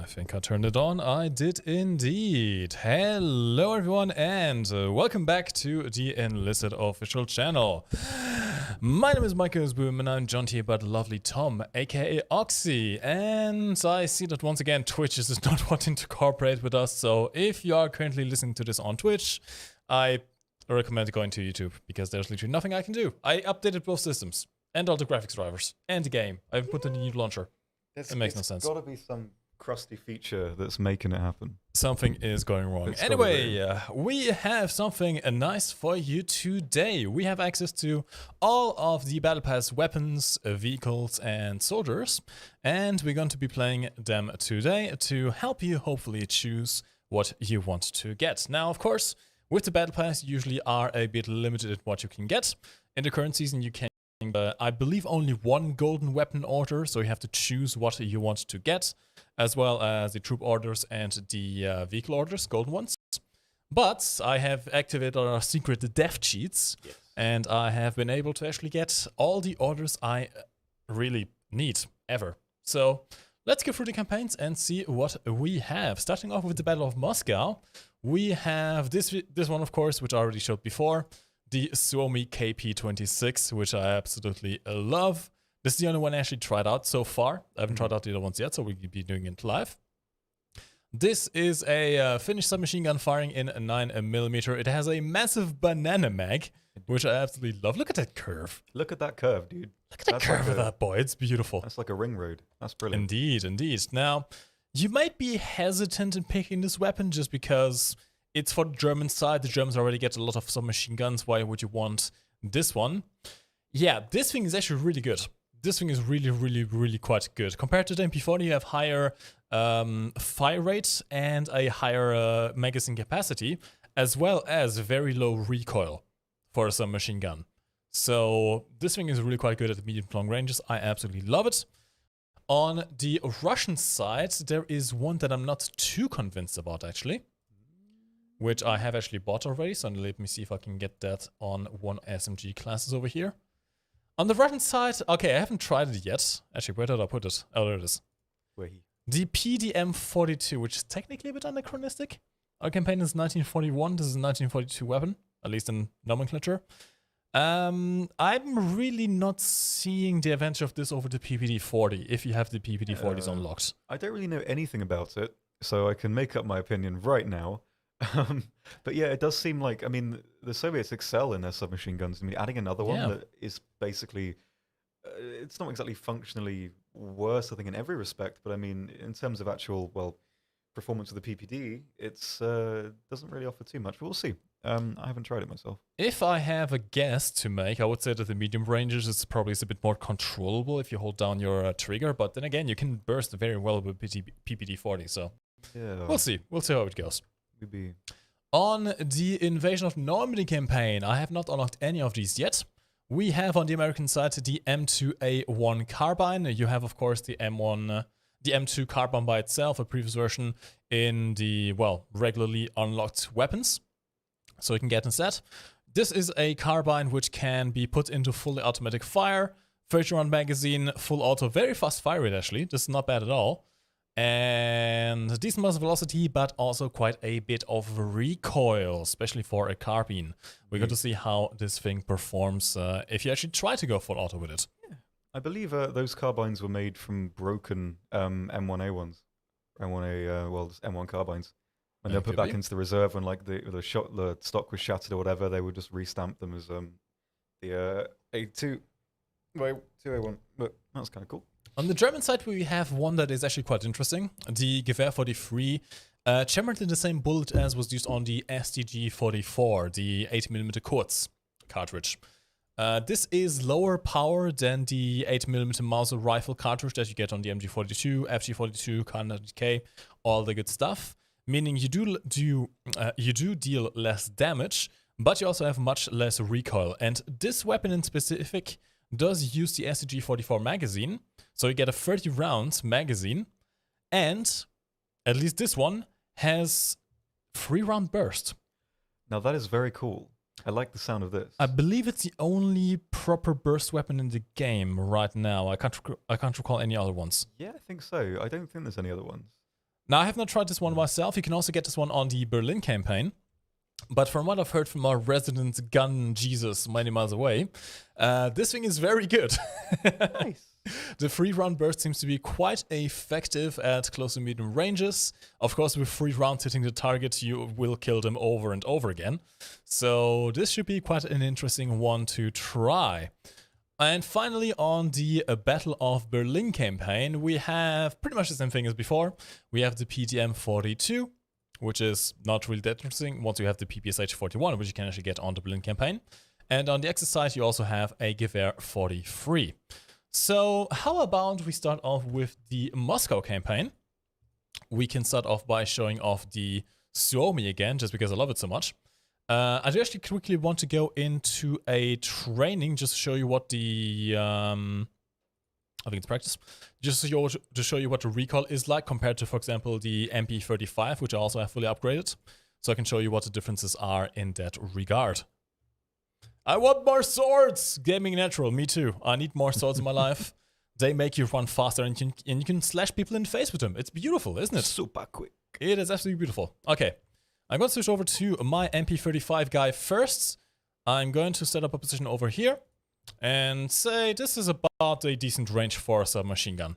I think I turned it on. I did indeed. Hello everyone and welcome back to the Enlisted official channel. My name is Michael Boom and I'm joined here by the lovely Tom, aka Oxy. And I see that once again Twitch is not wanting to cooperate with us. So if you are currently listening to this on Twitch, I recommend going to YouTube because there's literally nothing I can do. I updated both systems and all the graphics drivers and the game. I've put in a new launcher. It makes no sense. There's got to be some crusty feature that's making it happen. Something is going wrong. Anyway, we have something nice for you today. We have access to all of the Battlepass weapons, vehicles, and soldiers, and we're going to be playing them today to help you hopefully choose what you want to get. Now, of course, with the Battlepass, you usually are a bit limited at what you can get. In the current season, you can I believe only one golden weapon order, so you have to choose what you want to get, as well as the troop orders and the vehicle orders, golden ones. But I have activated our secret dev cheats, and I have been able to actually get all the orders I really need, ever. So let's go through the campaigns and see what we have. Starting off with the Battle of Moscow, we have this one, of course, which I already showed before. The Suomi KP26, which I absolutely love. This is the only one I actually tried out so far. I haven't tried out the other ones yet, so we'll be doing it live. This is a Finnish submachine gun firing in 9mm. It has a massive banana mag, which I absolutely love. Look at that curve. Look at that curve, dude. Look at the curve of that boy. It's beautiful. That's like a ring road. That's brilliant. Indeed, indeed. Now, you might be hesitant in picking this weapon just because it's for the German side. The Germans already get a lot of submachine guns. Why would you want this one? Yeah, this thing is actually really good. This thing is really quite good. Compared to the MP40, you have higher fire rate and a higher magazine capacity, as well as very low recoil for a submachine gun. So this thing is really quite good at the medium to long ranges. I absolutely love it. On the Russian side, there is one that I'm not too convinced about, actually, which I have actually bought already, so let me see if I can get that on one SMG classes over here. On the Russian side, okay, I haven't tried it yet. Actually, where did I put it? Oh, there it is. The PDM-42, which is technically a bit anachronistic. Our campaign is 1941, this is a 1942 weapon, at least in nomenclature. I'm really not seeing the advantage of this over the PPD-40, if you have the PPD-40s unlocked. I don't really know anything about it, so I can make up my opinion right now. But yeah, it does seem like, I mean, the Soviets excel in their submachine guns. I mean, adding another one that is basically, it's not exactly functionally worse, I think, in every respect, but I mean, in terms of actual, well, performance of the PPD, it's doesn't really offer too much, but we'll see. I haven't tried it myself. If I have a guess to make, I would say that the medium ranges is probably a bit more controllable if you hold down your trigger, but then again, you can burst very well with PPD-40, so yeah, we'll see. We'll see how it goes. Maybe. On the Invasion of Normandy campaign, I have not unlocked any of these yet. We have on the American side the M2A1 carbine. You have, of course, the M2 carbine by itself, a previous version in the, well, regularly unlocked weapons. So you can get instead. This is a carbine which can be put into fully automatic fire, 30-round magazine, full auto, very fast fire rate actually. This is not bad at all. And decent muzzle velocity, but also quite a bit of recoil, especially for a carbine. We're going to see how this thing performs if you actually try to go full auto with it. Yeah. I believe those carbines were made from broken M1A1s. M1 carbines. When they're put back into the reserve, when like the stock was shattered or whatever, they would just restamp them as the A2A1. But that's kind of cool. On the German side, we have one that is actually quite interesting. The Gewehr 43, chambered in the same bullet as was used on the STG-44, the 8mm Kurz cartridge. This is lower power than the 8mm Mauser rifle cartridge that you get on the MG42, FG42, K, all the good stuff. Meaning you do deal less damage, but you also have much less recoil. And this weapon in specific does use the STG-44 magazine, so you get a 30 rounds magazine, and at least this one has 3-round burst. Now that is very cool. I like the sound of this. I believe it's the only proper burst weapon in the game right now. I can't recall any other ones. Yeah, I think so. I don't think there's any other ones. Now, I have not tried this one myself. You can also get this one on the Berlin campaign. But from what I've heard from our resident gun Jesus many miles away, this thing is very good. Nice. The free round burst seems to be quite effective at close to medium ranges. Of course, with free rounds hitting the target, you will kill them over and over again. So this should be quite an interesting one to try. And finally, on the Battle of Berlin campaign, we have pretty much the same thing as before. We have the PDM-42, which is not really that interesting once you have the PPSH-41, which you can actually get on the Berlin campaign. And on the Axis side, you also have a Gewehr 43. So how about we start off with the Moscow campaign? We can start off by showing off the Suomi again, just because I love it so much. I do actually quickly want to go into a training just to show you what the... I think it's practice. Just to show you what the recoil is like compared to, for example, the MP35, which I also have fully upgraded. So I can show you what the differences are in that regard. I want more swords! Gaming natural, me too. I need more swords in my life. They make you run faster and you can slash people in the face with them. It's beautiful, isn't it? Super quick. It is absolutely beautiful. Okay, I'm going to switch over to my MP35 guy first. I'm going to set up a position over here and say this is about a decent range for a submachine gun.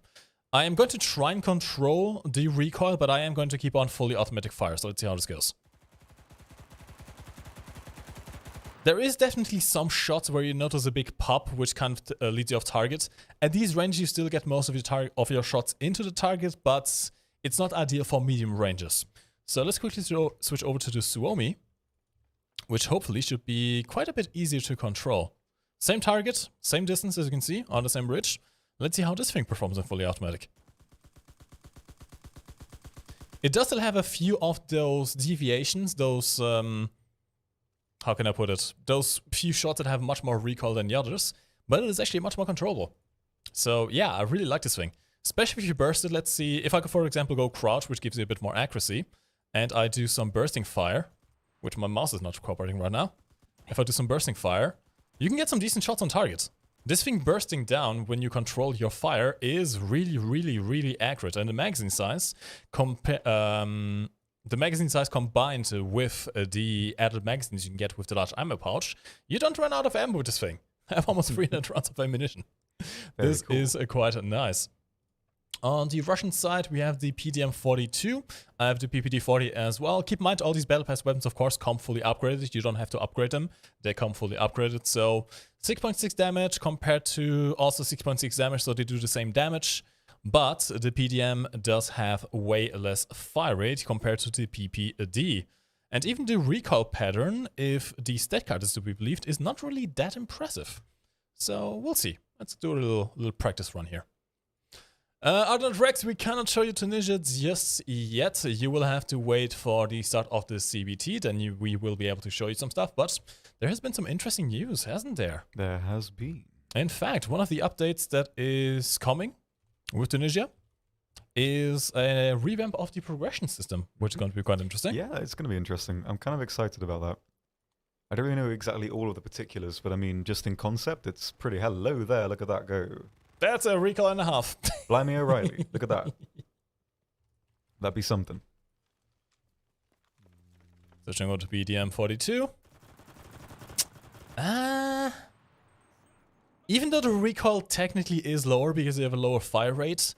I am going to try and control the recoil, but I am going to keep on fully automatic fire, so let's see how this goes. There is definitely some shots where you notice a big pop, which kind of leads you off target. At these ranges, you still get most of your shots into the target, but it's not ideal for medium ranges. So let's quickly switch over to the Suomi, which hopefully should be quite a bit easier to control. Same target, same distance as you can see on the same bridge. Let's see how this thing performs in fully automatic. It does still have a few of those deviations, those... how can I put it? Those few shots that have much more recoil than the others, but it is actually much more controllable. So yeah, I really like this thing. Especially if you burst it, let's see, if I could for example go crouch, which gives you a bit more accuracy, and I do some bursting fire, which my mouse is not cooperating right now. If I do some bursting fire, you can get some decent shots on target. This thing bursting down when you control your fire is really, really, really accurate, and the magazine size combined with the added magazines you can get with the large ammo pouch, you don't run out of ammo with this thing. I have almost 300 rounds of ammunition. This cool. Is quite nice. On the Russian side, we have the PDM-42. I have the PPD-40 as well. Keep in mind, all these Battle Pass weapons, of course, come fully upgraded. You don't have to upgrade them. They come fully upgraded. So 6.6 damage compared to also 6.6 damage, so they do the same damage. But the PDM does have way less fire rate compared to the PPD. And even the recoil pattern, if the stat card is to be believed, is not really that impressive. So we'll see. Let's do a little practice run here. Arnold Rex, we cannot show you Tunisia just yet. You will have to wait for the start of the CBT, then we will be able to show you some stuff. But there has been some interesting news, hasn't there? There has been. In fact, one of the updates that is coming with Tunisia is a revamp of the progression system, which is going to be quite interesting. Yeah, it's going to be interesting. I'm kind of excited about that. I don't really know exactly all of the particulars, but I mean, just in concept, it's pretty... Hello there, look at that go. That's a recoil and a half. Blimey O'Reilly, look at that. That'd be something. Switching over to PDM-42. Even though the recoil technically is lower because you have a lower fire rate,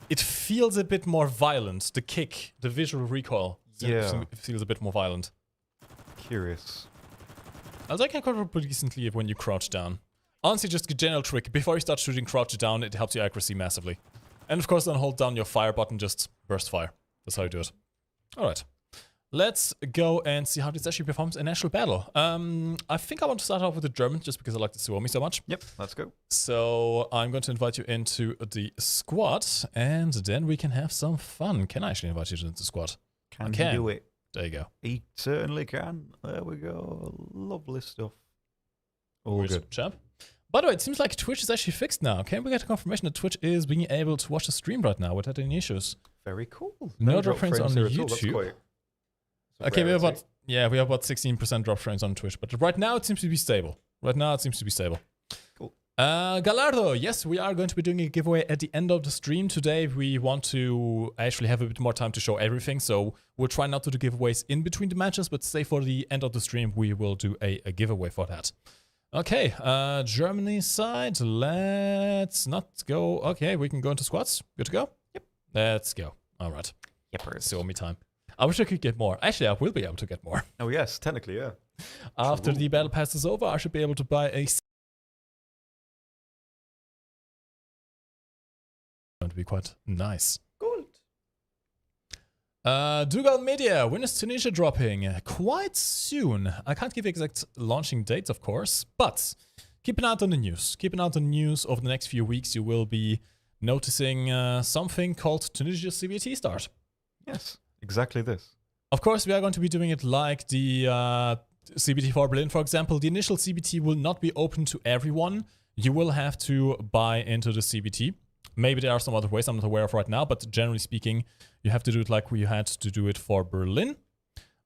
it feels a bit more violent. The kick, the visual recoil, feels a bit more violent. Curious. Also, I can control pretty decently when you crouch down. Honestly, just a general trick. Before you start shooting, crouch down. It helps your accuracy massively. And of course, then hold down your fire button, just burst fire. That's how you do it. Alright. Let's go and see how this actually performs in actual battle. I think I want to start off with the Germans, just because I like the Suomi so much. Yep, let's go. So I'm going to invite you into the squad, and then we can have some fun. Can I actually invite you into the squad? Can you do it? There you go. He certainly can. There we go. Lovely stuff. All good. Champ. By the way, it seems like Twitch is actually fixed now. Can we get a confirmation that Twitch is being able to watch the stream right now without any issues? Very cool. No drop frames on YouTube. Okay, we have about 16% drop frames on Twitch, but right now it seems to be stable. Cool. Gallardo, yes, we are going to be doing a giveaway at the end of the stream today. We want to actually have a bit more time to show everything, so we'll try not to do giveaways in between the matches, but say for the end of the stream, we will do a giveaway for that. Okay, Germany side, let's not go. Okay, we can go into squads. Good to go? Yep. Let's go. All right. Yep. Show me time. I wish I could get more. Actually, I will be able to get more. Oh, yes, technically, yeah. After the battle pass is over, I should be able to buy a... Going to be quite nice. Gold. Dougal Media, when is Tunisia dropping? Quite soon. I can't give exact launching dates, of course, but keep an eye out on the news. Keep an eye out on the news over the next few weeks. You will be noticing something called Tunisia CBT start. Yes, exactly this. Of course, we are going to be doing it like the CBT for Berlin, for example. The initial CBT will not be open to everyone. You will have to buy into the CBT. Maybe there are some other ways I'm not aware of right now, but generally speaking, you have to do it like we had to do it for Berlin.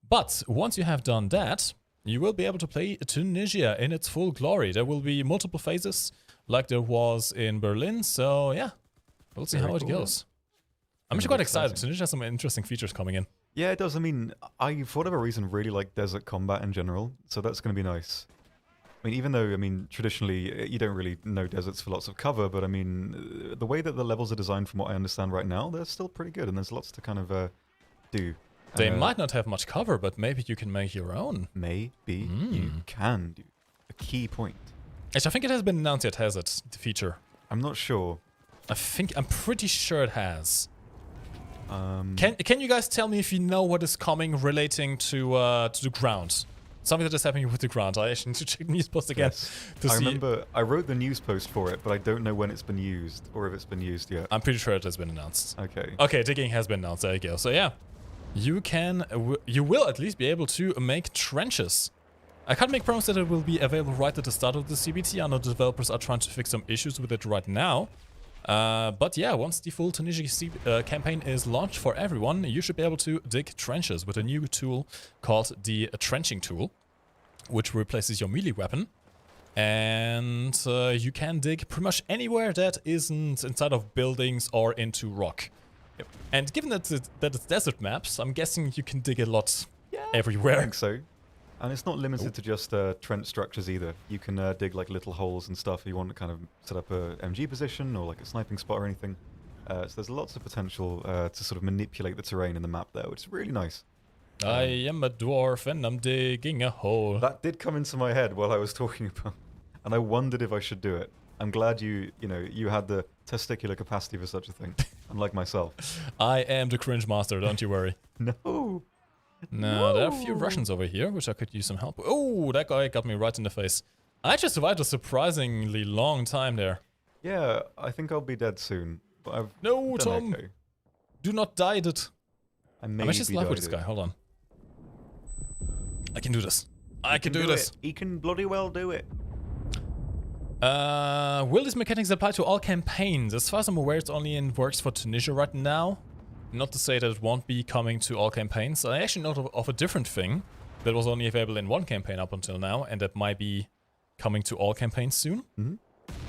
But once you have done that, you will be able to play Tunisia in its full glory. There will be multiple phases like there was in Berlin. So yeah, we'll see how it goes. I'm actually quite excited. Tunisia has some interesting features coming in. Yeah, it does. I mean, I, for whatever reason, really like desert combat in general, so that's going to be nice. I mean, even though, I mean, traditionally, you don't really know deserts for lots of cover, but I mean, the way that the levels are designed, from what I understand right now, they're still pretty good, and there's lots to kind of do. They might not have much cover, but maybe you can make your own. Maybe you can do. A key point. Actually, I think it has been announced yet, has it, the feature? I'm not sure. I'm pretty sure it has. Can you guys tell me if you know what is coming relating to the ground? Something that is happening with the ground. I actually need to check the news post again. Yes. I remember I wrote the news post for it, but I don't know when it's been used or if it's been used yet. I'm pretty sure it has been announced. Okay. Okay, digging has been announced. There you go. So yeah, you will at least be able to make trenches. I can't make promise that it will be available right at the start of the CBT. I know the developers are trying to fix some issues with it right now. But yeah, once the full Tunisia campaign is launched for everyone, you should be able to dig trenches with a new tool called the trenching tool, which replaces your melee weapon. And you can dig pretty much anywhere that isn't inside of buildings or into rock. Yep. And given that it's desert maps, I'm guessing you can dig a lot everywhere. I think so. And it's not limited to just trench structures either. You can dig like little holes and stuff if you want to kind of set up a MG position or like a sniping spot or anything. So there's lots of potential to sort of manipulate the terrain in the map there, which is really nice. I am a dwarf and I'm digging a hole. That did come into my head while I was talking about, and I wondered if I should do it. I'm glad you had the testicular capacity for such a thing, unlike myself. I am the cringe master, don't you worry. No. No, there are a few Russians over here, which I could use some help. Oh, that guy got me right in the face. I actually survived a surprisingly long time there. Yeah, I think I'll be dead soon. But I've no, Tom. Echo. Do not die it. I'm actually still alive with this guy. Hold on. I can do this. I can do this. He can bloody well do it. Will these mechanics apply to all campaigns? As far as I'm aware, it's only in works for Tunisia right now. Not to say that it won't be coming to all campaigns. I actually know of a different thing that was only available in one campaign up until now, and that might be coming to all campaigns soon.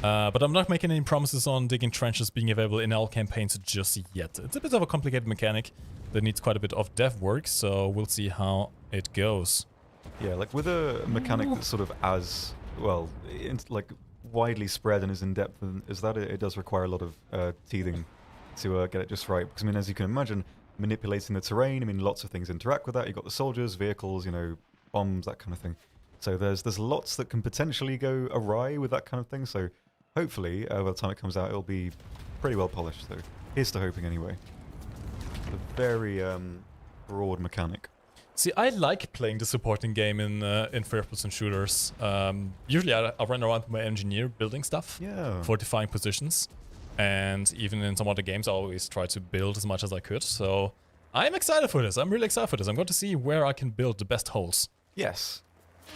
But I'm not making any promises on digging trenches being available in all campaigns just yet. It's a bit of a complicated mechanic that needs quite a bit of dev work, so we'll see how it goes. Yeah, like with a mechanic that's sort of as, well, like widely spread and as in-depth as that, it does require a lot of teething to get it just right. Because, I mean, as you can imagine, manipulating the terrain, I mean, lots of things interact with that. You've got the soldiers, vehicles, bombs, that kind of thing. So there's lots that can potentially go awry with that kind of thing. So hopefully, by the time it comes out, it'll be pretty well polished. So here's to hoping anyway. A very broad mechanic. See, I like playing the supporting game in first-person shooters. Usually I run around with my engineer building stuff, fortifying positions. And even in some other games, I always try to build as much as I could. So I'm excited for this. I'm really excited for this. I'm going to see where I can build the best holes. Yes.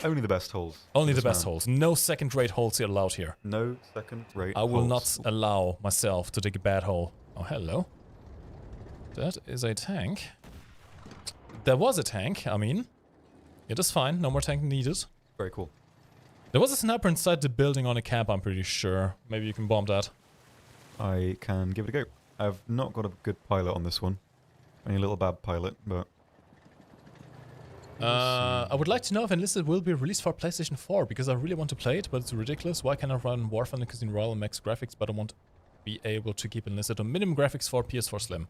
Only the best holes. Only the best holes. No second-rate holes allowed here. No second-rate holes. I will not allow myself to dig a bad hole. Oh, hello. That is a tank. There was a tank, I mean. It is fine. No more tank needed. Very cool. There was a sniper inside the building on a camp, I'm pretty sure. Maybe you can bomb that. I can give it a go. I've not got a good pilot on this one. Only a little bad pilot, but... I would like to know if Enlisted will be released for PlayStation 4, because I really want to play it, but it's ridiculous. Why can't I run Warfare Casino Royale Max graphics, but I won't be able to keep Enlisted on minimum graphics for PS4 Slim?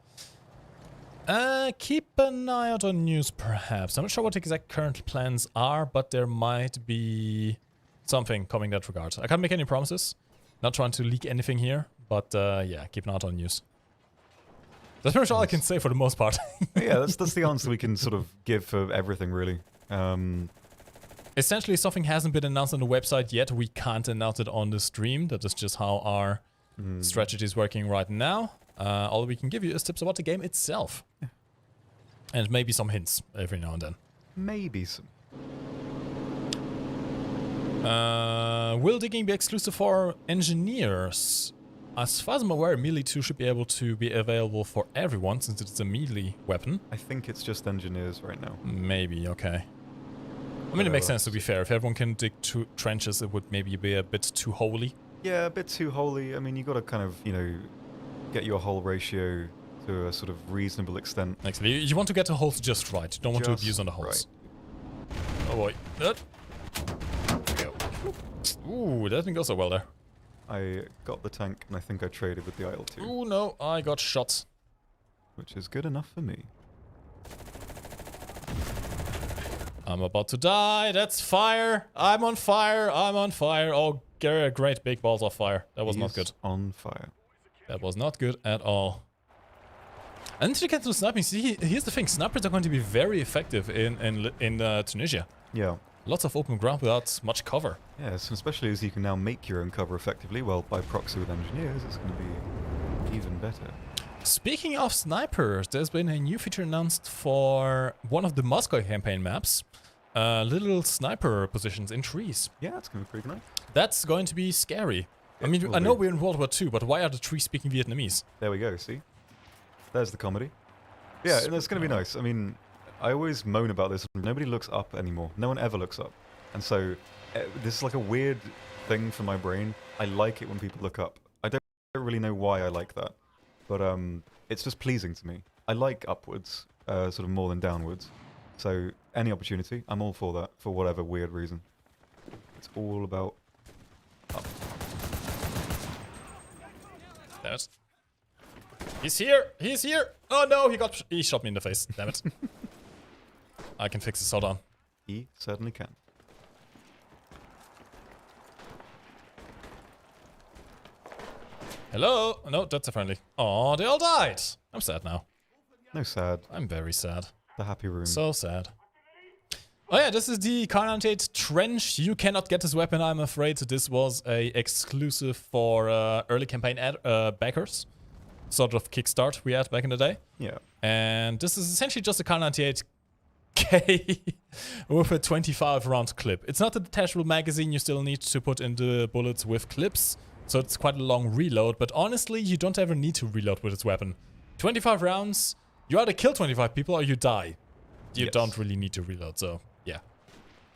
Keep an eye out on news, perhaps. I'm not sure what the exact current plans are, but there might be something coming in that regard. I can't make any promises. Not trying to leak anything here, but yeah, keep an eye out on news. That's pretty much all I can say for the most part. Yeah, that's the answer we can sort of give for everything, really. Essentially, something hasn't been announced on the website yet. We can't announce it on the stream. That is just how our strategy is working right now. All we can give you is tips about the game itself. Yeah. And maybe some hints every now and then. Maybe some. Will digging be exclusive for engineers? As far as I'm aware, melee 2 should be able to be available for everyone, since it's a melee weapon. I think it's just engineers right now. Maybe, okay. I mean, it makes sense, to be fair. If everyone can dig two trenches, it would maybe be a bit too holy. Yeah, a bit too holy. I mean, you got to kind of, you know, get your hull ratio to a sort of reasonable extent. Actually, you want to get the holes just right. You don't want to abuse on the holes. Right. Oh boy. There we go. Ooh, that didn't go so well there. I got the tank, and I think I traded with the IL-2. Ooh, no, I got shot. Which is good enough for me. I'm about to die. That's fire. I'm on fire. I'm on fire. Oh, great big balls of fire. That was not good. On fire. That was not good at all. I need to get to the sniping. See, here's the thing. Snipers are going to be very effective in Tunisia. Yeah. Lots of open ground without much cover. Yes, especially as you can now make your own cover effectively. Well, by proxy with engineers, it's going to be even better. Speaking of snipers, there's been a new feature announced for one of the Moscow campaign maps. Little sniper positions in trees. Yeah, that's going to be pretty nice. That's going to be scary. I mean, I know we're in World War II, but why are the trees speaking Vietnamese? There we go, see? There's the comedy. Yeah, and it's going to be nice. I mean, I always moan about this. Nobody looks up anymore. No one ever looks up. And so, this is like a weird thing for my brain. I like it when people look up. I don't really know why I like that. But it's just pleasing to me. I like upwards, sort of more than downwards. So, any opportunity, I'm all for that, for whatever weird reason. It's all about up. There's... He's here! He's here! Oh no, he shot me in the face. Damn it. I can fix this, hold on. He certainly can. Hello? No, that's a friendly. Oh, they all died! I'm sad now. No sad. I'm very sad. The happy room. So sad. Oh yeah, this is the Kar98 Trench. You cannot get this weapon, I'm afraid. This was a exclusive for early campaign backers. Sort of kickstart we had back in the day. Yeah. And this is essentially just a Kar98K with a 25 round clip. It's not a detachable magazine, you still need to put in the bullets with clips. So it's quite a long reload, but honestly, you don't ever need to reload with this weapon. 25 rounds, you either kill 25 people or you die. You don't really need to reload, so yeah.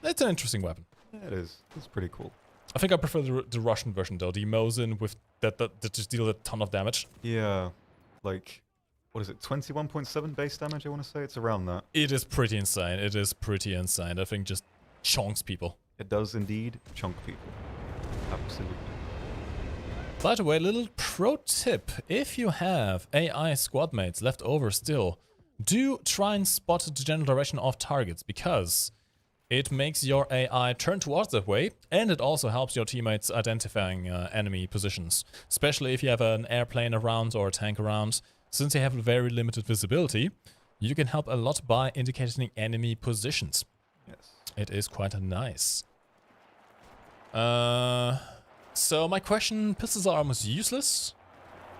It's an interesting weapon. Yeah, it is. It's pretty cool. I think I prefer the Russian version though, the Mosin with that just deal a ton of damage. Yeah, like, what is it, 21.7 base damage, I want to say? It's around that. It is pretty insane. It is pretty insane. I think just chonks people. It does indeed chonk people. Absolutely. By the way, little pro tip. If you have AI squad mates left over still, do try and spot the general direction of targets, because it makes your AI turn towards that way, and it also helps your teammates identifying enemy positions. Especially if you have an airplane around or a tank around. Since they have very limited visibility, you can help a lot by indicating enemy positions. Yes. It is quite nice. So my question, pistols are almost useless.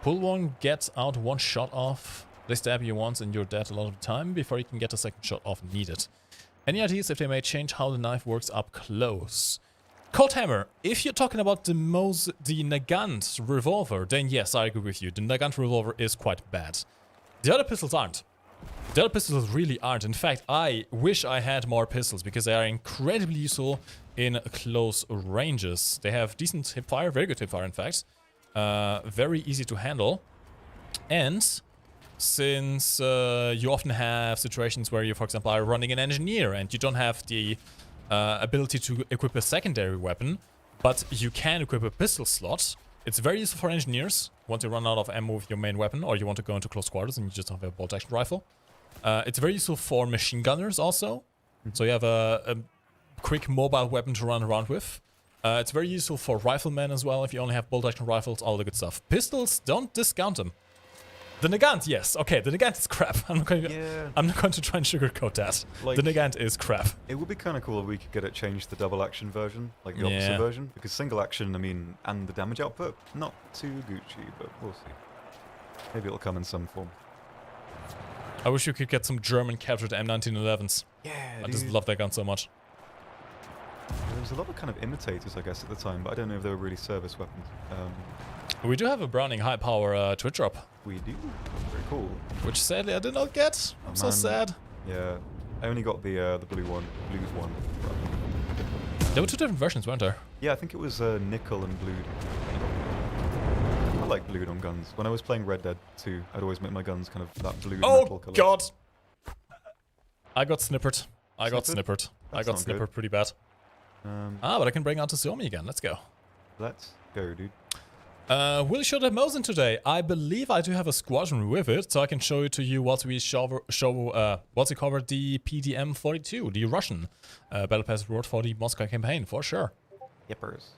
Pull one, get out one shot off. They stab you once and you're dead a lot of the time before you can get a second shot off needed. Any ideas if they may change how the knife works up close? Cold Hammer, if you're talking about the Nagant revolver, then yes, I agree with you. The Nagant revolver is quite bad. The other pistols aren't. The other pistols really aren't. In fact, I wish I had more pistols because they are incredibly useful in close ranges. They have decent hipfire, very good hipfire in fact. Very easy to handle. And since you often have situations where you, for example, are running an engineer and you don't have the ability to equip a secondary weapon, but you can equip a pistol slot, it's very useful for engineers once you run out of ammo with your main weapon or you want to go into close quarters and you just have a bolt-action rifle. It's very useful for machine gunners also. So you have a quick mobile weapon to run around with. It's very useful for riflemen as well if you only have bolt-action rifles, all the good stuff. Pistols, don't discount them. The Nagant, yes. Okay, the Nagant is crap. I'm not going to try and sugarcoat that. Like, the Nagant is crap. It would be kind of cool if we could get it changed to the double action version, like the opposite version. Because single action, I mean, and the damage output, not too Gucci, but we'll see. Maybe it'll come in some form. I wish you could get some German captured M1911s. Yeah, I just love that gun so much. There was a lot of kind of imitators, I guess, at the time, but I don't know if they were really service weapons. We do have a Browning high power twitch drop. We do. Very cool. Which sadly I did not get. I'm so sad. Yeah, I only got the blues one. There were two different versions, weren't there? Yeah, I think it was nickel and blued. I like blued on guns. When I was playing Red Dead 2, I'd always make my guns kind of that blued metal color. Oh god! I got snippered. I got snippered pretty bad. But I can bring out the Xiaomi again. Let's go. Let's go, dude. We'll show the Mosin today. I believe I do have a squadron with it, so I can show it to you once we once we cover the PDM-42, the Russian Battlepass reward for the Moscow campaign, for sure. Yippers.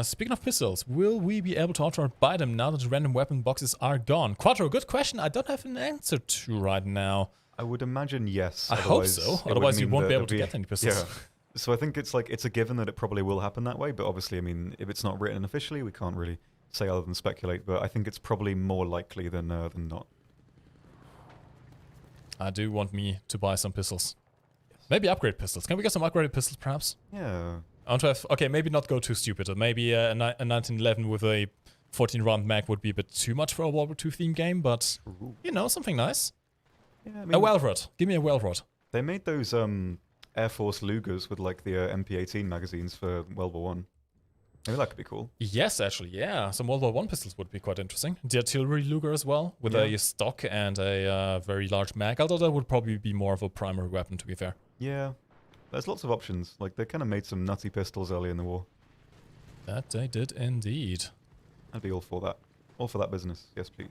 Speaking of pistols, will we be able to outright-buy them now that the random weapon boxes are gone? Quattro, good question. I don't have an answer to right now. I would imagine yes. I hope so. Otherwise, you won't be able to get any pistols. Yeah. So I think it's a given that it probably will happen that way. But obviously, I mean, if it's not written officially, we can't really say other than speculate. But I think it's probably more likely than not. I do want me to buy some pistols. Yes. Maybe upgrade pistols. Can we get some upgraded pistols, perhaps? Yeah. I want to have... Okay, maybe not go too stupid. Maybe a 1911 with a 14-round mag would be a bit too much for a World War II theme game, but, you know, something nice. Yeah, I mean, a Welrod. Give me a Welrod. They made those Air Force Lugers with like the MP18 magazines for World War I. Maybe that could be cool. Yes, actually, yeah. Some World War I pistols would be quite interesting. The artillery Luger as well, with a stock and a very large mag. Although that would probably be more of a primary weapon, to be fair. Yeah. There's lots of options. Like, they kind of made some nutty pistols early in the war. That they did indeed. I'd be all for that. All for that business. Yes, please.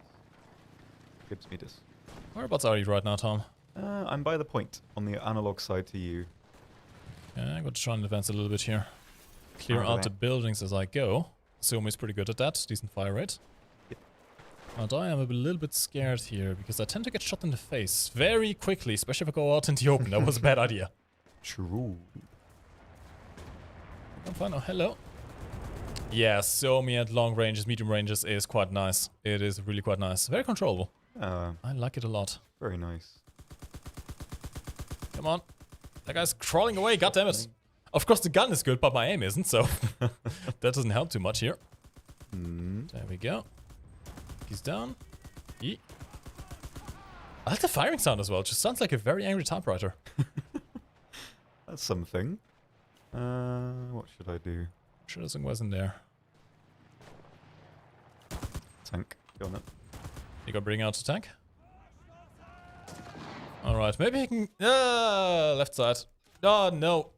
Gives me this. Whereabouts are you right now, Tom? I'm by the point, on the analog side to you. Yeah, I'm going to try and advance a little bit here. Clear out the buildings as I go. Xiaomi's pretty good at that. Decent fire rate. Yep. And I am a little bit scared here, because I tend to get shot in the face very quickly, especially if I go out in the open. That was a bad idea. True. I'm fine. Oh, hello. Yeah, Xiaomi at long ranges, medium ranges is quite nice. It is really quite nice. Very controllable. I like it a lot. Very nice. Come on. That guy's crawling away, goddammit. Of course the gun is good, but my aim isn't, so that doesn't help too much here. There we go. He's down. I like the firing sound as well. It just sounds like a very angry typewriter. That's something. What should I do? Sure something wasn't there. Tank. Go on it. You gotta bring out the tank? Alright, maybe he can... left side. Oh, no.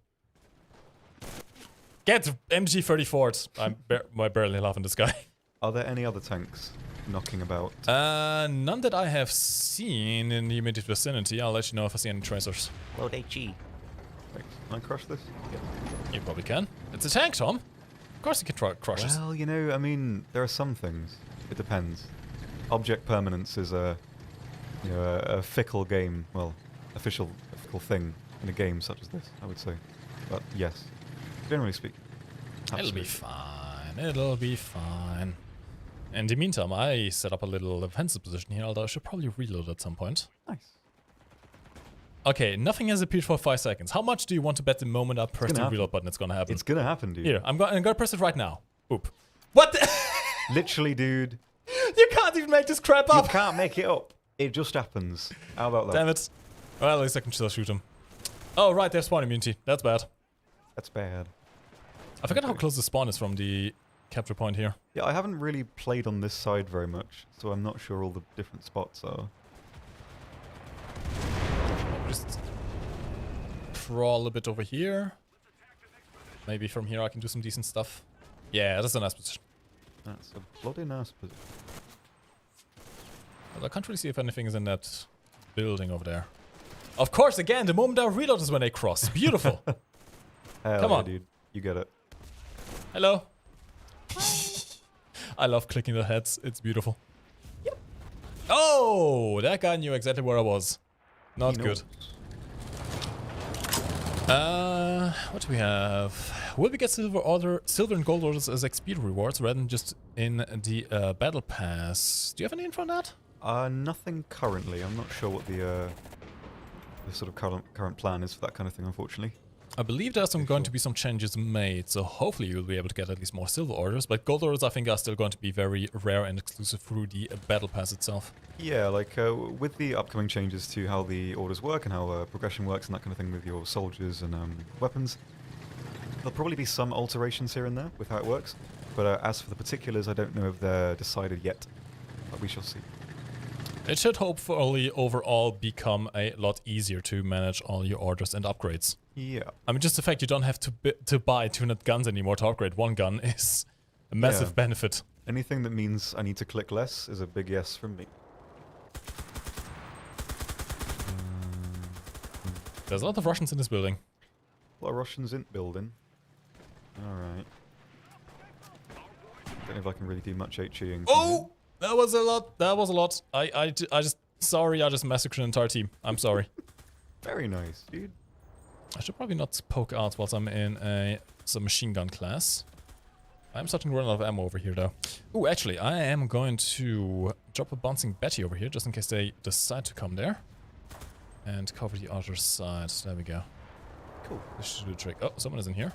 Get MG34'd. I'm barely laughing this guy. Are there any other tanks knocking about? None that I have seen in the immediate vicinity. I'll let you know if I see any tracers. Load HE. Wait, can I crush this? Yeah. You probably can. It's a tank, Tom. Of course you can crush it. Well, you know, I mean, there are some things. It depends. Object permanence is a fickle game. Well, a fickle thing in a game such as this, I would say. But yes, generally speaking. It'll be fine. It'll be fine. In the meantime, I set up a little offensive position here, although I should probably reload at some point. Nice. Okay, nothing has appeared for 5 seconds. How much do you want to bet the moment I press the reload button it's gonna happen? It's gonna happen, dude. Here, I'm gonna press it right now. Oop. What the? Literally, dude. You can't even make this crap up. You can't make it up. It just happens. How about that? Damn it. Well, at least I can still shoot him. Oh, right, there's spawn immunity. That's bad. That's bad. I forgot how close the spawn is from the capture point here. Yeah, I haven't really played on this side very much, so I'm not sure all the different spots are. Just crawl a bit over here. Maybe from here I can do some decent stuff. Yeah, that's a nice position. That's a bloody nice position. Well, I can't really see if anything is in that building over there. Of course, again, the moment I reload is when they cross. Beautiful. Come on, dude. You get it. Hello. I love clicking the heads. It's beautiful. Yep. Oh, that guy knew exactly where I was. Not good. What do we have? Will we get silver and gold orders as XP rewards rather than just in the battle pass? Do you have any info on that? Nothing currently. I'm not sure what the sort of current plan is for that kind of thing, unfortunately. I believe there's going to be some changes made, so hopefully you'll be able to get at least more silver orders, but gold orders I think are still going to be very rare and exclusive through the battle pass itself. Yeah, like with the upcoming changes to how the orders work and how progression works and that kind of thing with your soldiers and weapons, there'll probably be some alterations here and there with how it works, but as for the particulars, I don't know if they're decided yet, but we shall see. It should hopefully overall become a lot easier to manage all your orders and upgrades. Yeah. I mean, just the fact you don't have to buy 200 guns anymore to upgrade one gun is a massive benefit. Anything that means I need to click less is a big yes from me. There's a lot of Russians in this building. A lot of Russians in building. Alright. Don't know if I can really do much HEing. Oh! That was a lot. That was a lot. I just... Sorry, I just massacred an entire team. I'm sorry. Very nice, dude. I should probably not poke out whilst I'm in a submachine gun class. I'm starting to run out of ammo over here, though. Ooh, actually, I am going to drop a bouncing Betty over here, just in case they decide to come there. And cover the other side. There we go. Cool. This should do the trick. Oh, someone is in here.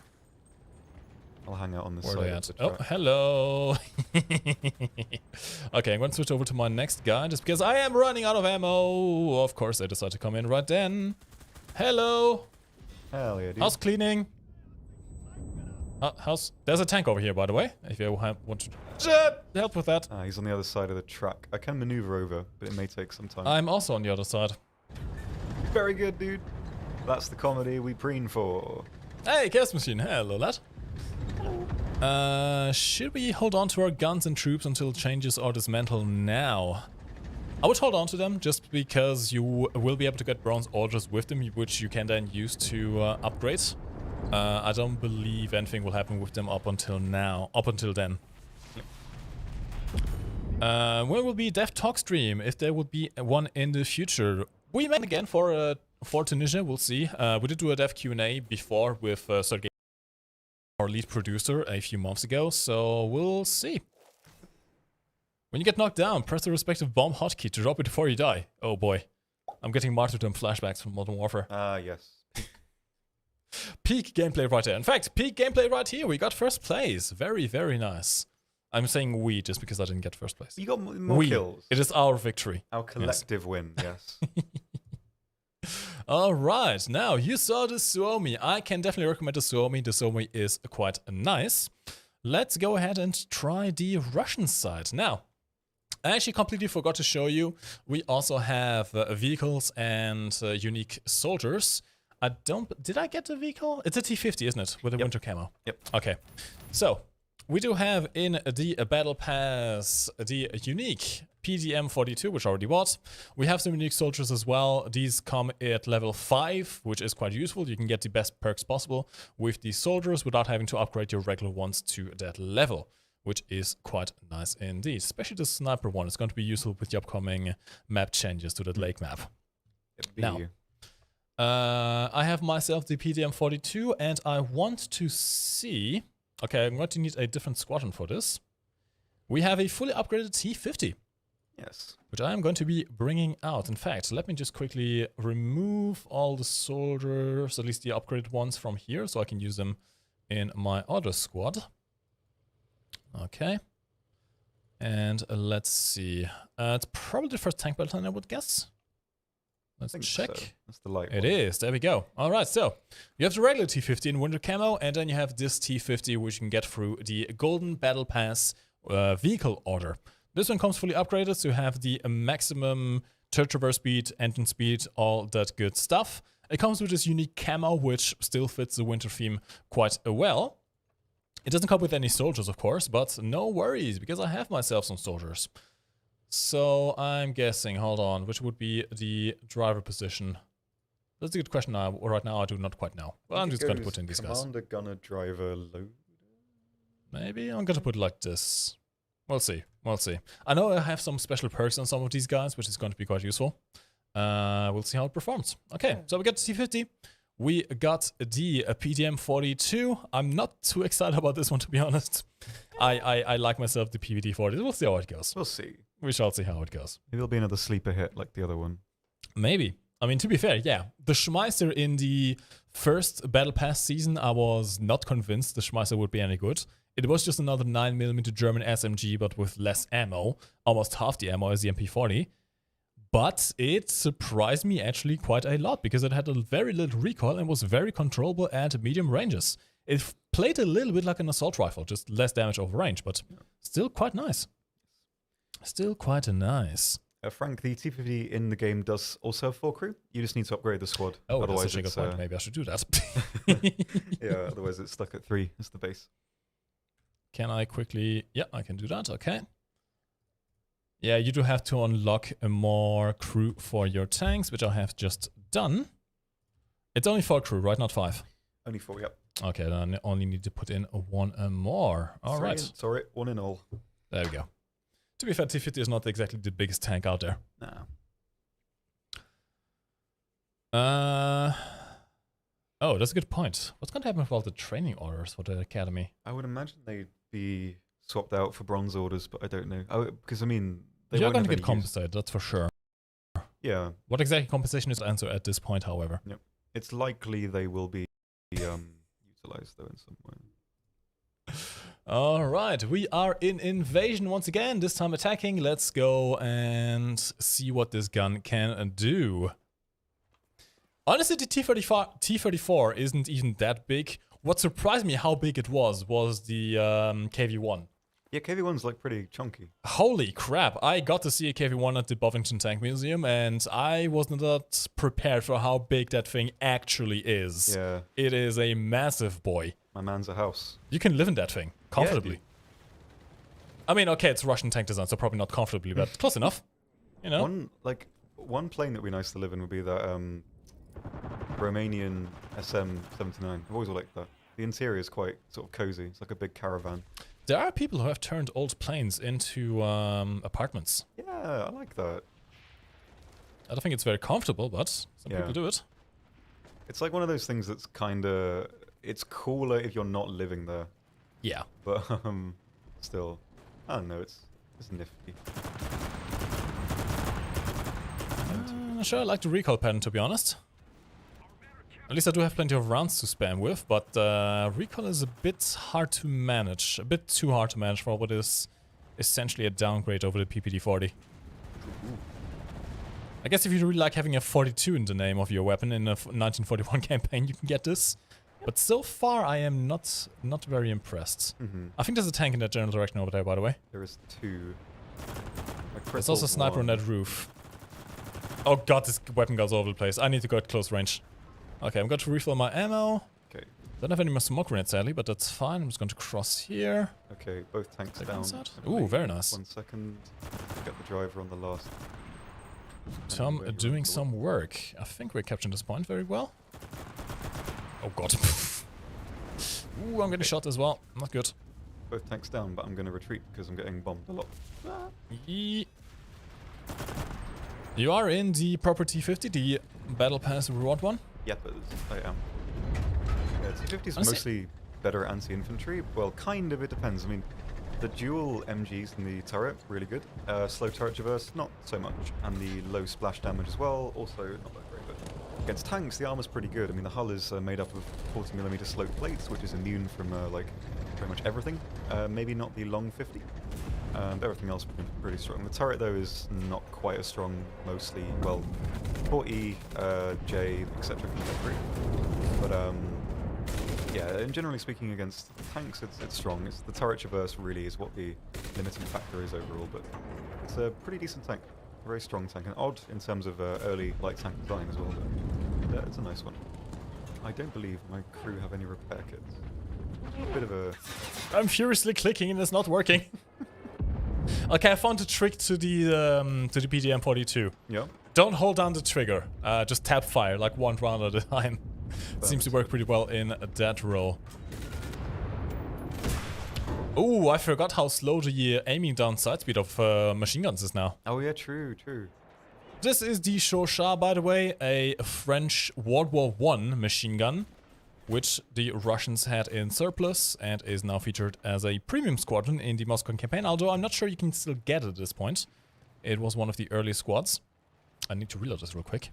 I'll hang out on this Where are side they of at? the Oh, track. hello. Okay, I'm going to switch over to my next guy, just because I am running out of ammo. Of course, they decide to come in right then. Hello. Hell yeah, dude. House cleaning. House. There's a tank over here, by the way. If you want to help with that. He's on the other side of the track. I can maneuver over, but it may take some time. I'm also on the other side. Very good, dude. That's the comedy we preen for. Hey, Chaos Machine. Hello, lad. Should we hold on to our guns and troops until changes are dismantled now? I would hold on to them just because you will be able to get bronze orders with them, which you can then use to upgrade. I don't believe anything will happen with them up until now. Up until then. When will be Dev Talk stream? If there would be one in the future, we met again for Tunisia. We'll see. We did do a Dev Q&A before with Sergey, our lead producer, a few months ago. So we'll see. When you get knocked down, press the respective bomb hotkey to drop it before you die. Oh boy, I'm getting martyrdom flashbacks from Modern Warfare. Yes. Peak gameplay right there. In fact, peak gameplay right here. We got first place. Very, very nice. I'm saying we just because I didn't get first place. You got more kills. It is our victory. Our collective win, yes. Alright, now you saw the Suomi. I can definitely recommend the Suomi. The Suomi is quite nice. Let's go ahead and try the Russian side. Now, I actually completely forgot to show you. We also have vehicles and unique soldiers. Did I get the vehicle? It's a T50, isn't it? With a winter camo. Yep. Okay. So, we do have in the Battle Pass the unique PDM-42, which I already bought. We have some unique soldiers as well. These come at level 5, which is quite useful. You can get the best perks possible with these soldiers without having to upgrade your regular ones to that level, which is quite nice indeed. Especially the sniper one. It's going to be useful with the upcoming map changes to the lake map. Now, I have myself the PDM-42, and I want to see... Okay, I'm going to need a different squadron for this. We have a fully upgraded T50. Yes. Which I am going to be bringing out. In fact, let me just quickly remove all the soldiers, at least the upgraded ones from here, so I can use them in my other squad. Okay. And let's see. It's probably the first tank battalion, I would guess. Let's check. So. That's the light It one. is. There we go. All right. So you have the regular T50 in winter camo, and then you have this T50, which you can get through the Golden Battle Pass vehicle order. This one comes fully upgraded, so you have the maximum turret traverse speed, engine speed, all that good stuff. It comes with this unique camo, which still fits the winter theme quite well. It doesn't come with any soldiers, of course, but no worries, because I have myself some soldiers. So I'm guessing, hold on, which would be the driver position? That's a good question right now, I do not quite know. Well, I'm just going to put in these guys. Commander, gunner, driver, load. Maybe I'm going to put it like this. We'll see, we'll see. I know I have some special perks on some of these guys, which is going to be quite useful. We'll see how it performs. Okay, so we got the T50. We got the PDM 42. I'm not too excited about this one, to be honest. I like myself the PVD 40. We'll see how it goes. We'll see. We shall see how it goes. Maybe it'll be another sleeper hit like the other one. Maybe. I mean, to be fair, yeah. The Schmeister in the first Battle Pass season, I was not convinced the Schmeister would be any good. It was just another 9mm German SMG, but with less ammo. Almost half the ammo as the MP40. But it surprised me actually quite a lot, because it had a very little recoil and was very controllable at medium ranges. It played a little bit like an assault rifle, just less damage over range, but still quite nice. Still quite nice. Frank, the T50 in the game does also have 4 crew. You just need to upgrade the squad. Oh, otherwise that's a good point. Maybe I should do that. Yeah, otherwise it's stuck at 3 as the base. Can I quickly... Yeah, I can do that. Okay. Yeah, you do have to unlock a more crew for your tanks, which I have just done. It's only 4 crew, right? Not 5. Only 4, yep. Okay, then I only need to put in 1 more. All right. Sorry, 1 in all. There we go. To be fair, T50 is not exactly the biggest tank out there. No. Oh, that's a good point. What's going to happen with all the training orders for the academy? I would imagine they'd be swapped out for bronze orders, but I don't know. Oh, because I mean, they You're won't going to have get any compensated, that's for sure. Yeah. What exactly compensation is the answer at this point, however? Yep. It's likely they will be utilized though in some way. All right, we are in invasion once again, this time attacking. Let's go and see what this gun can do. Honestly, the T-34 isn't even that big. What surprised me how big it was the KV-1. Yeah, KV-1's like pretty chunky. Holy crap, I got to see a KV-1 at the Bovington Tank Museum, and I was not prepared for how big that thing actually is. Yeah. It is a massive boy. My man's a house. You can live in that thing, comfortably. Yeah, I mean, okay, it's Russian tank design, so probably not comfortably, but close enough. You know? One plane that would be nice to live in would be that Romanian SM-79. I've always liked that. The interior is quite sort of cozy. It's like a big caravan. There are people who have turned old planes into apartments. Yeah, I like that. I don't think it's very comfortable, but some people do it. It's like one of those things that's kind of... It's cooler if you're not living there. Yeah. But still, I don't know, it's nifty. Sure, I like the recoil pattern, to be honest. At least I do have plenty of rounds to spam with, but recoil is a bit hard to manage. A bit too hard to manage for what is essentially a downgrade over the PPD-40. I guess if you really like having a 42 in the name of your weapon in a 1941 campaign, you can get this. But so far, I am not very impressed. I think there's a tank in that general direction over there, by the way. There is 2. There's also a sniper on that roof. Oh god, this weapon goes all over the place. I need to go at close range. Okay, I'm going to refill my ammo. Okay. Don't have any more smoke grenades, sadly, but that's fine. I'm just going to cross here. Okay, both tanks down. Ooh, very nice. 1 second. Get the driver on the last. Tom doing some work. I think we're capturing this point very well. Oh god. Ooh, I'm getting shot as well. Not good. Both tanks down, but I'm going to retreat because I'm getting bombed a lot. You are in the Property 50, the Battle Pass reward one? Yep, I am. Yeah, T50 is mostly better at anti-infantry. Well, kind of, it depends. I mean, the dual MGs in the turret, really good. Slow turret traverse, not so much. And the low splash damage as well, also not that great. But against tanks, the armor's pretty good. I mean, the hull is made up of 40mm slope plates, which is immune from, like, pretty much everything. Maybe not the long 50. Everything else pretty strong. The turret though is not quite as strong. Mostly, well, 4E, J, etc. can get through. But yeah, and generally speaking, against tanks, it's strong. It's the turret traverse really is what the limiting factor is overall. But it's a pretty decent tank, a very strong tank, and odd in terms of early light tank design as well. But yeah, it's a nice one. I don't believe my crew have any repair kits. A bit of a... I'm furiously clicking and it's not working. Okay, I found a trick to the PDM-42. Yeah. Don't hold down the trigger. Just tap fire like one round at a time. Seems to work pretty well in that role. Oh, I forgot how slow the aiming down sight speed of machine guns is now. Oh yeah, true. This is the Chauchat, by the way, a French World War I machine gun, which the Russians had in surplus and is now featured as a premium squadron in the Moscow campaign, although I'm not sure you can still get it at this point. It was one of the early squads. I need to reload this real quick.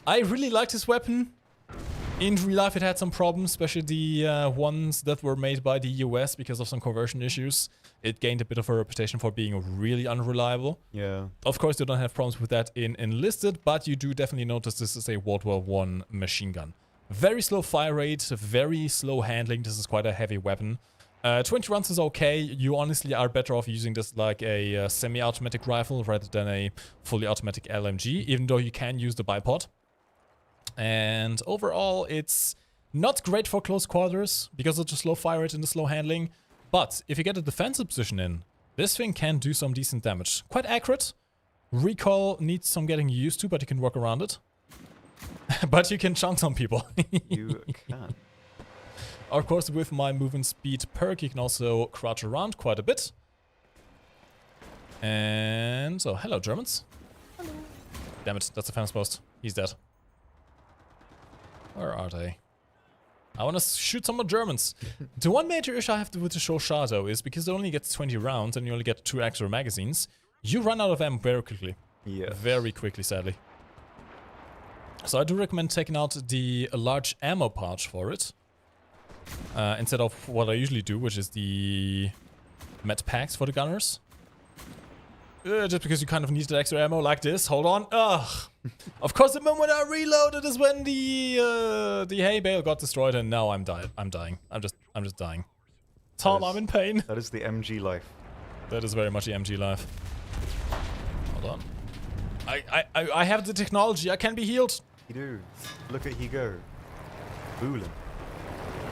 I really like this weapon. In real life it had some problems, especially the ones that were made by the US because of some conversion issues. It gained a bit of a reputation for being really unreliable. Yeah. Of course you don't have problems with that in Enlisted, but you do definitely notice this is a World War I machine gun. Very slow fire rate, very slow handling. This is quite a heavy weapon. 20 rounds is okay. You honestly are better off using this like a semi-automatic rifle rather than a fully automatic LMG, even though you can use the bipod. And overall, it's not great for close quarters because of the slow fire rate and the slow handling. But if you get a defensive position in, this thing can do some decent damage. Quite accurate. Recoil needs some getting used to, but you can work around it. But you can chunk some people. You can. Of course, with my movement speed perk, you can also crouch around quite a bit. And so, hello Germans. Hello. Damn it, that's a fence post. He's dead. Where are they? I want to shoot some more Germans. The one major issue I have with the Chauchat though is because it only gets 20 rounds and you only get 2 extra magazines, you run out of ammo very quickly. Yes. Very quickly, sadly. So I do recommend taking out the large ammo pouch for it. Instead of what I usually do, which is the med packs for the gunners. Just because you kind of need that extra ammo like this. Hold on. Ugh. Of course, the moment I reloaded is when the hay bale got destroyed, and now I'm dying. I'm just dying. Tom, I'm in pain. That is the MG life. That is very much the MG life. Hold on. I have the technology. I can be healed. You do. Look at he go. Boolin.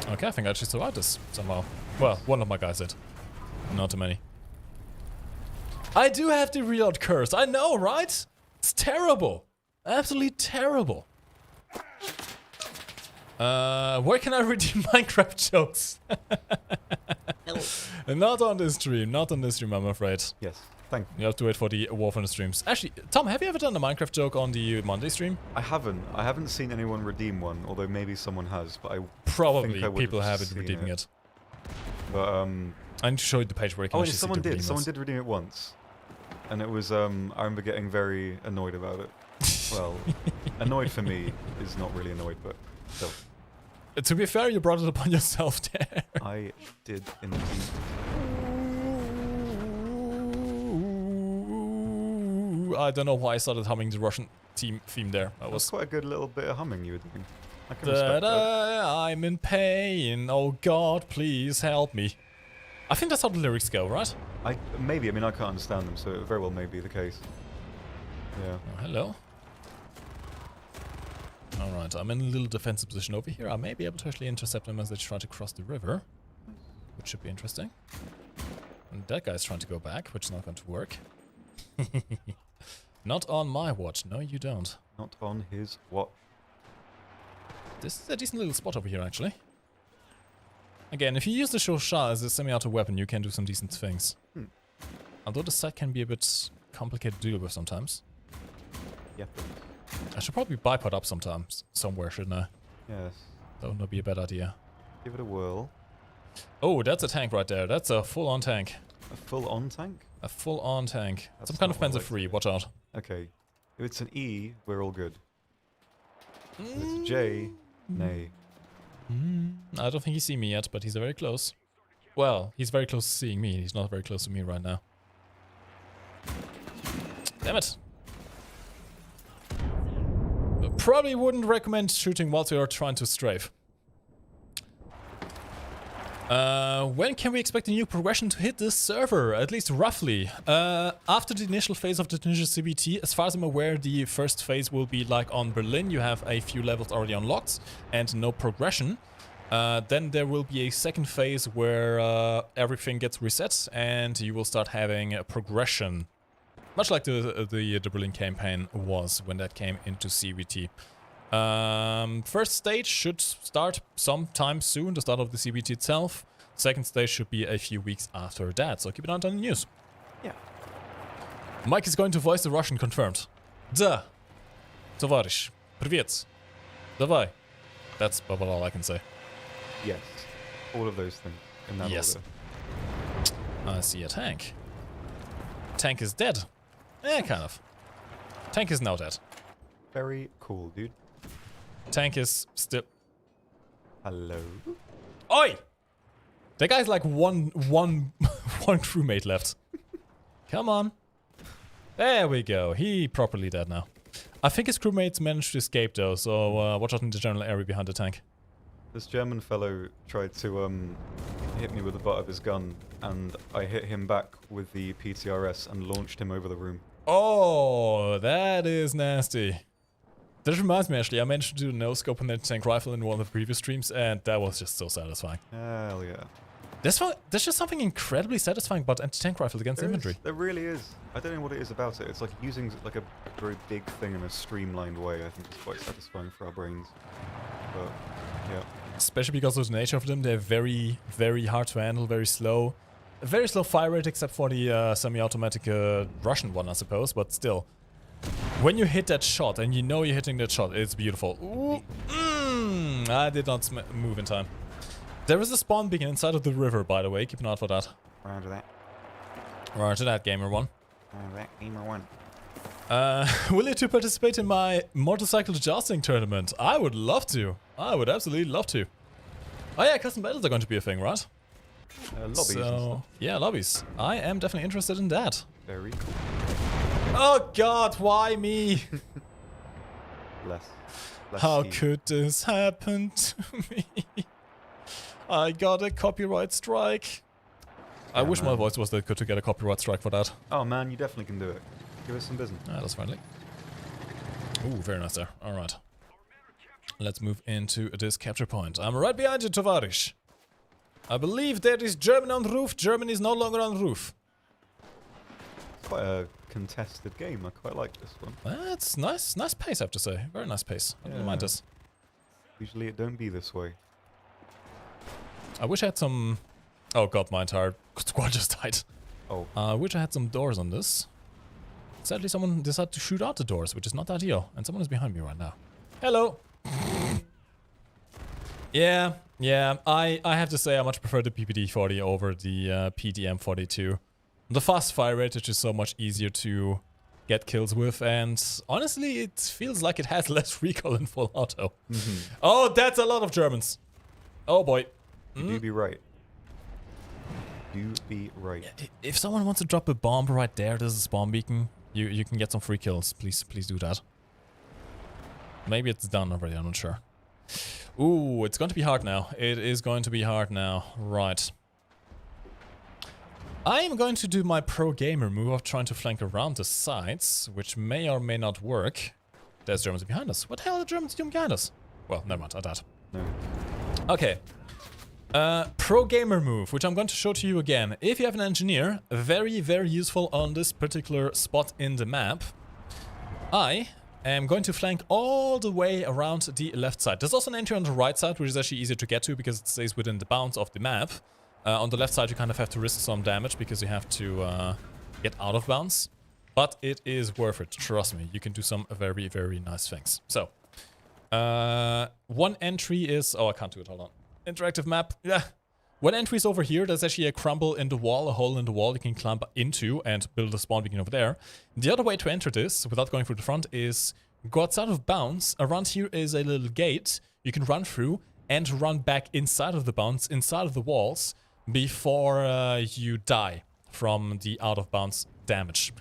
Okay, I think I actually survived this somehow. Well, one of my guys did. Not too many. I do have the reload curse. I know, right? It's terrible. Absolutely terrible. Where can I redeem Minecraft jokes? Not on this stream. Not on this stream, I'm afraid. Yes. Thank you. You have to wait for the Warframe streams. Actually, Tom, have you ever done a Minecraft joke on the Monday stream? I haven't. I haven't seen anyone redeem one, although maybe someone has, but I Probably think I people have seen it redeeming it. But I need to show you the page where you can oh, actually someone see the did. Someone did redeem it once, and it was I remember getting very annoyed about it. Well, annoyed for me is not really annoyed, but still. To be fair, you brought it upon yourself there. I did indeed. I don't know why I started humming the Russian team theme there. That was quite a good little bit of humming you were doing. I can respect that. I'm in pain. Oh God, please help me. I think that's how the lyrics go, right? Maybe. I mean, I can't understand them, so it very well may be the case. Yeah. Oh, hello. Alright, I'm in a little defensive position over here. I may be able to actually intercept them as they try to cross the river, which should be interesting. And that guy's trying to go back, which is not going to work. Not on my watch. No, you don't. Not on his watch. This is a decent little spot over here, actually. Again, if you use the Chauchat as a semi-auto weapon, you can do some decent things. Although the sight can be a bit complicated to deal with sometimes. Yep. I should probably bipod up sometimes, somewhere, shouldn't I? Yes. That would not be a bad idea. Give it a whirl. Oh, that's a tank right there. That's a full-on tank. A full-on tank? A full-on tank. That's some kind of not what I Panzer like free. to do. Watch out. Okay. If it's an E, we're all good. If it's a J, nay. I don't think he's seen me yet, but he's very close. Well, he's very close to seeing me. He's not very close to me right now. Damn it. Probably wouldn't recommend shooting whilst you're trying to strafe. When can we expect a new progression to hit this server? At least roughly. After the initial phase of the Ninja CBT, as far as I'm aware, the first phase will be like on Berlin. You have a few levels already unlocked and no progression. Then there will be a second phase where everything gets reset and you will start having a progression. Much like the Berlin campaign was when that came into CBT. First stage should start sometime soon, the start of the CBT itself. Second stage should be a few weeks after that, so keep an eye on the news. Yeah. Mike is going to voice the Russian, confirmed. Da. Товарищ. Привет. Давай. That's about all I can say. Yes. All of those things in that order. I see a tank. Tank is dead. Kind of. Tank is now dead. Very cool, dude. Tank is still... Hello? Oi! That guy's like one crewmate left. Come on. There we go. He properly dead now. I think his crewmates managed to escape though, so watch out in the general area behind the tank. This German fellow tried to hit me with the butt of his gun, and I hit him back with the PTRS and launched him over the room. Oh, that is nasty. That reminds me, actually, I managed to do a no-scope on that tank rifle in one of the previous streams, and that was just so satisfying. Hell yeah. There's just something incredibly satisfying about anti-tank rifles against infantry. There really is. I don't know what it is about it. It's like using like a very big thing in a streamlined way. I think it's quite satisfying for our brains. But, yeah. Especially because of the nature of them, they're very, very hard to handle, very slow. A very slow fire rate except for the semi-automatic Russian one, I suppose, but still. When you hit that shot, and you know you're hitting that shot, it's beautiful. Ooh, I did not move in time. There is a spawn beacon inside of the river, by the way. Keep an eye out for that. Roger that. Roger that, Gamer 1. Roger that, Gamer 1. Will you to participate in my motorcycle jousting tournament? I would love to. I would absolutely love to. Oh yeah, custom battles are going to be a thing, right? Lobbies and stuff. Yeah, lobbies. I am definitely interested in that. Very cool. Oh god, why me? Less How you. could this happen to me? I got a copyright strike. I wish my voice was that good to get a copyright strike for that. Oh man, you definitely can do it. Give us some business. Ah, that's friendly. Ooh, very nice there. Alright. Let's move into this capture point. I'm right behind you, Tavarish. I believe there is German on roof. German is no longer on roof. Quite a contested game. I quite like this one. That's nice. Nice pace, I have to say. Very nice pace. I don't mind this. Usually it don't be this way. I wish I had some... Oh god, my entire squad just died. Oh. I wish I had some doors on this. Sadly, someone decided to shoot out the doors, which is not ideal. And someone is behind me right now. Hello! Yeah. I have to say I much prefer the PPD-40 over the PDM-42. The fast fire rate is just so much easier to get kills with, and honestly, it feels like it has less recoil in full auto. Oh, that's a lot of Germans. Oh boy. You do be right. Do be right. If someone wants to drop a bomb right there, there's a spawn beacon. You can get some free kills. Please do that. Maybe it's done already, I'm not sure. Ooh, it's going to be hard now. It is going to be hard now. Right. I am going to do my pro gamer move of trying to flank around the sides, which may or may not work. There's Germans behind us. What the hell are the Germans doing behind us? Well, never mind, I died. No. Okay. Pro gamer move, which I'm going to show to you again. If you have an engineer, very, very useful on this particular spot in the map. I am going to flank all the way around the left side. There's also an entry on the right side, which is actually easier to get to because it stays within the bounds of the map. On the left side, you kind of have to risk some damage because you have to get out of bounds. But it is worth it, trust me. You can do some very, very nice things. So, one entry is... Oh, I can't do it, hold on. Interactive map, yeah. One entry is over here. There's actually a crumble in the wall, a hole in the wall you can climb into and build a spawn beacon over there. The other way to enter this, without going through the front, is go outside of bounds. Around here is a little gate you can run through and run back inside of the bounds, inside of the walls, before you die from the out of bounds damage.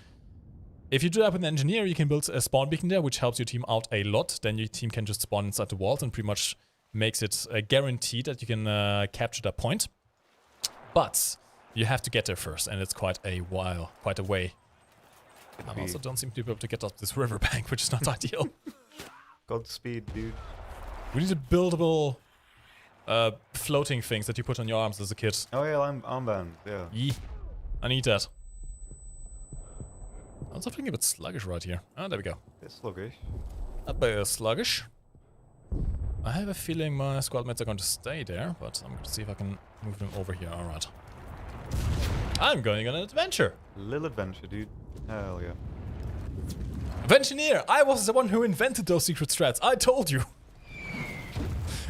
If you do that with an engineer, you can build a spawn beacon there, which helps your team out a lot. Then your team can just spawn inside the walls and pretty much makes it guaranteed that you can capture that point. But you have to get there first, and it's quite a while, quite a way. I also don't seem to be able to get up this riverbank, which is not ideal. Godspeed, dude. We need a buildable floating things that you put on your arms as a kid. Oh yeah, armband, yeah. Yee. I need that. I was feeling a bit sluggish right here. Oh, there we go. It's sluggish. A bit sluggish. I have a feeling my squad mates are going to stay there, but I'm going to see if I can move them over here. Alright. I'm going on an adventure. Little adventure, dude. Hell yeah. Engineer! I was the one who invented those secret strats. I told you.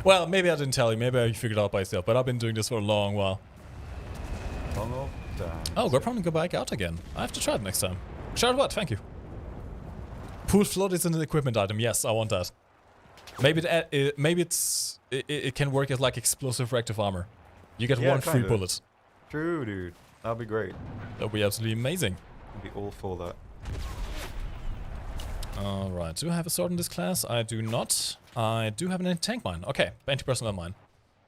Well, maybe I didn't tell you. Maybe I figured it out by yourself, but I've been doing this for a long while. Oh, we're probably going to go back out again. I have to try it next time. Shout what? Thank you. Pool float is an equipment item. Yes, I want that. Maybe it can work as like explosive reactive armor. You get one free bullet. True, dude. That'd be great. That'd be absolutely amazing. I'd be all for that. Alright, do I have a sword in this class? I do not. I do have an anti-tank mine. Okay, anti-personnel mine.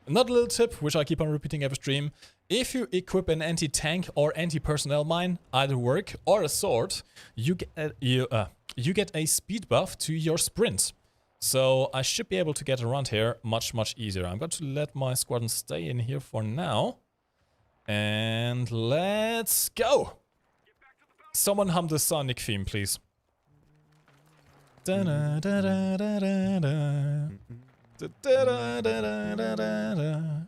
Another little tip, which I keep on repeating every stream. If you equip an anti-tank or anti-personnel mine, either work or a sword, you get a speed buff to your sprint. So I should be able to get around here much, much easier. I'm going to let my squadron stay in here for now. And let's go! Someone hum the Sonic theme, please. Da -da -da -da -da -da -da. Da -da -da -da -da -da -da.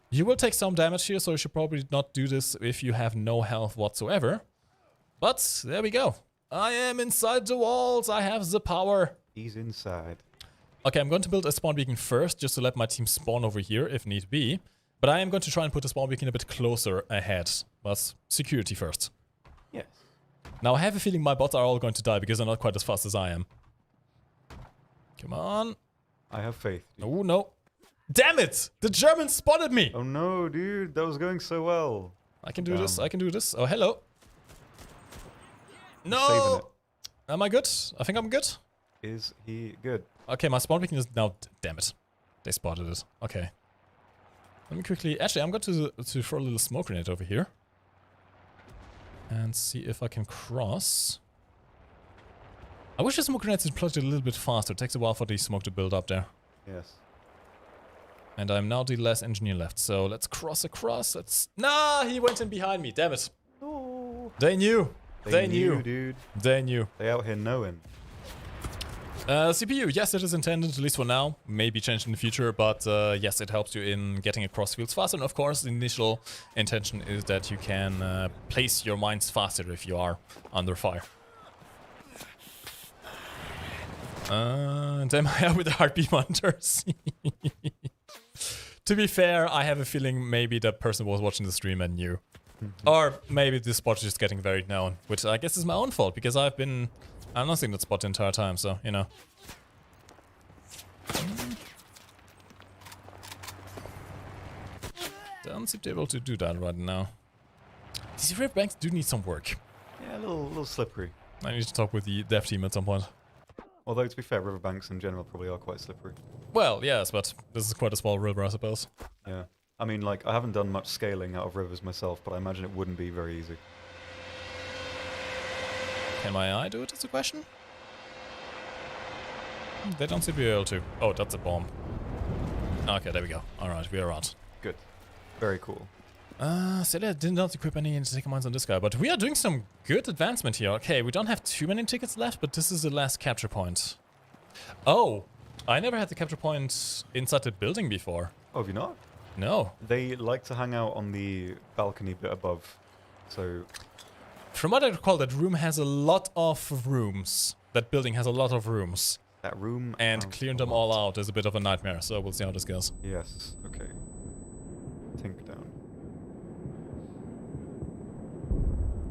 You will take some damage here, so you should probably not do this if you have no health whatsoever. But there we go. I am inside the walls. I have the power. He's inside. Okay, I'm going to build a spawn beacon first, just to let my team spawn over here if need be. But I am going to try and put the spawn beacon a bit closer ahead. But security first. Yes. Now I have a feeling my bots are all going to die because they're not quite as fast as I am. Come on. I have faith. Dude. Oh no. Damn it! The Germans spotted me! Oh no, dude. That was going so well. I can do this. I can do this. Oh, hello. No! Am I good? I think I'm good. Is he good? Okay, my spawn beacon is now... Damn it. They spotted it. Okay. Let me quickly... Actually, I'm going to throw a little smoke grenade over here. And see if I can cross. I wish the smoke grenades deployed a little bit faster. It takes a while for the smoke to build up there. Yes. And I'm now the last engineer left, so let's cross across. Let's... Nah, he went in behind me. Damn it. Oh. They knew. They knew, dude. They knew. They out here knowing. CPU, yes, it is intended, at least for now. Maybe changed in the future, but yes, it helps you in getting across fields faster. And of course, the initial intention is that you can place your mines faster if you are under fire. And am I out with the heartbeat monitors? To be fair, I have a feeling maybe that person was watching the stream and knew. Or maybe this spot is just getting very known, which I guess is my own fault, because I've been announcing that spot the entire time, so, you know. Don't seem to be able to do that right now. These riverbanks do need some work. Yeah, a little slippery. I need to talk with the dev team at some point. Although, to be fair, riverbanks in general probably are quite slippery. Well, yes, but this is quite a small river, I suppose. Yeah. I mean, like, I haven't done much scaling out of rivers myself, but I imagine it wouldn't be very easy. Can my eye do it, is the question? They don't seem to be able to. Oh, that's a bomb. Okay, there we go. Alright, we are out. Good. Very cool. So I did not equip any ticket mines on this guy, but we are doing some good advancement here. Okay, we don't have too many tickets left, but this is the last capture point. Oh, I never had the capture point inside the building before. Oh, have you not? No. They like to hang out on the balcony bit above, so... From what I recall, that room has a lot of rooms. That building has a lot of rooms. That room... And clearing them all out is a bit of a nightmare, so we'll see how this goes. Yes, okay. Tink down.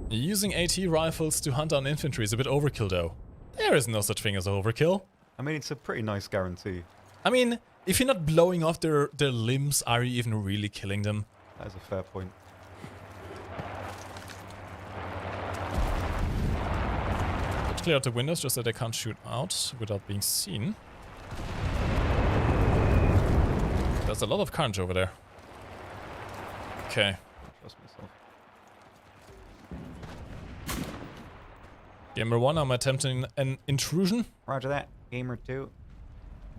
Using AT rifles to hunt down infantry is a bit overkill, though. There is no such thing as overkill. I mean, it's a pretty nice guarantee. I mean, if you're not blowing off their limbs, are you even really killing them? That is a fair point. clear out the windows just so they can't shoot out without being seen. There's a lot of carnage over there. Okay. Trust myself. Gamer 1, I'm attempting an intrusion. Roger that. Gamer 2.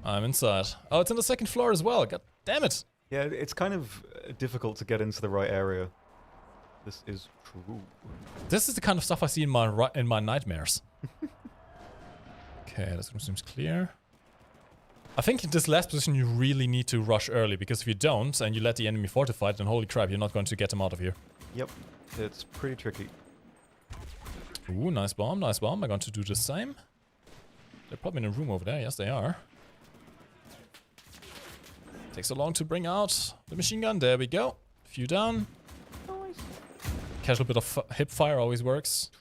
I'm inside. Oh, it's on the second floor as well. God damn it. Yeah, it's kind of difficult to get into the right area. This is true. This is the kind of stuff I see in my nightmares. Okay, this room seems clear. I think in this last position you really need to rush early, because if you don't and you let the enemy fortify, then holy crap, you're not going to get them out of here. Yep, it's pretty tricky. Ooh, nice bomb, nice bomb. I'm going to do the same. They're probably in a room over there. Yes, they are. Takes so long to bring out the machine gun. There we go. A few down. Nice. Casual bit of hip fire always works.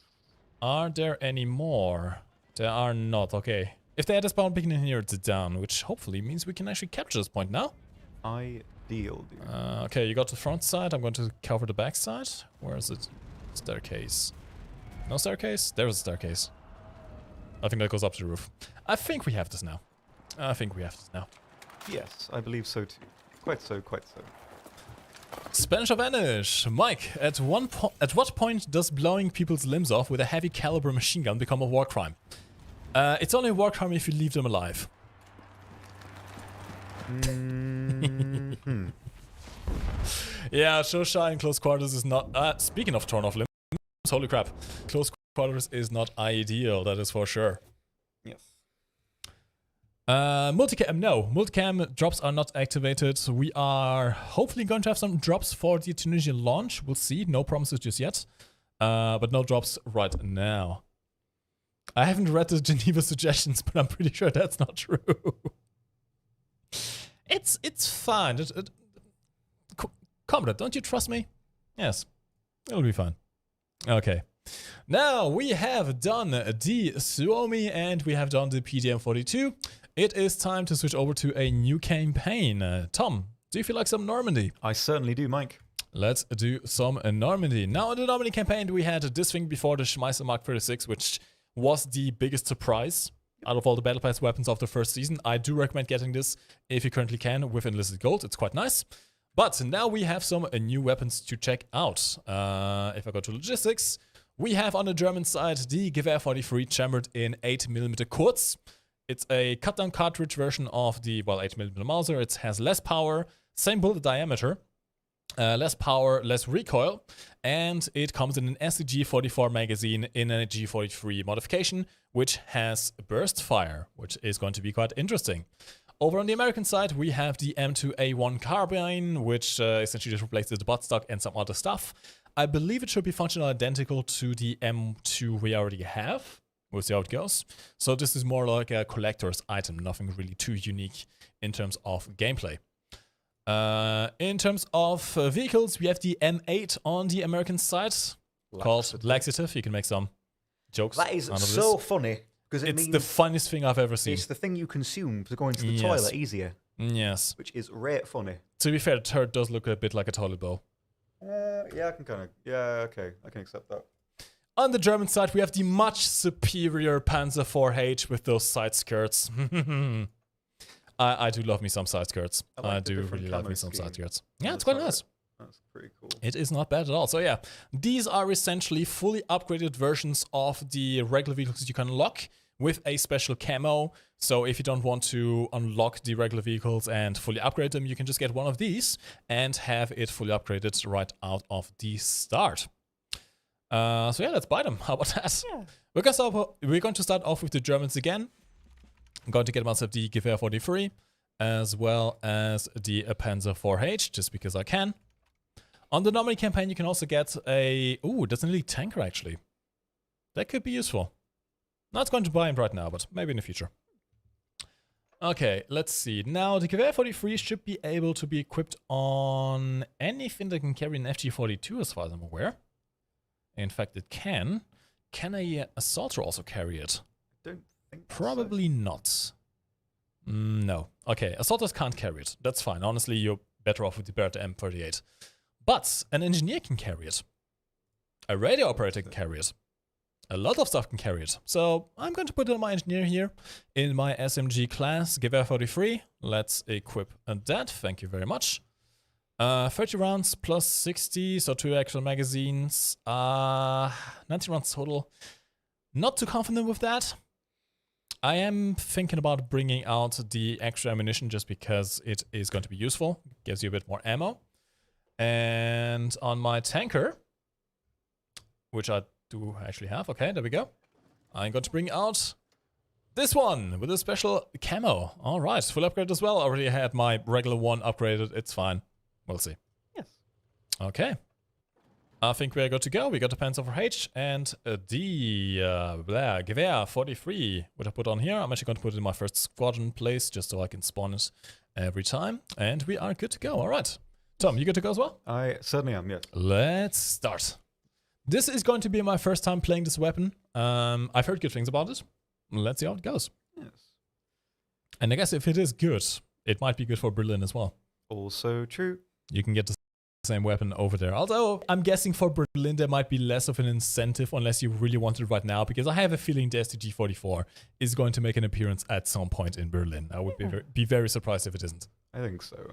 Are there any more? There are not. Okay. If they had a spawn beacon in here, it's down, which hopefully means we can actually capture this point now. Ideal, dude. Okay, you got the front side. I'm going to cover the back side. Where is it? Staircase. No staircase? There's a staircase. I think that goes up to the roof. I think we have this now. Yes, I believe so too. Quite so, quite so. Spanish or Vanish. Mike, at what point does blowing people's limbs off with a heavy caliber machine gun become a war crime? It's only a war crime if you leave them alive. Yeah, so shy in close quarters is not... speaking of torn off limbs, holy crap. Close quarters is not ideal, that is for sure. Yes. Multicam, no. Multicam drops are not activated. We are hopefully going to have some drops for the Tunisian launch. We'll see. No promises just yet. But no drops right now. I haven't read the Geneva suggestions, but I'm pretty sure that's not true. It's fine. Comrade, don't you trust me? Yes. It'll be fine. Okay. Now we have done the Suomi and we have done the PDM-42. It is time to switch over to a new campaign. Tom, do you feel like some Normandy? I certainly do, Mike. Let's do some Normandy. Now in the Normandy campaign we had this thing before the Schmeißer Mark 36, which was the biggest surprise out of all the Battle Pass weapons of the first season. I do recommend getting this if you currently can with Enlisted Gold. It's quite nice. But now we have some new weapons to check out. If I go to logistics, we have on the German side the Gewehr 43 chambered in 8mm Kurz. It's a cut-down cartridge version of the, well, 8mm Mauser. It has less power, same bullet diameter, less power, less recoil, and it comes in an SCG-44 magazine in a G43 modification, which has burst fire, which is going to be quite interesting. Over on the American side, we have the M2A1 carbine, which essentially just replaces the buttstock and some other stuff. I believe it should be functional identical to the M2 we already have. We'll see how it goes. So this is more like a collector's item, nothing really too unique in terms of gameplay. In terms of vehicles, we have the M8 on the American side, called Laxative. You can make some jokes. That is so funny. Because it's the funniest thing I've ever seen. It's the thing you consume for going to the toilet easier. Yes. Which is rare funny. To be fair, the turret does look a bit like a toilet bowl. Yeah, I can kind of... Yeah, okay. I can accept that. On the German side, we have the much superior Panzer IV-H with those side skirts. I do love me some side skirts. I do really love me some side skirts. Yeah, it's quite nice. That's pretty cool. It is not bad at all. So yeah, these are essentially fully upgraded versions of the regular vehicles you can unlock with a special camo. So if you don't want to unlock the regular vehicles and fully upgrade them, you can just get one of these and have it fully upgraded right out of the start. So yeah, let's buy them. How about that? Yeah. We're going to start off with the Germans again. I'm going to get myself the Gewehr 43 as well as the Panzer IV-H just because I can. On the Normandy campaign, you can also get a... Ooh, that's an elite tanker, actually. That could be useful. Not going to buy him right now, but maybe in the future. Okay, let's see. Now, the Gewehr 43 should be able to be equipped on anything that can carry an FG-42, as far as I'm aware. In fact, it can. Can a assaulter also carry it? I don't think Probably so. not. No. Okay, assaulters can't carry it. That's fine. Honestly, you're better off with the Beretta M38. But an engineer can carry it. A radio operator can carry it. A lot of stuff can carry it. So I'm going to put in my engineer here in my SMG class, Gewehr 43. Let's equip that. Thank you very much. 30 rounds plus 60, so 2 actual magazines. 90 rounds total. Not too confident with that. I am thinking about bringing out the extra ammunition just because it is going to be useful. Gives you a bit more ammo. And on my tanker, which I do actually have. Okay, there we go. I'm going to bring out this one with a special camo. All right, full upgrade as well. I already had my regular one upgraded. It's fine. We'll see. Yes. Okay. I think we're good to go. We got the Panzer over H and the Gewehr 43, which I put on here. I'm actually going to put it in my first squadron place just so I can spawn it every time. And we are good to go. All right. Tom, you good to go as well? I certainly am, yes. Let's start. This is going to be my first time playing this weapon. I've heard good things about it. Let's see how it goes. Yes. And I guess if it is good, it might be good for Berlin as well. Also true. You can get the same weapon over there. Although, I'm guessing for Berlin there might be less of an incentive unless you really want it right now, because I have a feeling the STG-44 is going to make an appearance at some point in Berlin. I would be very surprised if it isn't. I think so.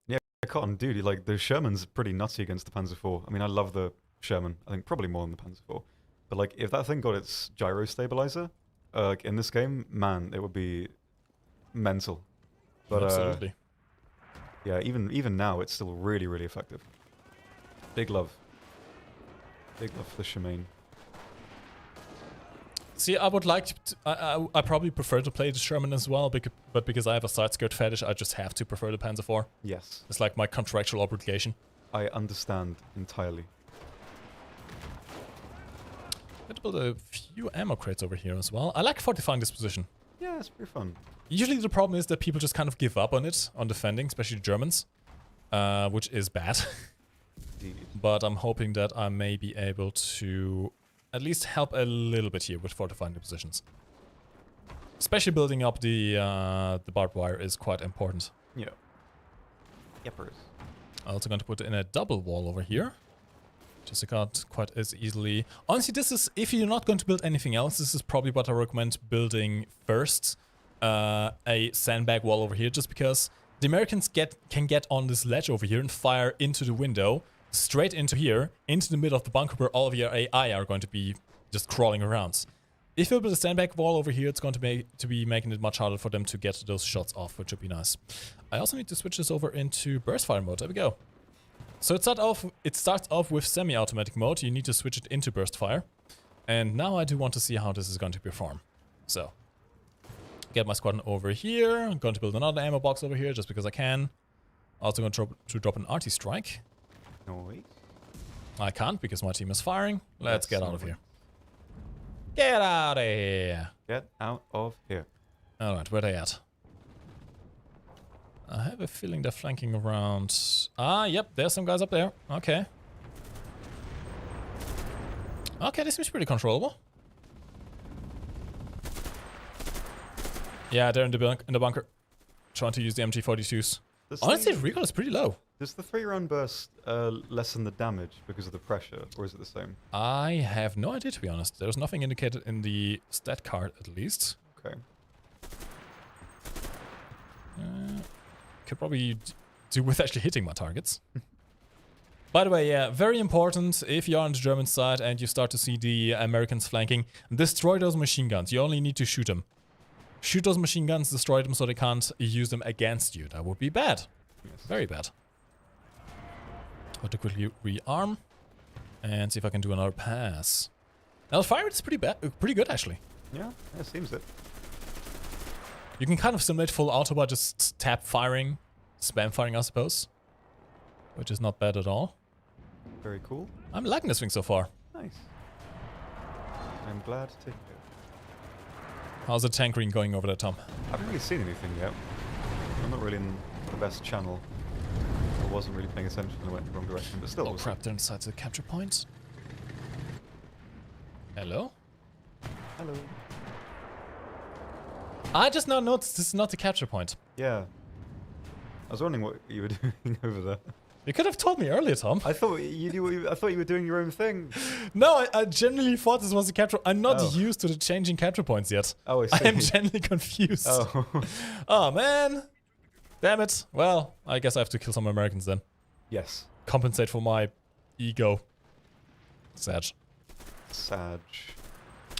Yeah, Cotton Duty, like, the Sherman's pretty nutty against the Panzer IV. I mean, I love the Sherman. I think probably more than the Panzer IV. But, like, if that thing got its gyro stabilizer, like, in this game, man, it would be mental. But, absolutely. Yeah, even now, it's still really, really effective. Big love. Big love for the Shemaine. See, I would like to, I probably prefer to play the Sherman as well, but because I have a side skirt fetish, I just have to prefer the Panzer IV. Yes. It's like my contractual obligation. I understand entirely. Let's build a few ammo crates over here as well. I like fortifying this position. Yeah, it's pretty fun. Usually the problem is that people just kind of give up on it, on defending, especially the Germans, which is bad. Indeed. But I'm hoping that I may be able to at least help a little bit here with fortifying the positions. Especially building up the barbed wire is quite important. Yeah. Yepers. I'm also going to put in a double wall over here. Just so not quite as easily. Honestly, this is, if you're not going to build anything else, this is probably what I recommend building first. A sandbag wall over here, just because the Americans can get on this ledge over here and fire into the window, straight into here, into the middle of the bunker where all of your AI are going to be just crawling around. If you build a sandbag wall over here, it's going to be making it much harder for them to get those shots off, which would be nice. I also need to switch this over into burst fire mode. There we go. So it starts off with semi-automatic mode. You need to switch it into burst fire. And now I do want to see how this is going to perform. So, get my squadron over here. I'm going to build another ammo box over here just because I can. Also going to drop an arty strike. No, wait. I can't because my team is firing. Let's get out of here. Get out of here. Get out of here. Alright, where are they at? I have a feeling they're flanking around. Ah, yep, there's some guys up there. Okay. Okay, this seems pretty controllable. Yeah, they're in the bunker. Trying to use the MG42s. Honestly, the recoil is pretty low. Does the 3-round burst lessen the damage because of the pressure, or is it the same? I have no idea, to be honest. There's nothing indicated in the stat card, at least. Okay. Could probably do with actually hitting my targets. By the way, yeah, very important, if you're on the German side and you start to see the Americans flanking, destroy those machine guns. You only need to shoot them. Shoot those machine guns, destroy them so they can't use them against you. That would be bad. Yes. Very bad. Got to quickly rearm and see if I can do another pass. Now the fire rate is pretty good actually. Yeah, it seems it. You can kind of simulate full auto by just tap firing, spam firing I suppose. Which is not bad at all. Very cool. I'm liking this thing so far. Nice. I'm glad to hear. How's the tankering going over there, Tom? I haven't really seen anything yet. I'm not really in the best channel. I wasn't really paying attention and went in the wrong direction, but still. Oh crap, they're inside the capture point. Hello? Hello. I just now noticed this is not the capture point. Yeah. I was wondering what you were doing over there. You could have told me earlier, Tom. I thought you were doing your own thing. No, I genuinely thought this was a capture. I'm not used to the changing capture points yet. Oh, I see. I am genuinely confused. Oh. Oh, man. Damn it. Well, I guess I have to kill some Americans then. Yes. Compensate for my ego. Sad.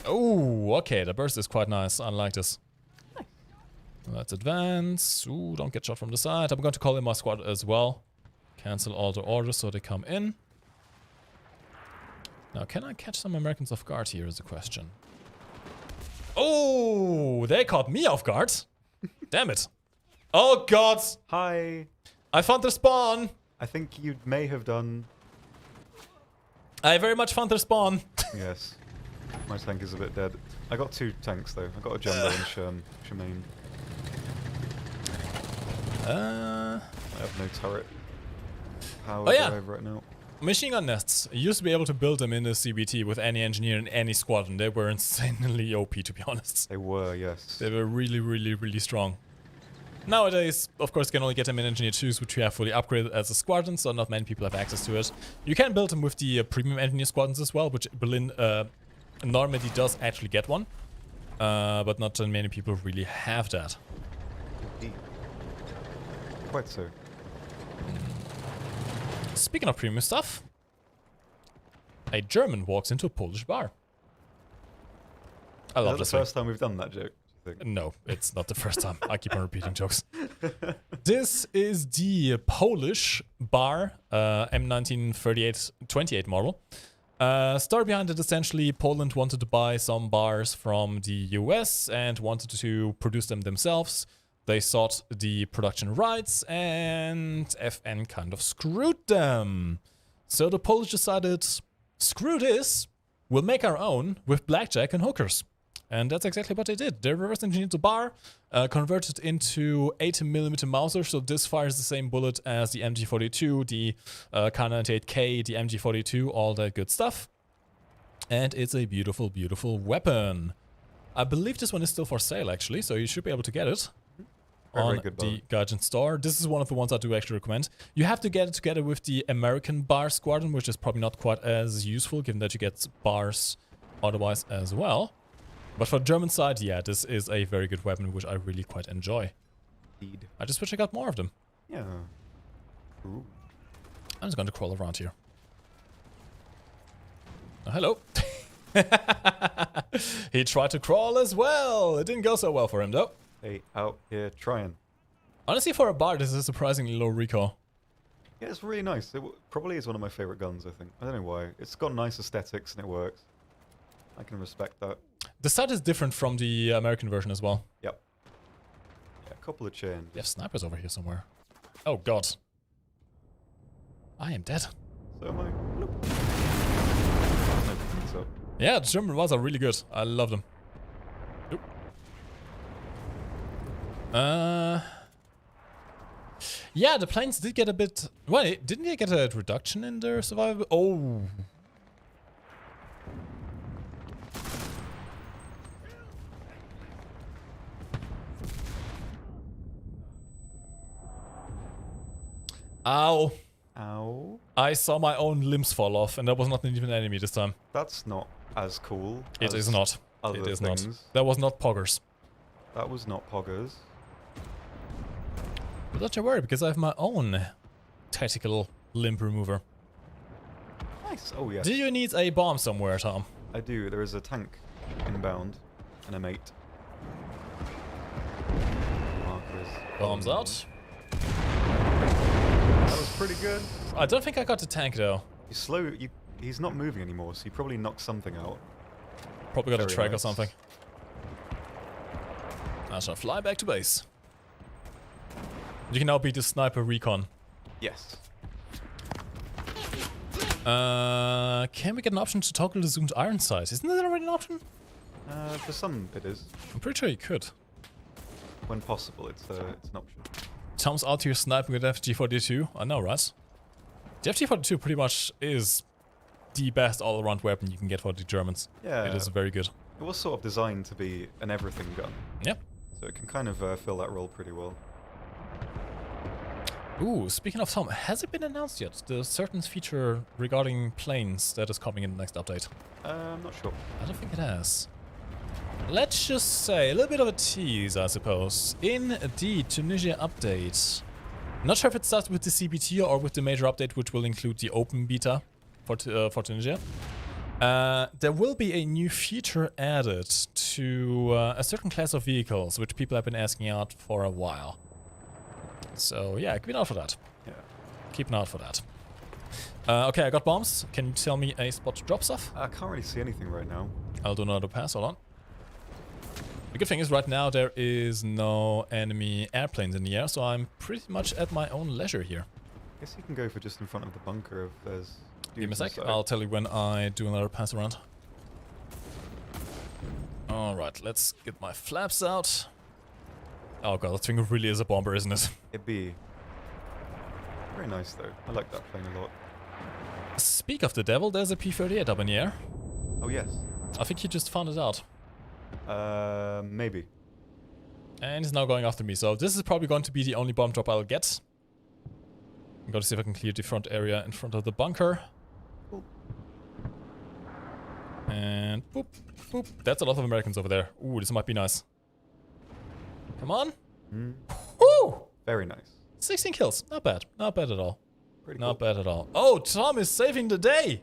Oh, okay. The burst is quite nice. I like this. Nice. Let's advance. Ooh, don't get shot from the side. I'm going to call in my squad as well. Cancel all the orders so they come in. Now, can I catch some Americans off guard here is the question. Oh, they caught me off guard. Damn it. Oh, God. Hi. I found their spawn. I think you may have done. I very much found their spawn. Yes. My tank is a bit dead. I got 2 tanks, though. I got a Jumbo and Shemaine. I have no turret. Power drive right now. Machine gun nests. You used to be able to build them in the CBT with any engineer in any squadron. They were insanely OP, to be honest. They were, yes. They were really, really, really strong. Nowadays, of course, you can only get them in Engineer 2s, which you have fully upgraded as a squadron, so not many people have access to it. You can build them with the premium Engineer squadrons as well, which Berlin Normandy does actually get one. But not many people really have that. Indeed. Quite so. Speaking of premium stuff, a German walks into a Polish bar. I love this. Is that the first time we've done that joke? No, it's not the first time. I keep on repeating jokes. This is the Polish bar, M1938-28 model. Story behind it, essentially, Poland wanted to buy some bars from the US and wanted to produce them themselves. They sought the production rights and FN kind of screwed them. So the Polish decided, screw this, we'll make our own with blackjack and hookers. And that's exactly what they did. They reverse engineered the bar, converted into 80mm Mauser, so this fires the same bullet as the MG42, the K98K, the MG42, all that good stuff. And it's a beautiful, beautiful weapon. I believe this one is still for sale, actually, so you should be able to get it on the Guardian store. This is one of the ones I do actually recommend. You have to get it together with the American bar squadron, which is probably not quite as useful, given that you get bars otherwise as well. But for the German side, yeah, this is a very good weapon, which I really quite enjoy. Indeed. I just wish I got more of them. Yeah. Ooh. I'm just going to crawl around here. Oh, hello. He tried to crawl as well. It didn't go so well for him, though. Hey, out here trying. Honestly, for a bar, this is a surprisingly low recoil. Yeah, it's really nice. It probably is one of my favorite guns, I think. I don't know why. It's got nice aesthetics and it works. I can respect that. The sight is different from the American version as well. Yep. Yeah, a couple of changes. They have snipers over here somewhere. Oh, God. I am dead. So am I. Nope. Yeah, the German ones are really good. I love them. Nope. Yeah, the planes did get a bit... Wait, didn't they get a reduction in their survival? Oh. Ow. Ow. I saw my own limbs fall off, and that was not even an enemy this time. That's not as cool. It is not. It is not. Things. That was not poggers. That was not poggers. But don't you worry, because I have my own tactical limb remover. Nice. Oh, yes. Do you need a bomb somewhere, Tom? I do. There is a tank inbound and a mate. Markers. Bombs out. That was pretty good. I don't think I got the tank, though. He's slow. He's not moving anymore, so you probably knocked something out. Probably got a track nice. or something. I shall fly back to base. You can now beat the sniper recon. Yes. Can we get an option to toggle the zoomed iron sight? Isn't that already an option? For some it is. I'm pretty sure you could. When possible, it's an option. Tom's out here sniping with FG42. I know, right? The FG42 pretty much is the best all-around weapon you can get for the Germans. Yeah. It is very good. It was sort of designed to be an everything gun. Yep. So it can kind of fill that role pretty well. Ooh, speaking of Tom, has it been announced yet? The certain feature regarding planes that is coming in the next update? I'm not sure. I don't think it has. Let's just say, a little bit of a tease, I suppose. In the Tunisia update, not sure if it starts with the CBT or with the major update, which will include the open beta for Tunisia. There will be a new feature added to a certain class of vehicles, which people have been asking out for a while. So yeah, keep an eye out for that. Yeah. Keep an eye out for that. Okay, I got bombs. Can you tell me a spot to drop stuff? I can't really see anything right now. I'll do another pass, hold on. The good thing is right now there is no enemy airplanes in the air, so I'm pretty much at my own leisure here. I guess you can go for just in front of the bunker if there's... Give me a sec, I'll tell you when I do another pass around. Alright, let's get my flaps out. Oh god, that thing really is a bomber, isn't it? It'd be... very nice though. I like that plane a lot. Speak of the devil, there's a P-38 up in the air. Oh yes. I think he just found it out. Maybe. And he's now going after me, so this is probably going to be the only bomb drop I'll get. I'm going to see if I can clear the front area in front of the bunker. Cool. And boop, boop. That's a lot of Americans over there. Ooh, this might be nice. Come on. Mm. Woo! Very nice. 16 kills. Not bad. Not bad at all. Pretty Not cool. bad at all. Oh, Tom is saving the day!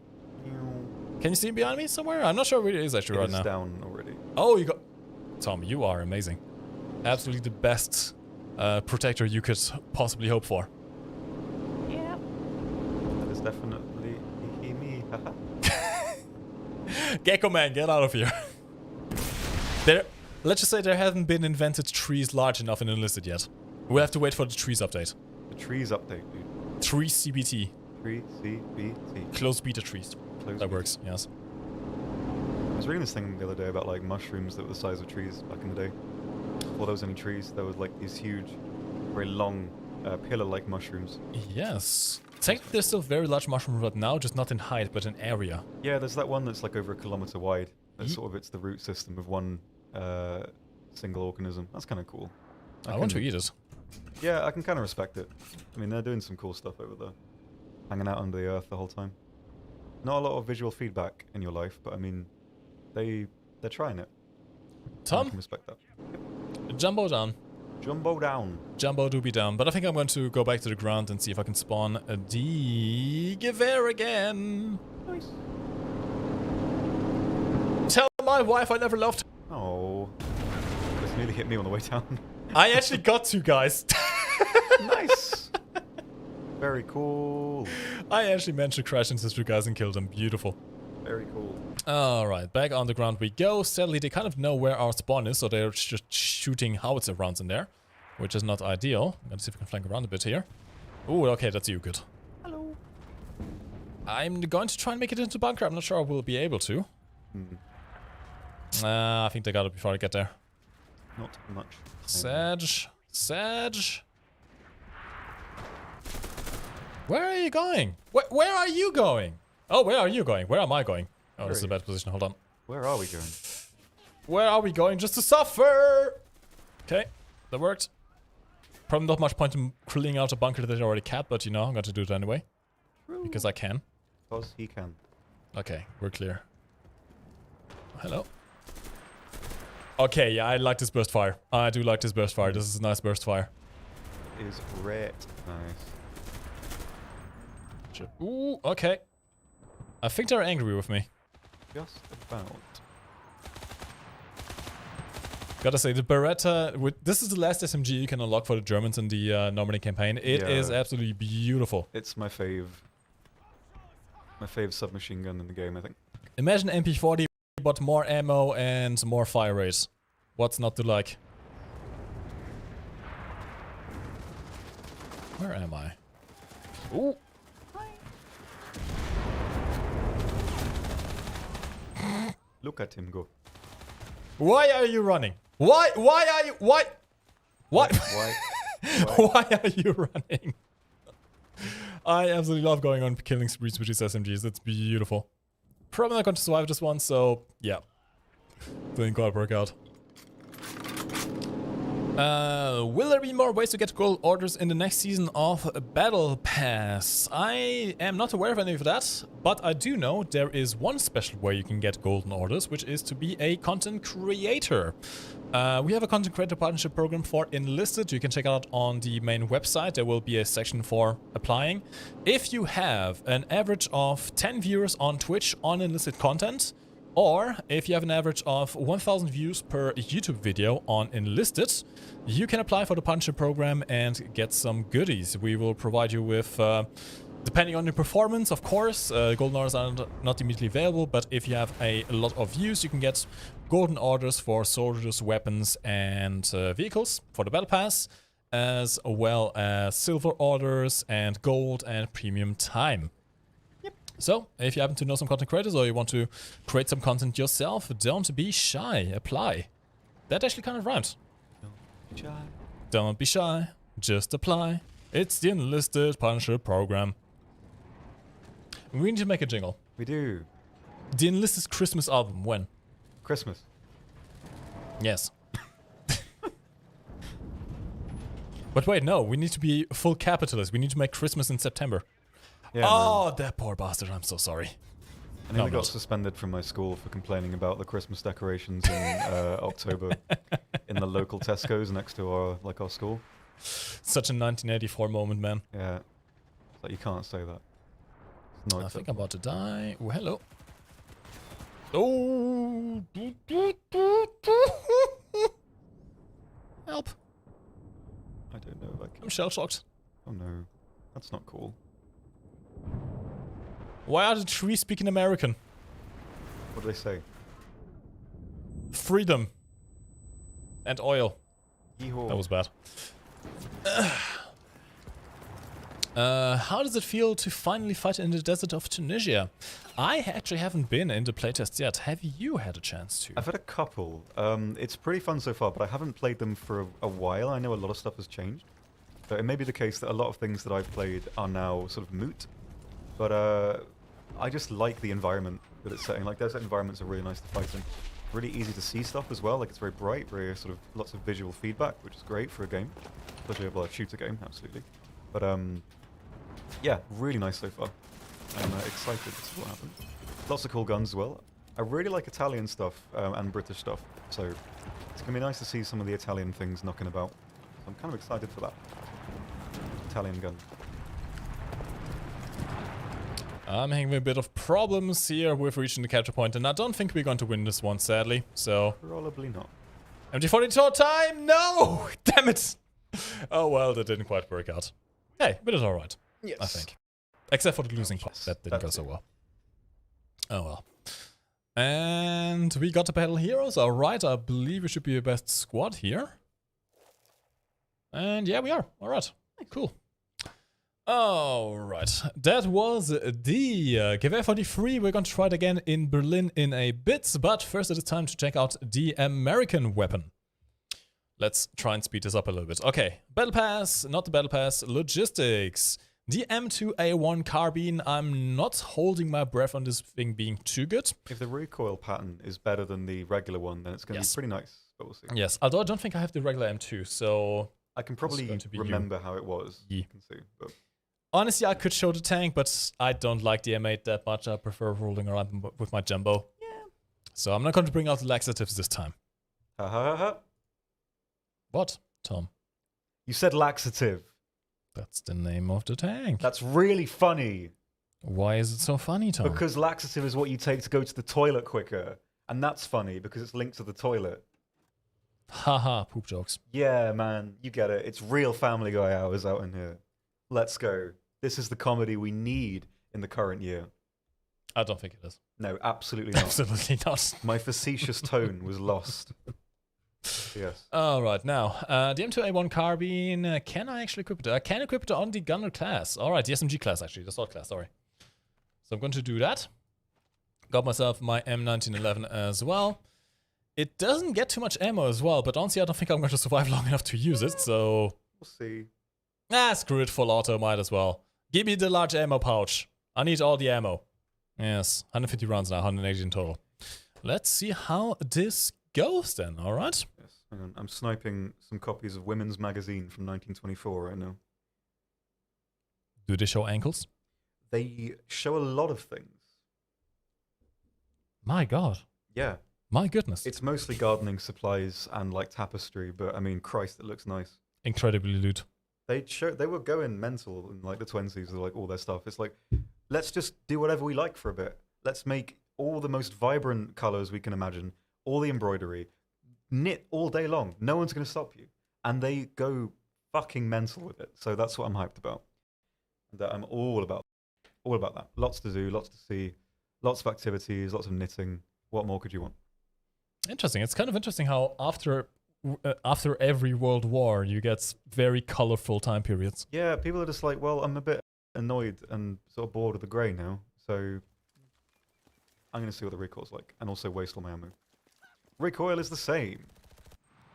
Can you see him behind me somewhere? I'm not sure where he is actually right now. It's down already. Oh, you got... Tom, you are amazing. Absolutely the best protector you could possibly hope for. Yeah. That is definitely me. Haha. Gecko man, get out of here. Let's just say there haven't been invented trees large enough in Enlisted yet. We'll have to wait for the trees update. The trees update, dude. 3 CBT. 3 CBT. Close beta trees. Close That beta. works, yes. I was reading this thing the other day about like mushrooms that were the size of trees back in the day. Before there was any trees, there was like these huge, very long, pillar-like mushrooms. Yes. Technically, there's still very large mushrooms right now, just not in height, but in area. Yeah, there's that one that's like over 1 kilometer wide. That sort of it's the root system of one single organism. That's kind of cool. I want to eat it. Yeah, I can kind of respect it. I mean, they're doing some cool stuff over there. Hanging out under the earth the whole time. Not a lot of visual feedback in your life, but I mean, they're trying it. Tom? I can respect that. Jumbo down. Jumbo down. Jumbo do be down. But I think I'm going to go back to the ground and see if I can spawn a Gewehr again. Nice. Tell my wife I never loved her. Oh. This nearly hit me on the way down. I actually got to, guys. Nice. Very cool. I actually managed to crash into 2 guys and kill them. Beautiful. Very cool. Alright, back on the ground we go. Sadly, they kind of know where our spawn is, so they're just shooting howitzer rounds in there, which is not ideal. I'm gonna see if we can flank around a bit here. Ooh, okay, that's you. Good. Hello. I'm going to try and make it into bunker. I'm not sure I will be able to. I think they got it before I get there. Not much. Sedge. Where are you going? Where are you going? Oh, where are you going? Where am I going? Oh, this is a bad position. Hold on. Where are we going? Where are we going? Just to suffer! Okay, that worked. Probably not much point in clearing out a bunker that they already capped, but you know, I'm going to do it anyway. Because I can. Because he can. Okay, we're clear. Hello. Okay, yeah, I like this burst fire. I do like this burst fire. This is a nice burst fire. Is red. Nice. Ooh, okay. I think they're angry with me. Just about. Gotta say, the Beretta, this is the last SMG you can unlock for the Germans in the Normandy campaign. It is absolutely beautiful. It's my fave submachine gun in the game, I think. Imagine MP40, but more ammo and more fire rate. What's not to like? Where am I? Ooh. Look at him go. Why are you running? Why are you? Why? Why? Why are you running? I absolutely love going on killing sprees with these SMGs. It's beautiful. Probably not going to survive this one, so yeah. Didn't quite work out. Will there be more ways to get gold orders in the next season of Battle Pass? I am not aware of any of that, but I do know there is one special way you can get golden orders, which is to be a content creator. We have a content creator partnership program for Enlisted. You can check out on the main website. There will be a section for applying. If you have an average of 10 viewers on Twitch on Enlisted content, or if you have an average of 1,000 views per YouTube video on Enlisted, you can apply for the partnership program and get some goodies. We will provide you with, depending on your performance, of course, golden orders are not immediately available, but if you have a lot of views, you can get golden orders for soldiers, weapons, and vehicles for the Battle Pass, as well as silver orders and gold and premium time. So, if you happen to know some content creators or you want to create some content yourself, don't be shy. Apply. That actually kind of rhymes. Don't be shy. Don't be shy. Just apply. It's the Enlisted Partnership Program. We need to make a jingle. We do. The Enlisted Christmas album. When? Christmas. Yes. But wait, no. We need to be full capitalist. We need to make Christmas in September. Yeah, oh, man. that poor bastard. I'm so sorry. I nearly got suspended from my school for complaining about the Christmas decorations in October in the local Tesco's next to our school. Such a 1984 moment, man. Yeah. It's like, you can't say that. It's not I think I'm about to die. Oh, hello. Oh. Help. I don't know if I can. I'm shell-shocked. Oh no. That's not cool. Why are the trees speaking American? What do they say? Freedom. And oil. Yeehaw. That was bad. How does it feel to finally fight in the desert of Tunisia? I actually haven't been in the playtest yet. Have you had a chance to? I've had a couple. It's pretty fun so far, but I haven't played them for a while. I know a lot of stuff has changed. So it may be the case that a lot of things that I've played are now sort of moot. But I just like the environment that it's setting. Like, desert environments are really nice to fight in. Really easy to see stuff as well. Like, it's very bright, very sort of lots of visual feedback, which is great for a game. Especially a shooter game, absolutely. But yeah, really nice so far. I'm excited to see what happens. Lots of cool guns as well. I really like Italian stuff and British stuff. So it's going to be nice to see some of the Italian things knocking about. So I'm kind of excited for that. Italian gun. I'm having a bit of problems here with reaching the capture point, and I don't think we're going to win this one, sadly. So Probably not. MT42 time! No! Damn it! Oh well, that didn't quite work out. Hey, but it's alright. Yes. I think. Except for the losing part. Yes, That didn't go so well. Oh well. And we got the battle heroes. Alright, I believe we should be the best squad here. And yeah, we are. Alright. Cool. Alright, that was the Gewehr 43. We're going to try it again in Berlin in a bit, but first it is time to check out the American weapon. Let's try and speed this up a little bit. Okay, Battle Pass, not the Battle Pass, logistics. The M2A1 carbine, I'm not holding my breath on this thing being too good. If the recoil pattern is better than the regular one, then it's going to be pretty nice, but we'll see. Yes, although I don't think I have the regular M2, so... I can probably remember how it was. Yeah. You can see, but... Honestly, I could show the tank, but I don't like the M8 that much. I prefer rolling around with my jumbo. Yeah. So I'm not going to bring out the laxatives this time. Ha ha ha ha. What, Tom? You said laxative. That's the name of the tank. That's really funny. Why is it so funny, Tom? Because laxative is what you take to go to the toilet quicker. And that's funny because it's linked to the toilet. Haha, poop jokes. Yeah, man, you get it. It's real Family Guy hours out in here. Let's go. This is the comedy we need in the current year. I don't think it is. No, absolutely not. Absolutely not. My facetious tone was lost. Yes. Alright, now, the M2A1 carbine, can I actually equip it? I can equip it on the gunner class. Alright, the SMG class, actually, the assault class, sorry. So I'm going to do that. Got myself my M1911 as well. It doesn't get too much ammo as well, but honestly, I don't think I'm going to survive long enough to use it, so... We'll see. Ah, screw it, full auto, might as well. Give me the large ammo pouch. I need all the ammo. Yes, 150 rounds now, 180 in total. Let's see how this goes then, alright? Yes. Hang on, I'm sniping some copies of Women's Magazine from 1924 right now. Do they show ankles? They show a lot of things. My God. Yeah. My goodness. It's mostly gardening supplies and like tapestry, but I mean, Christ, it looks nice. Incredibly lewd. They were going mental in like the 20s with like all their stuff. It's like, let's just do whatever we like for a bit. Let's make all the most vibrant colors we can imagine, all the embroidery, knit all day long. No one's going to stop you. And they go fucking mental with it. So that's what I'm hyped about. That I'm all about that. Lots to do, lots to see, lots of activities, lots of knitting. What more could you want? Interesting. It's kind of interesting how after every world war, you get very colorful time periods. Yeah, people are just like, well, I'm a bit annoyed and sort of bored of the grey now, so I'm going to see what the recoil's like, and also waste all my ammo. Recoil is the same.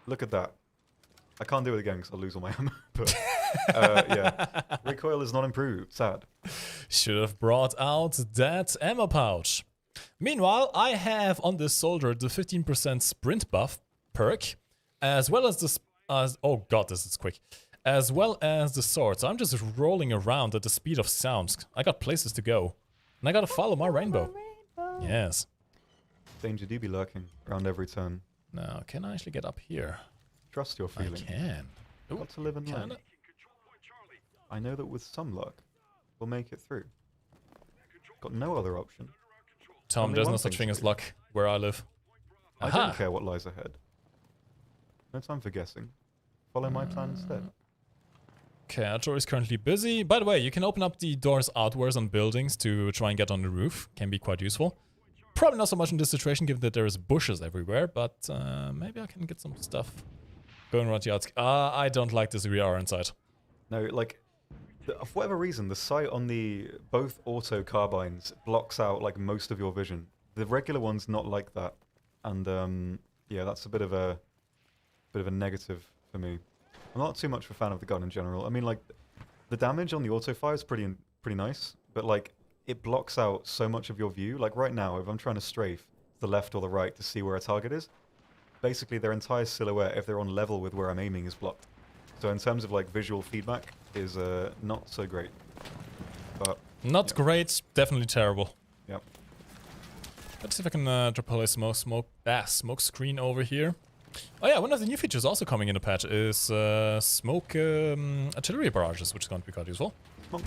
Look at that. I can't do it again because I'll lose all my ammo, but yeah. Recoil is not improved. Sad. Should have brought out that ammo pouch. Meanwhile, I have on this soldier the 15% sprint buff perk, as well as the oh god, this is quick, as well as the sword. So I'm just rolling around at the speed of sound. I got places to go, and I gotta follow my rainbow. Yes. Danger do be lurking around every turn. Now, can I actually get up here? Trust your feeling. I can. Ooh, Got to live and learn. I know that with some luck, we'll make it through. Got no other option. Tom, Only there's one no such thing thing to as do. luck where I live. I Aha! don't care what lies ahead. No time for guessing. Follow my plan instead. Okay, our door is currently busy. By the way, you can open up the doors outwards on buildings to try and get on the roof. Can be quite useful. Probably not so much in this situation, given that there's bushes everywhere, but maybe I can get some stuff going around the outside. I don't like this rear inside. No, like, for whatever reason, the sight on the both auto carbines blocks out like most of your vision. The regular one's not like that, and yeah, that's a bit of a negative for me. I'm not too much of a fan of the gun in general. I mean, like, the damage on the auto fire is pretty nice, but like, it blocks out so much of your view. Like right now, if I'm trying to strafe to the left or the right to see where a target is, basically their entire silhouette, if they're on level with where I'm aiming, is blocked. So in terms of like visual feedback, is not so great. But not yeah. great, definitely terrible. Yep. Let's see if I can drop a smoke screen over here. Oh yeah, one of the new features also coming in the patch is smoke artillery barrages, which is going to be quite useful. Smoke.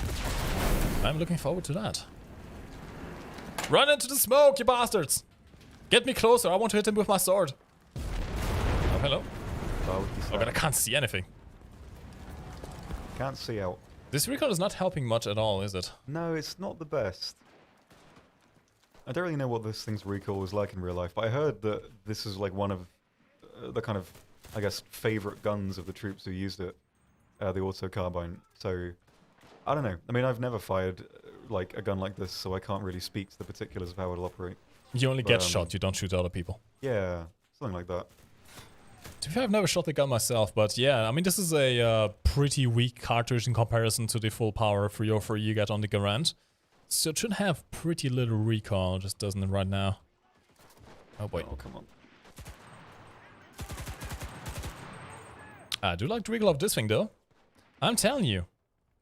I'm looking forward to that. Run into the smoke, you bastards! Get me closer, I want to hit him with my sword. Oh, hello. Oh, but I can't see anything. Can't see out. This recoil is not helping much at all, is it? No, it's not the best. I don't really know what this thing's recoil was like in real life, but I heard that this is like one of the kind of, I guess, favorite guns of the troops who used it, the auto carbine. So, I don't know. I mean, I've never fired like a gun like this, so I can't really speak to the particulars of how it'll operate. You only get shot, you don't shoot other people. Yeah, something like that. To be fair, I've never shot the gun myself, but yeah, I mean, this is a pretty weak cartridge in comparison to the full power 303 you get on the Garand. So it should have pretty little recoil, just doesn't it right now. Oh boy. Oh, come on. I do like the recoil of this thing though. I'm telling you.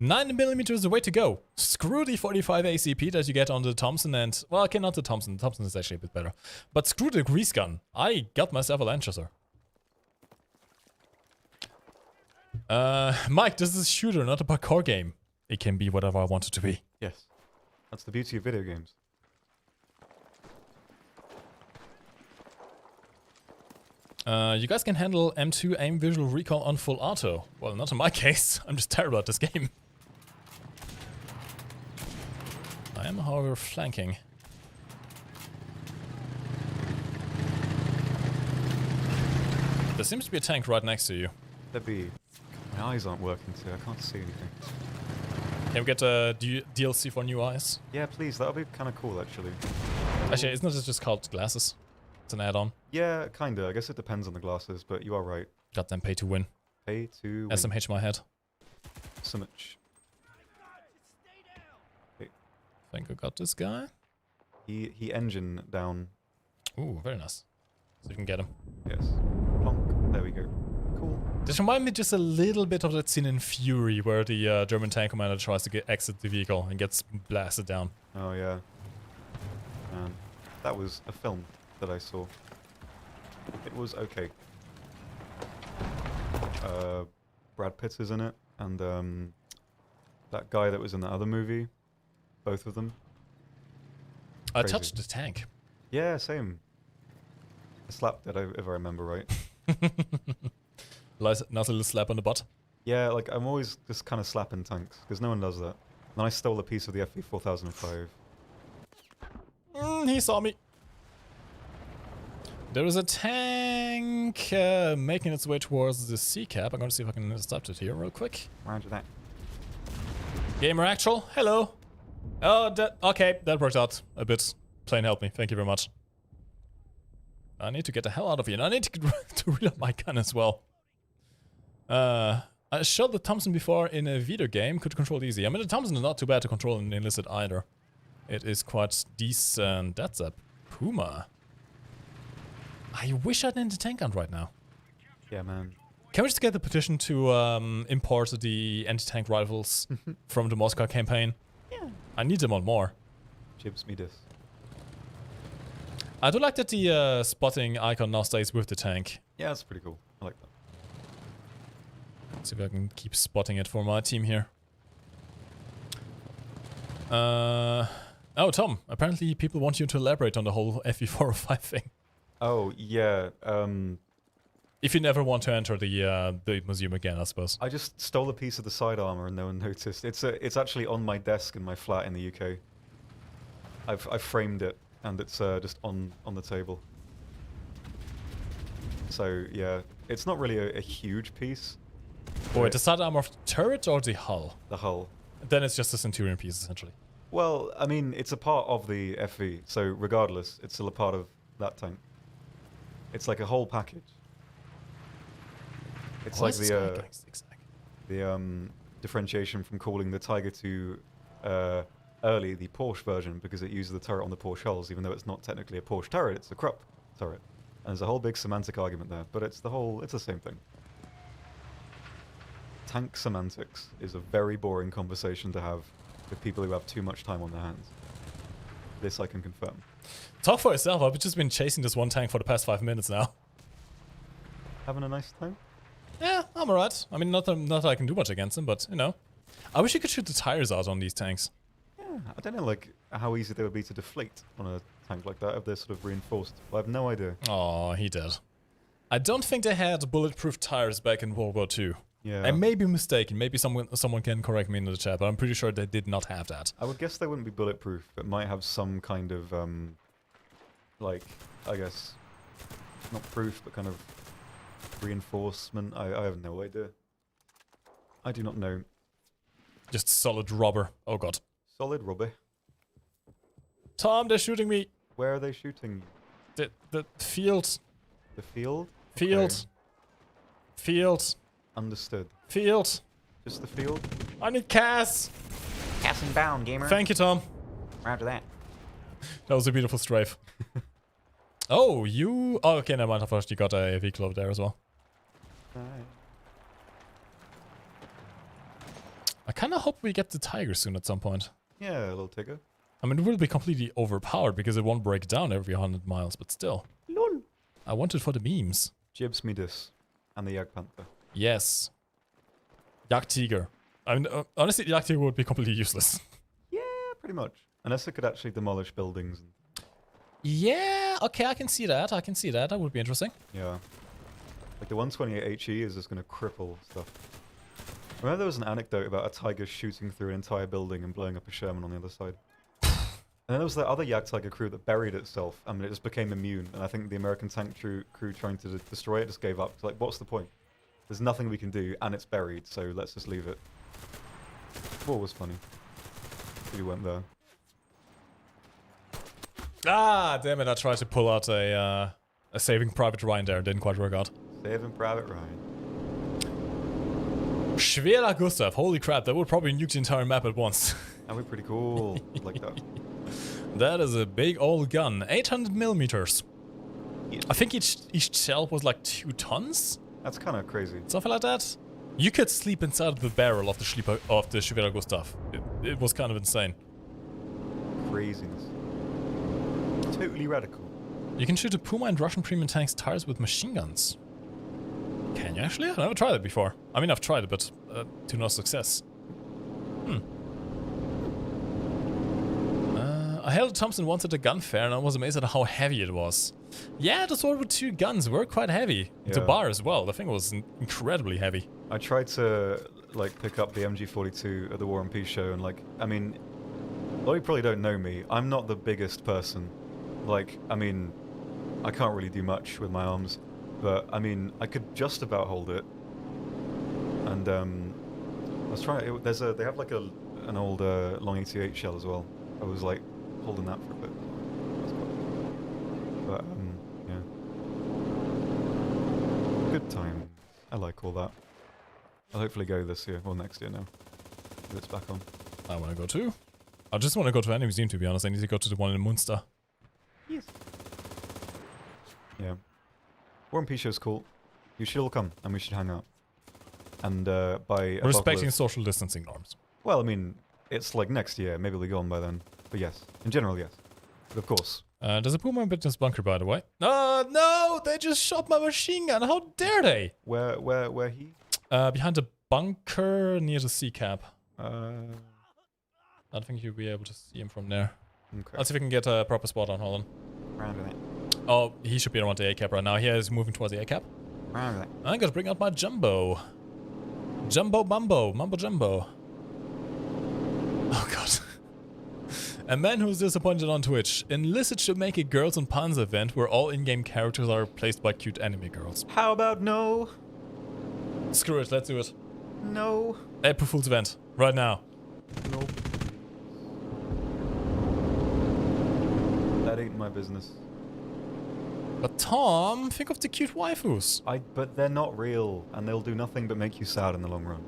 90mm is the way to go. Screw the 45 ACP that you get on the Thompson and... Well, okay, not the Thompson. The Thompson is actually a bit better. But screw the grease gun. I got myself a Lanchester. Mike, this is a shooter, not a parkour game. It can be whatever I want it to be. Yes. That's the beauty of video games. You guys can handle M2 aim visual recall on full auto. Well, not in my case. I'm just terrible at this game. I am, however, flanking. There seems to be a tank right next to you. There'd be... My eyes aren't working today. I can't see anything. Can we get a DLC for new eyes? Yeah, please. That would be kind of cool, actually. Actually, isn't it just called glasses? It's an add-on. Yeah, kinda. I guess it depends on the glasses, but you are right. Goddamn pay to win. Pay to win. SMH my head. So much. I think I got this guy. He engine down. Ooh, very nice. So you can get him. Yes. Plonk. There we go. Cool. This reminds me just a little bit of that scene in Fury where the German tank commander tries to exit the vehicle and gets blasted down. Oh yeah. That was a film that I saw. It was okay. Brad Pitt is in it, and that guy that was in the other movie. Both of them. I Crazy. touched the tank. Yeah, same. I slapped it, if I remember right. Nice little slap on the butt. Yeah, like I'm always just kind of slapping tanks, because no one does that. And then I stole a piece of the FV4005. He saw me. There is a tank making its way towards the sea cap. I'm going to see if I can intercept it here real quick. Roger that. Gamer Actual, hello. Oh, okay, that worked out a bit. Plain help me, thank you very much. I need to get the hell out of here, and I need to reload my gun as well. I shot the Thompson before in a video game, could control easy. I mean, the Thompson is not too bad to control in Enlisted either. It is quite decent. That's a Puma. I wish I had an anti-tank gun right now. Yeah, man. Can we just get the petition to import the anti-tank rifles from the Moscow campaign? Yeah. I need them on more. Chips me this. I do like that the spotting icon now stays with the tank. Yeah, that's pretty cool. I like that. Let's see if I can keep spotting it for my team here. Oh, Tom, apparently people want you to elaborate on the whole FV405 thing. Oh, yeah. If you never want to enter the museum again, I suppose. I just stole a piece of the side armor and no one noticed. It's actually on my desk in my flat in the UK. I've framed it and it's just on the table. So yeah, it's not really a huge piece. Oh, wait, the side armor of the turret or the hull? The hull. Then it's just a Centurion piece, essentially. Well, I mean, it's a part of the FV, so regardless, it's still a part of that tank. It's like a whole package. It's like the differentiation from calling the Tiger II early the Porsche version because it uses the turret on the Porsche hulls, even though it's not technically a Porsche turret, it's a Krupp turret. And there's a whole big semantic argument there, but it's the same thing. Tank semantics is a very boring conversation to have with people who have too much time on their hands. This I can confirm. Talk for yourself, I've just been chasing this one tank for the past 5 minutes now. Having a nice time? Yeah, I'm alright. I mean, not that I can do much against him, but, you know. I wish you could shoot the tires out on these tanks. Yeah, I don't know, like, how easy they would be to deflate on a tank like that if they're sort of reinforced. I have no idea. Oh, he did. I don't think they had bulletproof tires back in World War II. Yeah. I may be mistaken. Maybe someone can correct me in the chat, but I'm pretty sure they did not have that. I would guess they wouldn't be bulletproof, but might have some kind of, like, I guess, not proof, but kind of reinforcement. I have no idea. I do not know. Just solid rubber. Oh god. Solid rubber. Tom, they're shooting me. Where are they shooting? The field. The field? Field. Okay. Field. Understood. Field. Just the field? I need Cass. Cass and bound, gamer. Thank you, Tom. Roger that. That was a beautiful strafe. Oh, you... Oh, okay, never mind. I thought you got a vehicle over there as well. Right. I kind of hope we get the Tiger soon at some point. Yeah, a little Tigger. I mean, it will be completely overpowered because it won't break down every 100 miles, but still. Lol. I want it for the memes. Jibs me this. And the Jagdpanther. Yes. Jagdtiger. I mean, honestly, the Jagdtiger would be completely useless. Yeah, pretty much. Unless it could actually demolish buildings. Yeah, okay, I can see that. I can see that. That would be interesting. Yeah. Like the 128 HE is just going to cripple stuff. Remember there was an anecdote about a Tiger shooting through an entire building and blowing up a Sherman on the other side? And then there was that other Jagdtiger crew that buried itself. I mean, it just became immune. And I think the American tank crew trying to destroy it just gave up. It's like, what's the point? There's nothing we can do, and it's buried, so let's just leave it. War was funny. We went there. Ah, damn it, I tried to pull out a Saving Private Ryan there. Didn't quite work out. Saving Private Ryan. Schwerer Gustav. Holy crap, that would probably nuke the entire map at once. That would be pretty cool. Like that. That is a big old gun. 800 millimeters. Yeah. I think each shell was like 2 tons. That's kind of crazy. Something like that. You could sleep inside the barrel of the Schwerer Gustav. It was kind of insane. Craziness. Totally radical. You can shoot a Puma and Russian premium tanks tires with machine guns. Can you actually? I've never tried it before. I mean, I've tried it, but to no success. I held a Thompson once at a gun fair and I was amazed at how heavy it was. Yeah, the sword with 2 guns were quite heavy. Yeah. The bar as well. The thing was incredibly heavy. I tried to like pick up the MG42 at the War and Peace show, and like, I mean, well, you probably don't know me. I'm not the biggest person. Like, I mean, I can't really do much with my arms, but I mean, I could just about hold it. And I was trying. They have like an old long 88 shell as well. I was like holding that for a bit. That's quite cool. But yeah, good time. I like all that. I'll hopefully go this year or next year now. If it's back on. I want to go too. I just want to go to any museum, to be honest. I need to go to the one in Munster. Yes. Yeah. War and Peace show's cool. You should all come and we should hang out. And by respecting social distancing norms. Well, I mean, it's like next year. Maybe we'll be gone by then. But yes, in general, yes. But of course. There's a Puma in this bunker, by the way. No! They just shot my machine gun. How dare they? Where he? Behind the bunker near the sea cap. I I think you'll be able to see him from there. Okay. Let's see if we can get a proper spot on. Hold on. Round with it. Oh, he should be around the A cap right now. He is moving towards the A cap. Round with it. I'm gonna bring out my jumbo. Jumbo Bumbo. Mumbo Jumbo. Oh god. A man who's disappointed on Twitch. Enlisted should make a Girls on Pans event where all in-game characters are replaced by cute anime girls. How about no? Screw it, let's do it. No. April Fool's event. Right now. Nope. That ain't my business. But Tom, think of the cute waifus. But they're not real, and they'll do nothing but make you sad in the long run.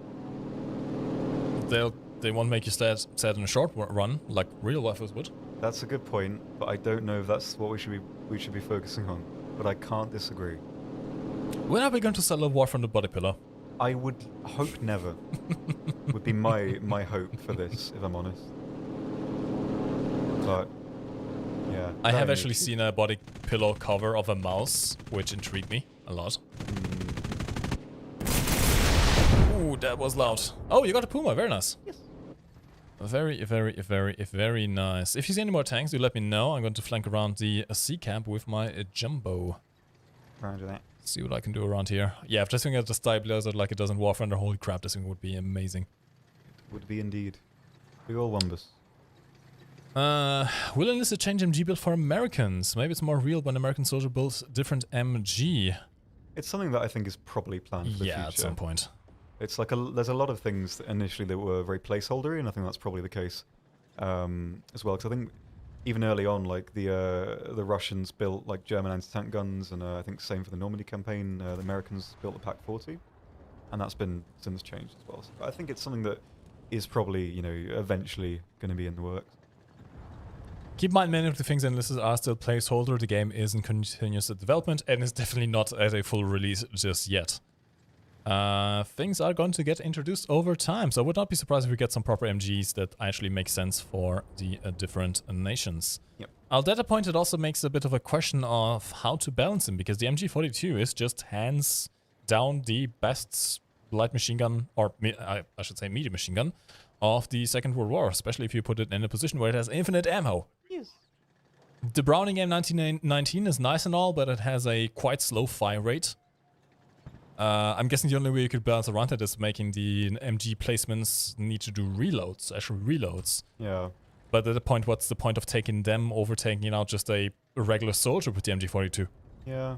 They won't make you sad in a short run, like real waifus would. That's a good point, but I don't know if that's what we should be focusing on. But I can't disagree. When are we going to settle a war from the body pillow? I would hope never. Would be my hope for this, if I'm honest. But yeah. I have actually seen a body pillow cover of a mouse, which intrigued me a lot. Ooh, that was loud. Oh, you got a Puma, very nice. Yes. Very nice. If you see any more tanks, do let me know. I'm going to flank around the sea camp with my jumbo. Roger that. See what I can do around here. Yeah, if this thing has the stabilizer like it does in War Thunder, holy crap, this thing would be amazing. It would be indeed. Big ol' Wumbus. Will Enlisted change MG build for Americans? Maybe it's more real when American soldier builds different MG. It's something that I think is probably planned for the future. Yeah, at some point. It's like there's a lot of things that initially that were very placeholdery, and I think that's probably the case as well. Because I think even early on, like the Russians built like German anti-tank guns, and I think same for the Normandy campaign. The Americans built the PaK-40, and that's been since changed as well. So I think it's something that is probably eventually going to be in the works. Keep in mind, many of the things Enlisted are still placeholder. The game is in continuous development, and is definitely not at a full release just yet. Things are going to get introduced over time, so I would not be surprised if we get some proper MGs that actually make sense for the different nations. Yep. Our data point, it also makes a bit of a question of how to balance them, because the MG42 is just hands down the best light machine gun, or I should say medium machine gun, of the Second World War, especially if you put it in a position where it has infinite ammo. Yes. The Browning M1919 is nice and all, but it has a quite slow fire rate. I'm guessing the only way you could balance around it is making the MG placements need to do reloads, actual reloads. Yeah. But at the point, what's the point of taking them over taking out just a regular soldier with the MG42? Yeah.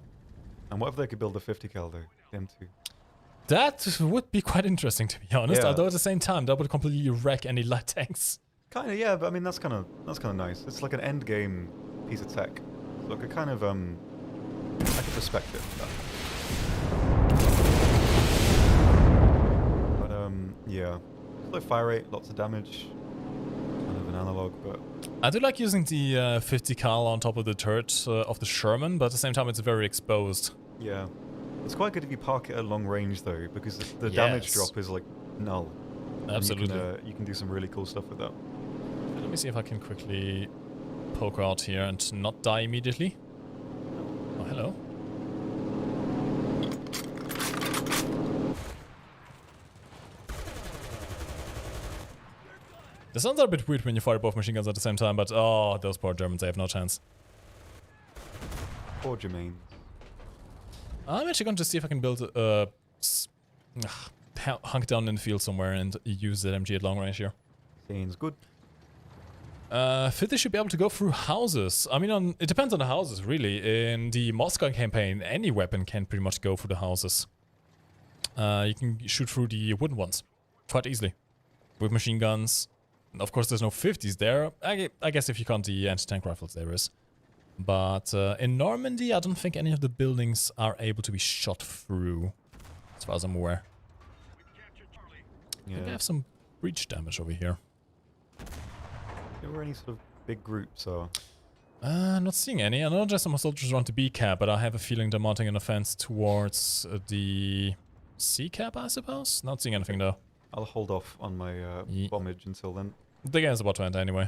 And what if they could build a 50 cal though? The M2. That would be quite interesting, to be honest. Yeah. Although at the same time, that would completely wreck any light tanks. Kind of, yeah. But I mean, that's kind of nice. It's like an end game piece of tech. It's like a kind of like a perspective. Yeah, low fire rate, lots of damage, kind of an analog, but... I do like using the 50 cal on top of the turret of the Sherman, but at the same time it's very exposed. Yeah. It's quite good if you park it at long range though, because the damage drop is like null. Absolutely. You can do some really cool stuff with that. Let me see if I can quickly poke out here and not die immediately. Oh, hello. The sounds are a bit weird when you fire both machine guns at the same time, but oh, those poor Germans, they have no chance. Poor Jermaine. I'm actually going to see if I can build a hunk down in the field somewhere and use the MG at long range here. Seems good. Filthy should be able to go through houses. I mean, it depends on the houses, really. In the Moscow campaign, any weapon can pretty much go through the houses. You can shoot through the wooden ones quite easily with machine guns. Of course, there's no 50s there. I guess if you count the anti-tank rifles, there is. But in Normandy, I don't think any of the buildings are able to be shot through, as far as I'm aware. Yeah. I think I have some breach damage over here. There were any sort of big groups or... Not seeing any. I know just some soldiers around the B cap, but I have a feeling they're mounting an offense towards the C cap, I suppose? Not seeing anything though. I'll hold off on my bombage until then. The game's about to end anyway.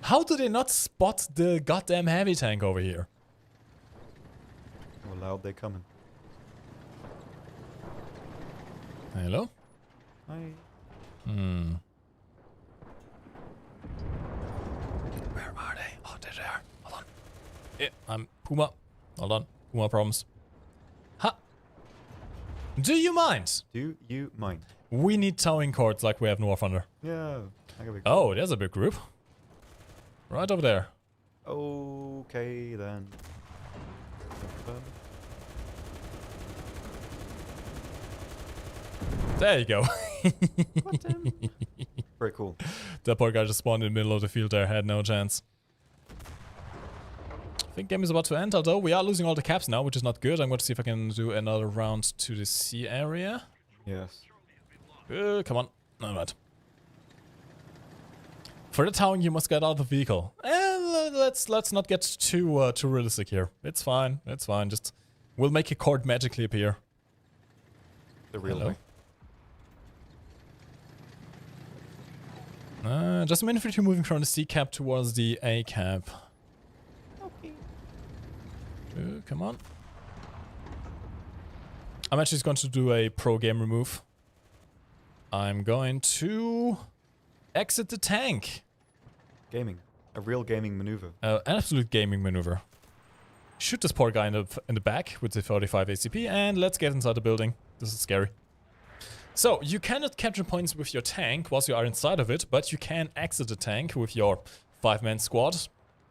How do they not spot the goddamn heavy tank over here? How loud they coming. Hello? Hi. Where are they? Oh, they're there. Hold on. Yeah, I'm Puma. Hold on. Puma problems. Ha! Do you mind? Do you mind? We need towing cords like we have in War Thunder. Yeah. Oh, there's a big group. Right over there. Okay, then. There you go. Very cool. That poor guy just spawned in the middle of the field there, had no chance. I think game is about to end, although we are losing all the caps now, which is not good. I'm going to see if I can do another round to the C area. Yes. Come on. Alright. For the towing, you must get out of the vehicle. Let's not get too realistic here. It's fine. It's fine. Just we'll make a cord magically appear. The real way. Just some infantry moving from the C cap towards the A cap. Okay. Come on. I'm actually just going to do a pro game remove. I'm going to exit the tank. Gaming. A real gaming maneuver. An absolute gaming maneuver. Shoot this poor guy in the back with the 45 ACP and let's get inside the building. This is scary. So, you cannot capture points with your tank whilst you are inside of it, but you can exit the tank with your 5-man squad,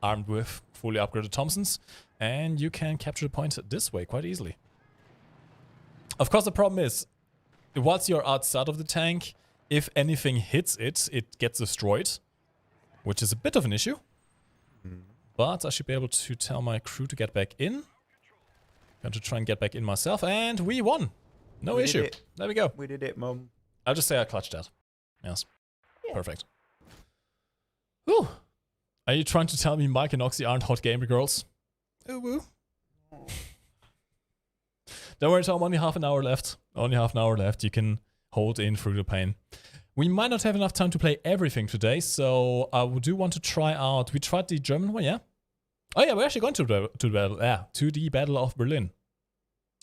armed with fully upgraded Thompsons, and you can capture the point this way quite easily. Of course, the problem is, whilst you're outside of the tank, if anything hits it, it gets destroyed, which is a bit of an issue. But I should be able to tell my crew to get back in. Going to try and get back in myself, and we won! No issue. There we go. We did it, Mum. I'll just say I clutched that. Yes. Yeah. Perfect. Whew. Are you trying to tell me Mike and Oxy aren't hot gamer girls? Ooh woo. Don't worry, Tom. Only half an hour left. Only half an hour left. You can hold in through the pain. We might not have enough time to play everything today, so I do want to try out. We tried the German one, yeah? Oh yeah, we're actually going to the Battle of Berlin,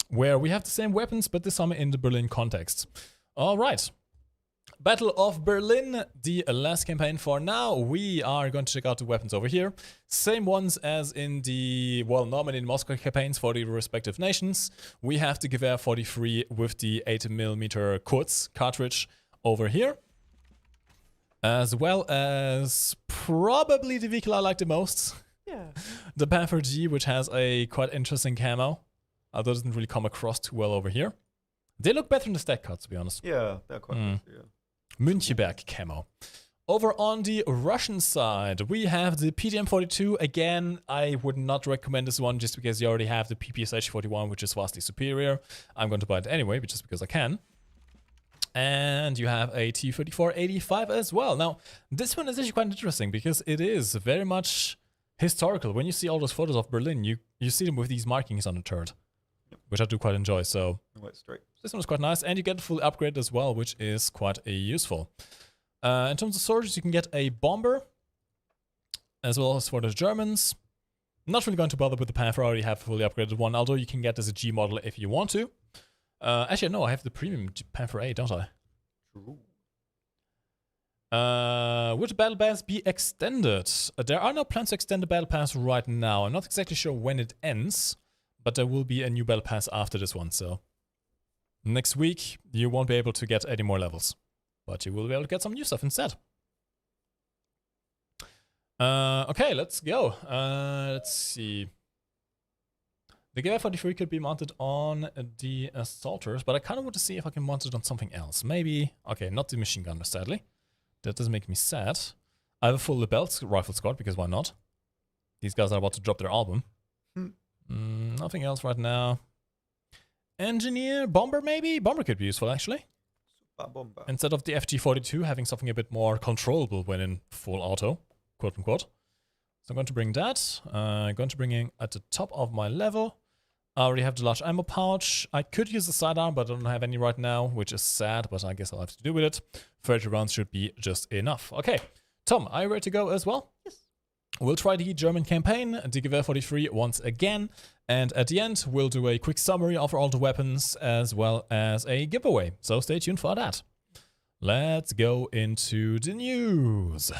where we have the same weapons, but this time in the Berlin context. Alright. Battle of Berlin, the last campaign for now. We are going to check out the weapons over here. Same ones as in the, well, Normandy and Moscow campaigns for the respective nations. We have the Gewehr 43 with the 8mm Kurz cartridge over here. As well as probably the vehicle I like the most. Yeah. The Panther G, which has a quite interesting camo. Although it doesn't really come across too well over here. They look better in the stack cards, to be honest. Yeah, they're quite good, yeah. Müncheberg camo. Over on the Russian side, we have the PDM-42. Again, I would not recommend this one just because you already have the PPSH-41, which is vastly superior. I'm going to buy it anyway, just because I can. And you have a T-34-85 as well. Now, this one is actually quite interesting because it is very much historical. When you see all those photos of Berlin, you see them with these markings on the turret, which I do quite enjoy. So Straight. this one is quite nice, and you get the full upgrade as well, which is quite useful. In terms of soldiers, you can get a bomber, as well as for the Germans. I'm not really going to bother with the Panther. I already have a fully upgraded one, although you can get as a G model if you want to. Actually, no, I have the premium Panther A, don't I? True. Would the Battle Pass be extended? There are no plans to extend the Battle Pass right now. I'm not exactly sure when it ends, but there will be a new Battle Pass after this one, so next week you won't be able to get any more levels, but you will be able to get some new stuff instead. Okay, let's go. Let's see. The Gewehr 43 could be mounted on the assaulters, but I kind of want to see if I can mount it on something else. Maybe, okay, not the machine gunner, sadly. That does make me sad. I have a full belt rifle squad, because why not? These guys are about to drop their album. Nothing else right now. Engineer, bomber maybe? Bomber could be useful, actually. Super bomber. Instead of the FG-42, having something a bit more controllable when in full auto, quote unquote. So I'm going to bring that. I'm going to bring in at the top of my level. I already have the large ammo pouch. I could use the sidearm, but I don't have any right now, which is sad, but I guess I'll have to do with it. 30 rounds should be just enough. Okay, Tom, are you ready to go as well? Yes. We'll try the German campaign, the Gewehr 43 once again, and at the end, we'll do a quick summary of all the weapons as well as a giveaway. So stay tuned for that. Let's go into the news.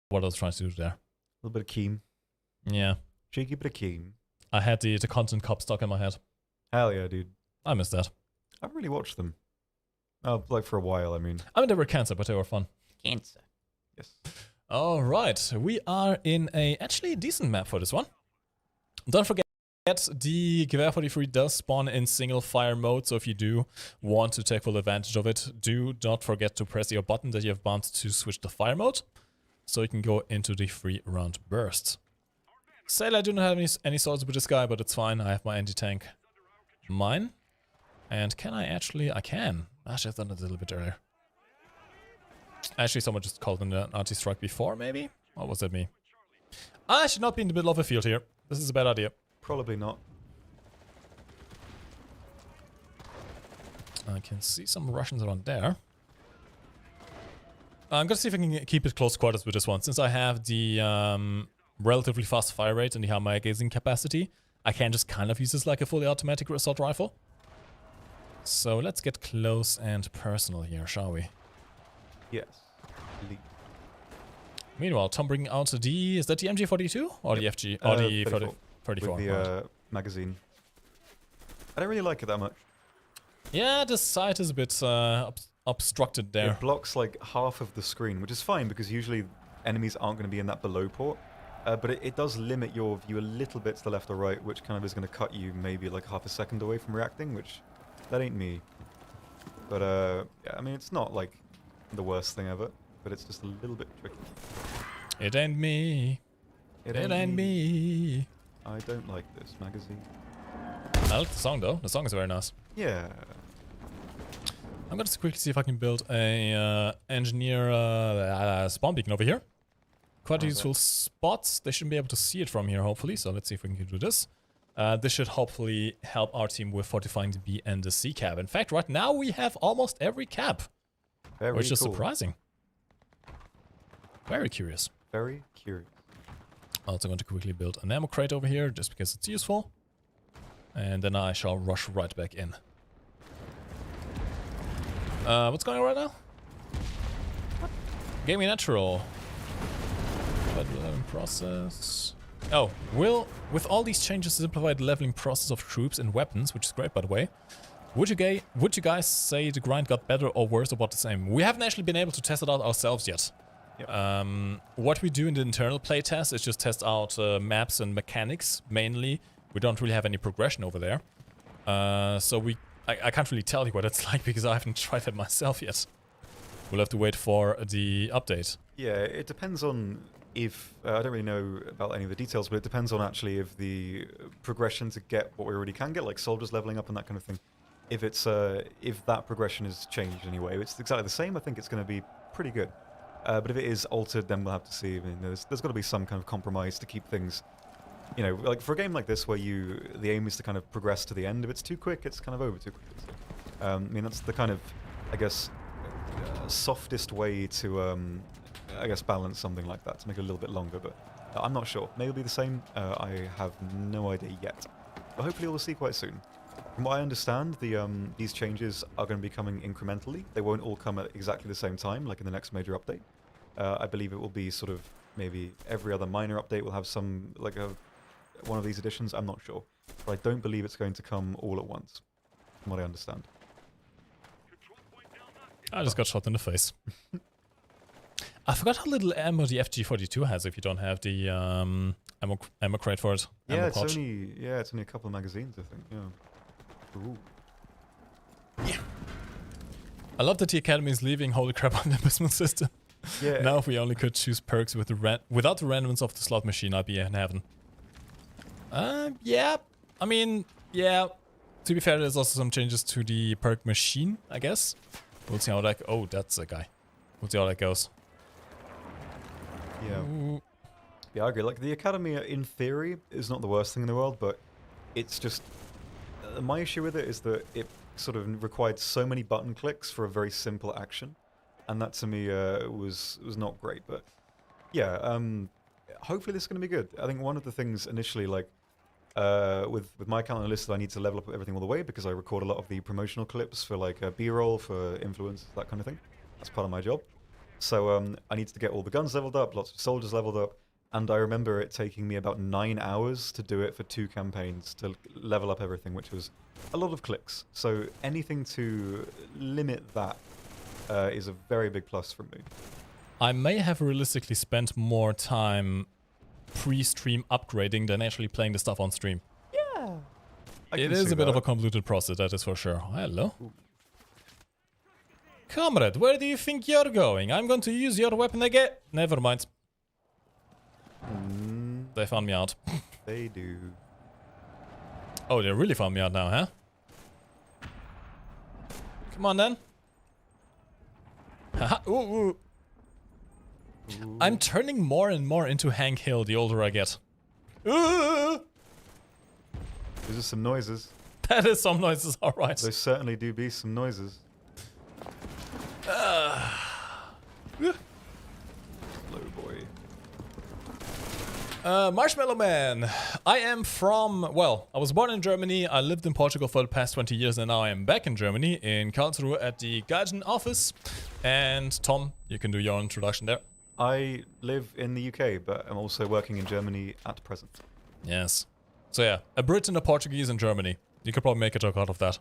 What I was trying to do there? A little bit of Keem. Yeah. Cheeky bit of Keem. I had the Content Cop stuck in my head. Hell yeah, dude. I missed that. I haven't really watched them. Oh, like for a while, I mean. I mean, they were cancer, but they were fun. Cancer. Yes. All right. We are in a actually decent map for this one. Don't forget, the Gewehr 43 does spawn in single fire mode, so if you do want to take full advantage of it, do not forget to press your button that you have bumped to switch to fire mode, so you can go into the 3-round burst. Sadly, I do not have any swords with this guy, but it's fine. I have my anti-tank mine. And can I actually... I can. I should have done it a little bit earlier. Actually, someone just called in an anti-strike before, maybe? Or was that me? I should not be in the middle of a field here. This is a bad idea. Probably not. I can see some Russians around there. I'm gonna see if I can keep it close quarters with this one. Since I have the relatively fast fire rate and the high magazine capacity, I can just kind of use this like a fully automatic assault rifle. So let's get close and personal here, shall we? Yes. Meanwhile, Tom bringing out the... Is that the MG42? Or the FG? Or the 34? With the magazine. I don't really like it that much. Yeah, the sight is a bit obstructed there. It blocks like half of the screen, which is fine because usually enemies aren't going to be in that below port. But it does limit your view a little bit to the left or right, which kind of is going to cut you maybe like half a second away from reacting, which that ain't me. But yeah, I mean, it's not like the worst thing ever, but it's just a little bit tricky. It ain't me. It ain't me. I don't like this magazine. I like the song though. The song is very nice. Yeah. I'm gonna quickly see if I can build a engineer spawn beacon over here. Quite useful spots. They shouldn't be able to see it from here, hopefully. So let's see if we can do this. This should hopefully help our team with fortifying the B and the C cap. In fact, right now we have almost every cap, which is surprising. Very curious. Very curious. Also going to quickly build an ammo crate over here, just because it's useful. And then I shall rush right back in. What's going on right now? Gaming natural. Leveling process. Oh, with all these changes to simplify the leveling process of troops and weapons, which is great by the way, would you guys say the grind got better or worse or about the same? We haven't actually been able to test it out ourselves yet. Yep. What we do in the internal playtest is just test out maps and mechanics mainly. We don't really have any progression over there. So I can't really tell you what it's like because I haven't tried it myself yet. We'll have to wait for the update. Yeah, it depends on if... I don't really know about any of the details, but it depends on actually if the progression to get what we already can get, like soldiers leveling up and that kind of thing, if that progression has changed anyway. If it's exactly the same, I think it's going to be pretty good. But if it is altered, then we'll have to see. I mean, there's got to be some kind of compromise to keep things, you know, like for a game like this where the aim is to kind of progress to the end. If it's too quick, it's kind of over too quick. So, I mean, that's the kind of, I guess, softest way to, I guess, balance something like that, to make it a little bit longer. But I'm not sure. Maybe it'll be the same. I have no idea yet. But hopefully we'll see quite soon. From what I understand, these changes are going to be coming incrementally. They won't all come at exactly the same time, like in the next major update. I believe it will be sort of maybe every other minor update will have some, like one of these additions. I'm not sure. But I don't believe it's going to come all at once, from what I understand. I just got shot in the face. I forgot how little ammo the FG42 has if you don't have the ammo crate for it. Yeah, it's only a couple of magazines, I think. Yeah. Ooh. Yeah. I love that the Academy is leaving. Holy crap on the abysmal system. Yeah. Now if we only could choose perks with without the randomness of the slot machine, I'd be in heaven. Yeah. I mean, yeah. To be fair, there's also some changes to the perk machine, I guess. We'll see how that... Oh, that's a guy. We'll see how that goes. Yeah. Ooh. Yeah, I agree. Like, the Academy, in theory, is not the worst thing in the world, but it's just... my issue with it is that it sort of required so many button clicks for a very simple action. And that, to me, was not great. But, yeah, hopefully this is going to be good. I think one of the things initially, like, with my account Enlisted, I need to level up everything all the way because I record a lot of the promotional clips for, like, B-roll, for influence, that kind of thing. That's part of my job. So I need to get all the guns leveled up, lots of soldiers leveled up, and I remember it taking me about 9 hours to do it for 2 campaigns to level up everything, which was a lot of clicks. So anything to limit that is a very big plus for me. I may have realistically spent more time pre-stream upgrading than actually playing the stuff on stream. Yeah. It is a bit of a convoluted process, that is for sure. Hello. Ooh. Comrade, where do you think you're going? I'm going to use your weapon again. Never mind. They found me out. They do. Oh, they really found me out now, huh? Come on then. Haha. Ooh, ooh. Ooh. I'm turning more and more into Hank Hill the older I get. Ooh. Those are some noises. That is some noises, alright. There certainly do be some noises. Low boy. Marshmallow Man. I am from, well, I was born in Germany, I lived in Portugal for the past 20 years, and now I am back in Germany, in Karlsruhe at the Guardian office. And Tom, you can do your own introduction there. I live in the UK, but I'm also working in Germany at present. Yes. So yeah, a Brit and a Portuguese in Germany. You could probably make a joke out of that.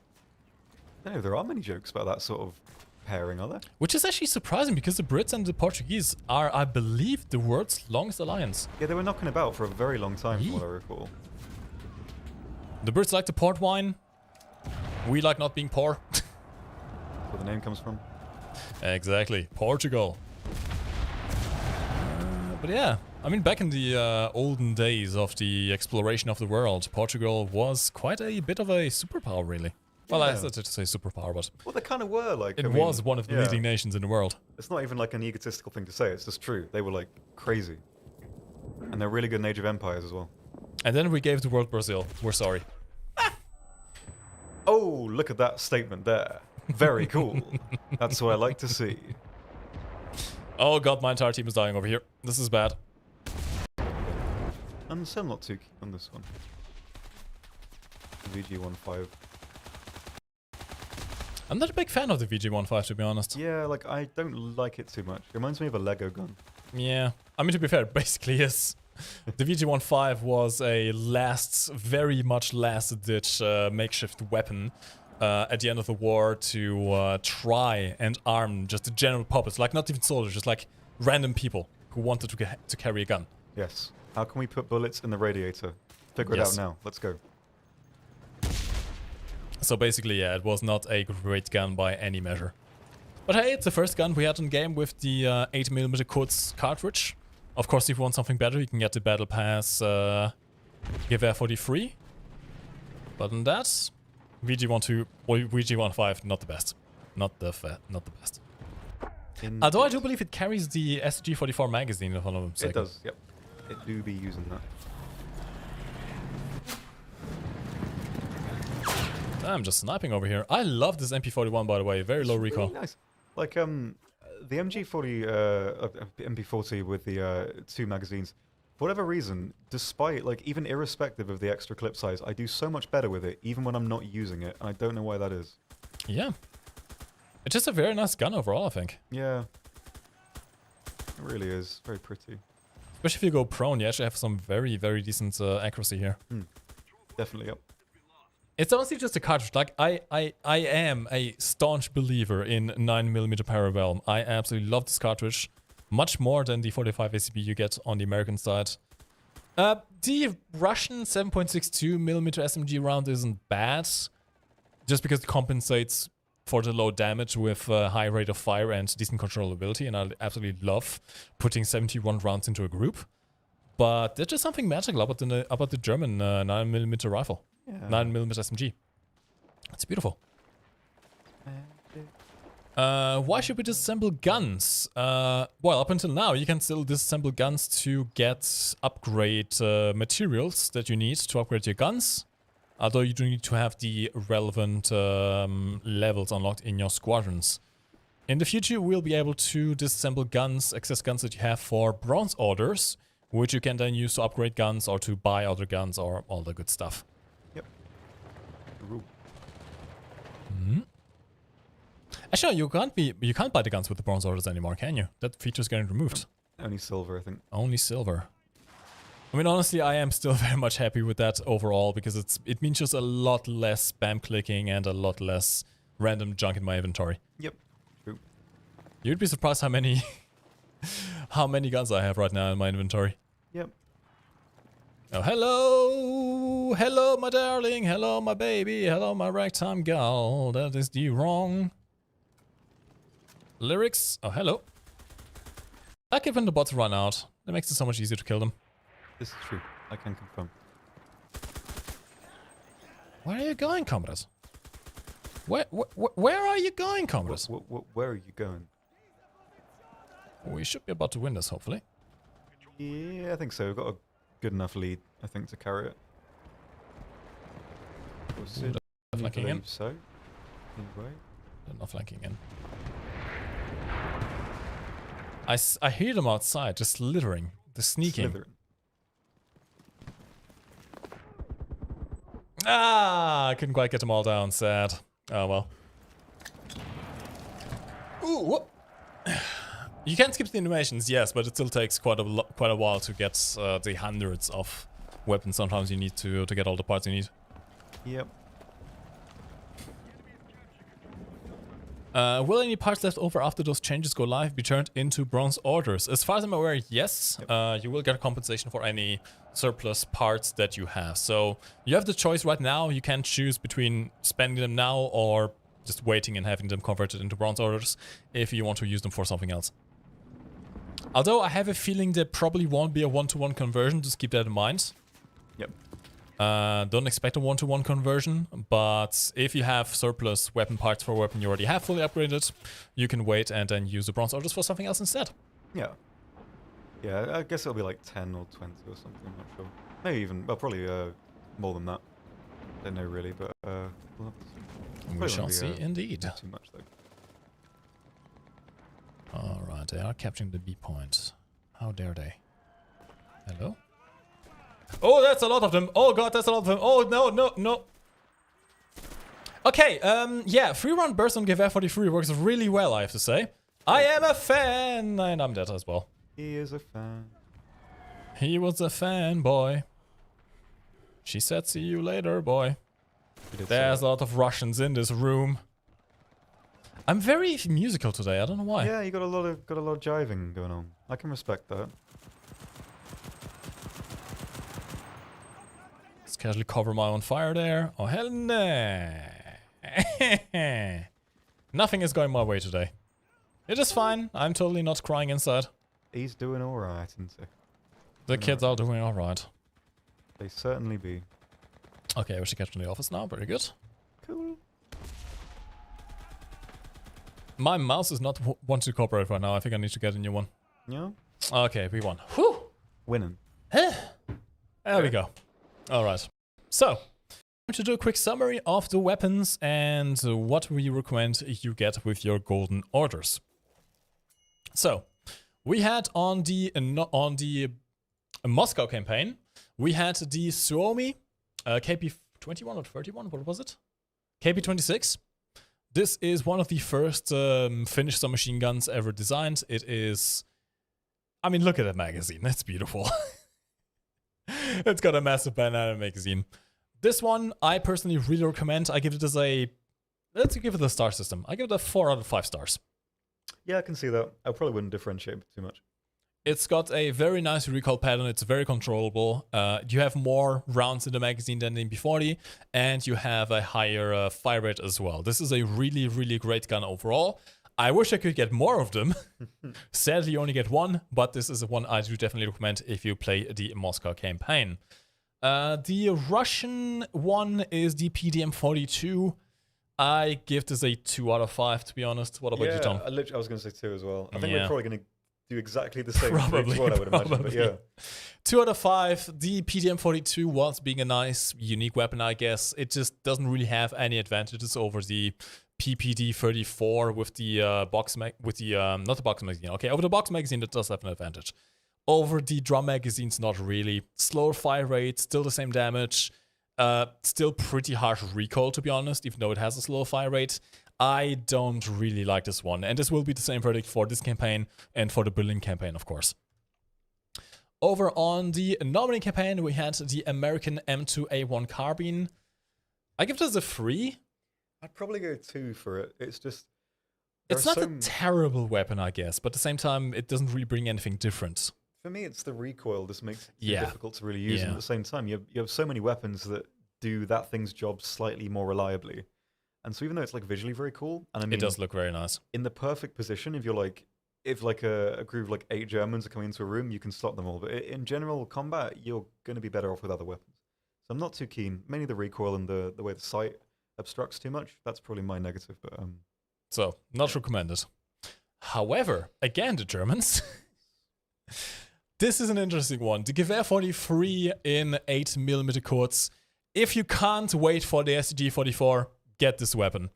I don't know, there are many jokes about that sort of pairing, are there? Which is actually surprising because the Brits and the Portuguese are, I believe, the world's longest alliance. Yeah, they were knocking about for a very long time, from what I recall. The Brits like the port wine. We like not being poor. Where the name comes from. Exactly. Portugal. But yeah, I mean, back in the olden days of the exploration of the world, Portugal was quite a bit of a superpower, really. Well, I started to say superpower, but... Well, they kind of were, like... It was one of the leading nations in the world. It's not even like an egotistical thing to say, it's just true. They were, like, crazy. And they're really good in Age of Empires as well. And then we gave the world Brazil. We're sorry. Oh, look at that statement there. Very cool. That's what I like to see. Oh god, my entire team is dying over here. This is bad. I'm still not too keen on this one. VG15. I'm not a big fan of the VG15, to be honest. Yeah, like, I don't like it too much. It reminds me of a Lego gun. Yeah. I mean, to be fair, it basically is. The VG15 was a very much last-ditch makeshift weapon at the end of the war to try and arm just the general populace. Like, not even soldiers, just like random people who wanted to carry a gun. Yes. How can we put bullets in the radiator? Figure it out now. Let's go. So basically, yeah, it was not a great gun by any measure. But hey, it's the first gun we had in game with the 8mm Kurz cartridge. Of course, if you want something better, you can get the Battlepass Gewehr for the free. But in that, VG15, not the best. Not the best. Although I do believe it carries the SG-44 magazine, if I'm not mistaken. It does, yep. It do be using that. I'm just sniping over here. I love this MP41, by the way. Very low recoil. Really nice. Like, the MP40 with the 2 magazines, for whatever reason, despite, like, even irrespective of the extra clip size, I do so much better with it, even when I'm not using it. I don't know why that is. Yeah. It's just a very nice gun overall, I think. Yeah. It really is. Very pretty. Especially if you go prone, you actually have some very, very decent accuracy here. Definitely, yep. It's honestly just a cartridge. Like, I am a staunch believer in 9mm Parabellum. I absolutely love this cartridge. Much more than the 45 ACP you get on the American side. The Russian 7.62mm SMG round isn't bad. Just because it compensates for the low damage with high rate of fire and decent controllability. And I absolutely love putting 71 rounds into a group. But there's just something magical about the German 9mm rifle. Yeah. 9mm SMG. It's beautiful. Why should we disassemble guns? Well, up until now, you can still disassemble guns to get upgrade materials that you need to upgrade your guns. Although you do need to have the relevant levels unlocked in your squadrons. In the future, we'll be able to disassemble guns, access guns that you have for bronze orders, which you can then use to upgrade guns or to buy other guns or all the good stuff. Actually, you can't buy the guns with the bronze orders anymore, can you? That feature's getting removed. Only silver, I think. Only silver. I mean, honestly, I am still very much happy with that overall because it means just a lot less spam clicking and a lot less random junk in my inventory. Yep. True. You'd be surprised how many how many guns I have right now in my inventory. Yep. Oh, hello! Hello, my darling! Hello, my baby! Hello, my ragtime gal! That is the wrong lyrics. Oh, hello. I like it when the bots run out. That makes it so much easier to kill them. This is true. I can confirm. Where are you going, comrades? Where are you going, comrades? Where are you going? We should be about to win this, hopefully. Yeah, I think so. We've got a good enough lead, I think, to carry it. Flanking in. So, anyway. They're not flanking in. I hear them outside, just slithering. They're sneaking. Slithering. Ah, I couldn't quite get them all down. Sad. Oh well. Ooh, what? You can skip the animations, yes, but it still takes quite a while to get the hundreds of weapons. Sometimes you need to get all the parts you need. Yep. Will any parts left over after those changes go live be turned into bronze orders? As far as I'm aware, yes. Yep. You will get a compensation for any surplus parts that you have. So you have the choice right now. You can choose between spending them now or just waiting and having them converted into bronze orders if you want to use them for something else. Although I have a feeling there probably won't be a one-to-one conversion, just keep that in mind. Yep. Don't expect a one-to-one conversion, but if you have surplus weapon parts for a weapon you already have fully upgraded, you can wait and then use the bronze orders for something else instead. Yeah. Yeah, I guess it'll be like 10 or 20 or something, I'm not sure. Maybe even, well, probably more than that. Don't know really, but we shall see indeed. Not too much though. Alright, they are capturing the B point. How dare they? Hello? Oh, that's a lot of them. Oh god, that's a lot of them. Oh, no, no, no. Okay, yeah, free-run burst on GF43 works really well, I have to say. I am a fan, and I'm dead as well. He is a fan. He was a fanboy. She said, see you later, boy. There's a lot of Russians in this room. I'm very musical today, I don't know why. Yeah, you got a lot of jiving going on. I can respect that. Let's casually cover my own fire there. Oh, hell no. Nothing is going my way today. It is fine. I'm totally not crying inside. He's doing alright, isn't he? The kids are doing alright. They certainly be. Okay, we should get to the office now. Very good. Cool. My mouse is not wanting to cooperate right now. I think I need to get a new one. Yeah. Okay, we won. Whew. Winning. There we go. All right. So, I'm going to do a quick summary of the weapons and what we recommend you get with your golden orders. So, we had on the Moscow campaign, we had the Suomi KP-21 or 31. What was it? KP-26. This is one of the first Finnish submachine guns ever designed. It is... I mean, look at that magazine. That's beautiful. It's got a massive banana magazine. This one, I personally really recommend. I give it as a... Let's give it a star system. I give it a 4 out of 5 stars. Yeah, I can see that. I probably wouldn't differentiate too much. It's got a very nice recoil pattern. It's very controllable. You have more rounds in the magazine than the MP40, and you have a higher fire rate as well. This is a really, really great gun overall. I wish I could get more of them. Sadly, you only get one, but this is one I do definitely recommend if you play the Moscow campaign. The Russian one is the PDM-42. I give this a 2 out of 5, to be honest. What about you, Tom? I was going to say 2 as well. I think we're probably going to do exactly the same. Probably, I would imagine, but yeah. 2 out of 5. The PDM-42 was being a nice, unique weapon, I guess. It just doesn't really have any advantages over the PPD-34 with the not the box magazine. Okay, over the box magazine, it does have an advantage. Over the drum magazines, not really. Slower fire rate, still the same damage. Still pretty harsh recoil, to be honest, even though it has a slow fire rate. I don't really like this one, and this will be the same verdict for this campaign and for the Berlin campaign, of course. Over on the Normandy campaign, we had the American M2A1 carbine. I give this a 3. I'd probably go 2 for it. It's just... It's not a terrible weapon, I guess, but at the same time, it doesn't really bring anything different. For me, it's the recoil. This makes it difficult to really use. And at the same time, you have so many weapons that do that thing's job slightly more reliably. And so even though it's like visually very cool, and I mean, it does look very nice. In the perfect position, if you're like, if like a group of like 8 Germans are coming into a room, you can stop them all. But in general combat, you're going to be better off with other weapons. So I'm not too keen. Mainly the recoil and the way the sight obstructs too much. That's probably my negative. But so not recommended. However, again, the Germans. This is an interesting one. The Gewehr 43 in 8mm quartz. If you can't wait for the STG-44, get this weapon.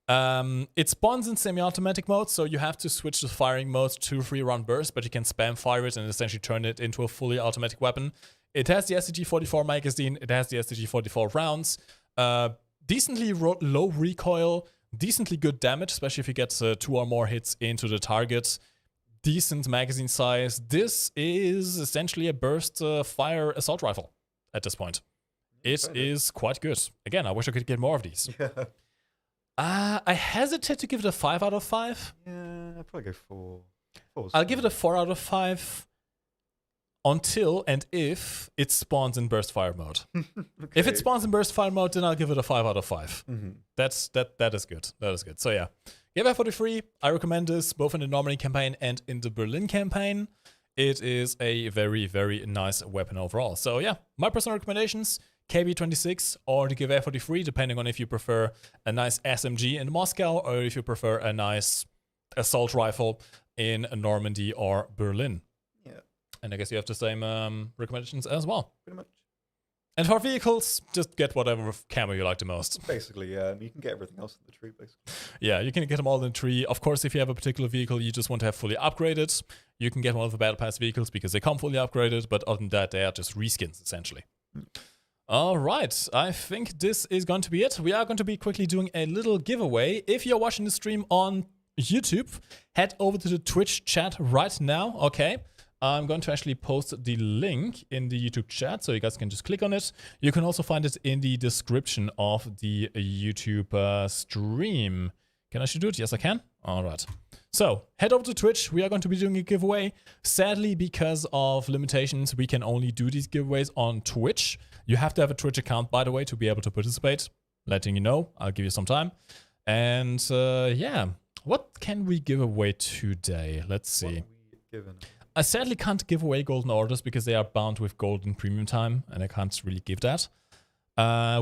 It spawns in semi-automatic mode, so you have to switch the firing mode to 3-round burst, but you can spam fire it and essentially turn it into a fully automatic weapon. It has the STG-44 magazine, it has the STG-44 rounds, decently low recoil, decently good damage, especially if you get 2 or more hits into the target. Decent magazine size. This is essentially a burst fire assault rifle at this point. It is quite good. Again, I wish I could get more of these. Yeah. I hesitate to give it a 5 out of 5. Yeah, I'd probably go 4. I'll give it a 4 out of 5 until and if it spawns in burst fire mode. Okay. If it spawns in burst fire mode, then I'll give it a 5 out of 5. Mm-hmm. That is good. That is good. So yeah, Gewehr 43. I recommend this both in the Normandy campaign and in the Berlin campaign. It is a very, very nice weapon overall. So yeah, my personal recommendations: KB26 or the Gewehr 43, depending on if you prefer a nice SMG in Moscow or if you prefer a nice assault rifle in Normandy or Berlin. Yeah. And I guess you have the same recommendations as well. Pretty much. And for vehicles, just get whatever camo you like the most. Basically, yeah. You can get everything else in the tree, basically. Yeah, you can get them all in the tree. Of course, if you have a particular vehicle you just want to have fully upgraded, you can get one of the Battle Pass vehicles because they come fully upgraded, but other than that, they are just reskins, essentially. All right, I think this is going to be it. We are going to be quickly doing a little giveaway. If you're watching the stream on YouTube, head over to the Twitch chat right now, okay? I'm going to actually post the link in the YouTube chat, so you guys can just click on it. You can also find it in the description of the YouTube stream. Can I actually do it? Yes, I can. All right. So head over to Twitch. We are going to be doing a giveaway. Sadly, because of limitations, we can only do these giveaways on Twitch. You have to have a Twitch account, by the way, to be able to participate. Letting you know. I'll give you some time. And yeah, what can we give away today? Let's see. I sadly can't give away golden orders because they are bound with golden premium time, and I can't really give that.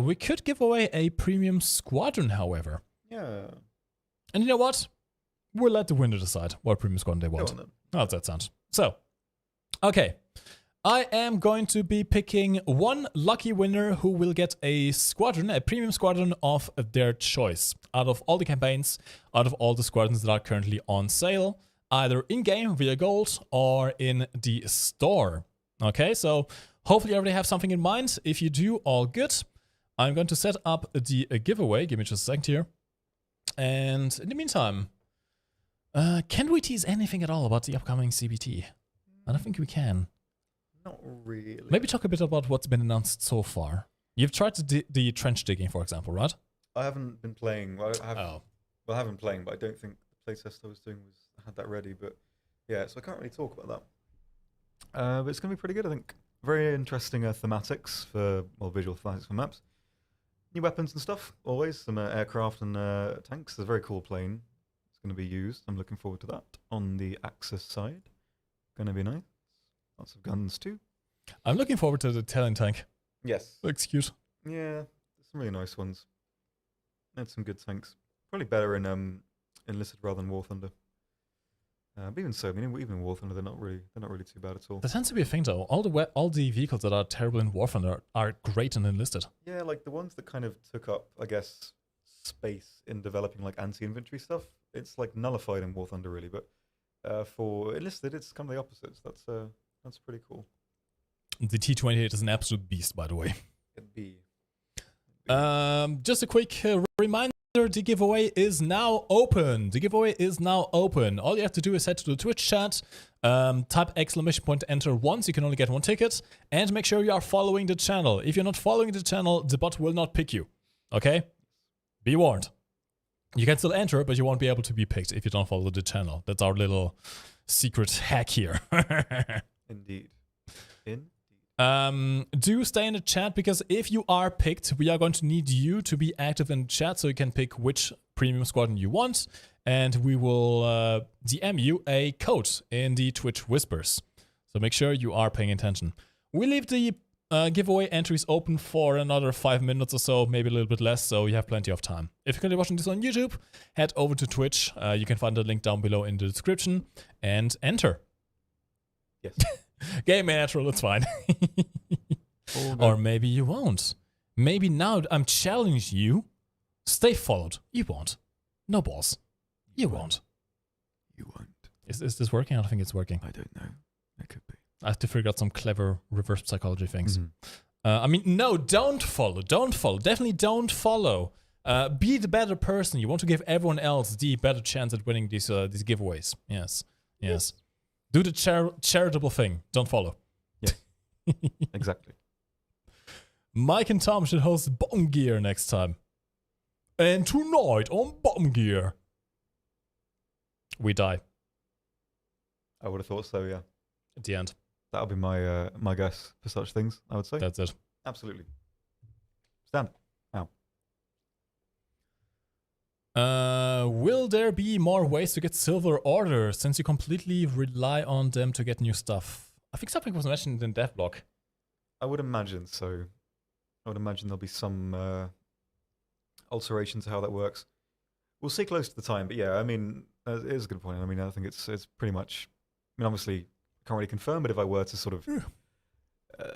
We could give away a premium squadron, however. Yeah. And you know what? we'll let the winner decide what premium squadron they want. How's that sound? So, okay. I am going to be picking one lucky winner who will get a squadron, a premium squadron of their choice. Out of all the campaigns, out of all the squadrons that are currently on sale, either in-game via gold or in the store. Okay, so hopefully you already have something in mind. If you do, all good. I'm going to set up the giveaway. Give me just a second here. And in the meantime, can we tease anything at all about the upcoming CBT? I don't think we can. Not really. Maybe talk a bit about what's been announced so far. You've tried the trench digging, for example, right? I haven't been playing. Well, I haven't playing, but I don't think the playtest I was doing had that ready. But yeah, so I can't really talk about that. But it's going to be pretty good, I think. Very interesting thematics for, well, visual thematics for maps. New weapons and stuff, always. Some aircraft and tanks. It's a very cool plane. It's going to be used. I'm looking forward to that. On the Axis side, going to be nice. Lots of guns too. I'm looking forward to the Talon tank. Yes. Looks cute. Yeah, some really nice ones. And some good tanks. Probably better in Enlisted rather than War Thunder. But even so, I mean, even in War Thunder, they're not really too bad at all. There tends to be a thing though. All the vehicles that are terrible in War Thunder are great in Enlisted. Yeah, like the ones that kind of took up, I guess, space in developing like anti-infantry stuff. It's like nullified in War Thunder really, but for Enlisted, it's kind of the opposite. So that's pretty cool. The T-28 is an absolute beast, by the way. It'd be. Just a quick reminder, the giveaway is now open. All you have to do is head to the Twitch chat, type !enter once, you can only get one ticket, and make sure you are following the channel. If you're not following the channel, the bot will not pick you. Okay? Be warned. You can still enter, but you won't be able to be picked if you don't follow the channel. That's our little secret hack here. Indeed. Do stay in the chat, because if you are picked, we are going to need you to be active in the chat so you can pick which premium squadron you want, and we will DM you a code in the Twitch whispers. So make sure you are paying attention. We leave the giveaway entries open for another 5 minutes or so, maybe a little bit less, so you have plenty of time. If you're currently watching this on YouTube, head over to Twitch. You can find the link down below in the description and enter. Yes. Game natural, it's fine. Or maybe you won't. Maybe now I'm challenging you. Stay followed. You won't. No balls. You won't. You won't. Is this working? I don't think it's working. I don't know. It could be. I have to figure out some clever reverse psychology things. I mean, no, don't follow. Don't follow. Definitely don't follow. Be the better person. You want to give everyone else the better chance at winning these giveaways. Yes. Do the charitable thing. Don't follow. Yeah, exactly. Mike and Tom should host Bottom Gear next time. And tonight on Bottom Gear, we die. I would have thought so, yeah. At the end. That'll be my my guess for such things, I would say. That's it. Absolutely. Stand. Now. Will there be more ways to get silver orders since you completely rely on them to get new stuff? I think something was mentioned in DevBlog. I would imagine so. I would imagine there'll be some alterations to how that works. We'll see close to the time, but yeah, I mean, it is a good point. I mean, I think it's pretty much. I mean, obviously, can't really confirm, but if I were to sort of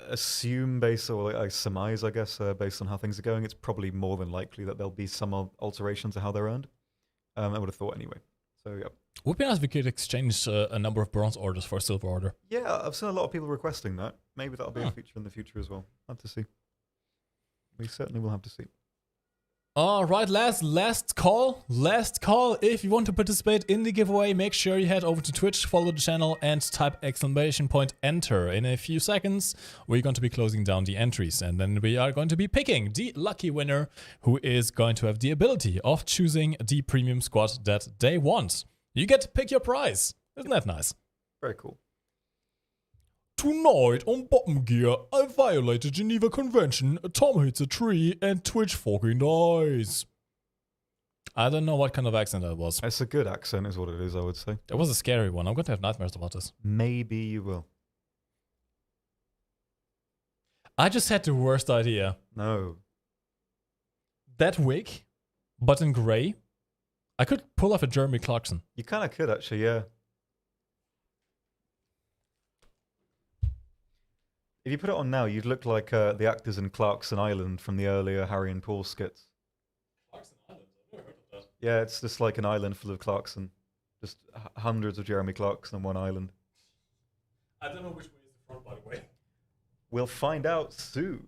assume based, or like, surmise, I guess, based on how things are going, it's probably more than likely that there'll be some alterations to how they're earned. I would have thought anyway. So yeah. Would be nice if we could exchange a number of bronze orders for a silver order. Yeah, I've seen a lot of people requesting that. Maybe that'll be a feature in the future as well. I'll have to see. We certainly will have to see. All right, last call. If you want to participate in the giveaway, make sure you head over to Twitch, follow the channel, and type !enter. In a few seconds, we're going to be closing down the entries, and then we are going to be picking the lucky winner, who is going to have the ability of choosing the premium squad that they want. You get to pick your prize. Isn't that nice? Very cool. Tonight on Bottom Gear, I violated Geneva Convention, Tom hits a tree, and Twitch fucking dies. I don't know what kind of accent that was. It's a good accent is what it is, I would say. It was a scary one. I'm going to have nightmares about this. Maybe you will. I just had the worst idea. No. That wig, but in grey, I could pull off a Jeremy Clarkson. You kind of could, actually, yeah. If you put it on now, you'd look like the actors in Clarkson Island from the earlier Harry and Paul skits. Clarkson Island? I've never heard of that. Yeah, it's just like an island full of Clarkson. Just hundreds of Jeremy Clarkson on one island. I don't know which way is the front, by the way. We'll find out soon.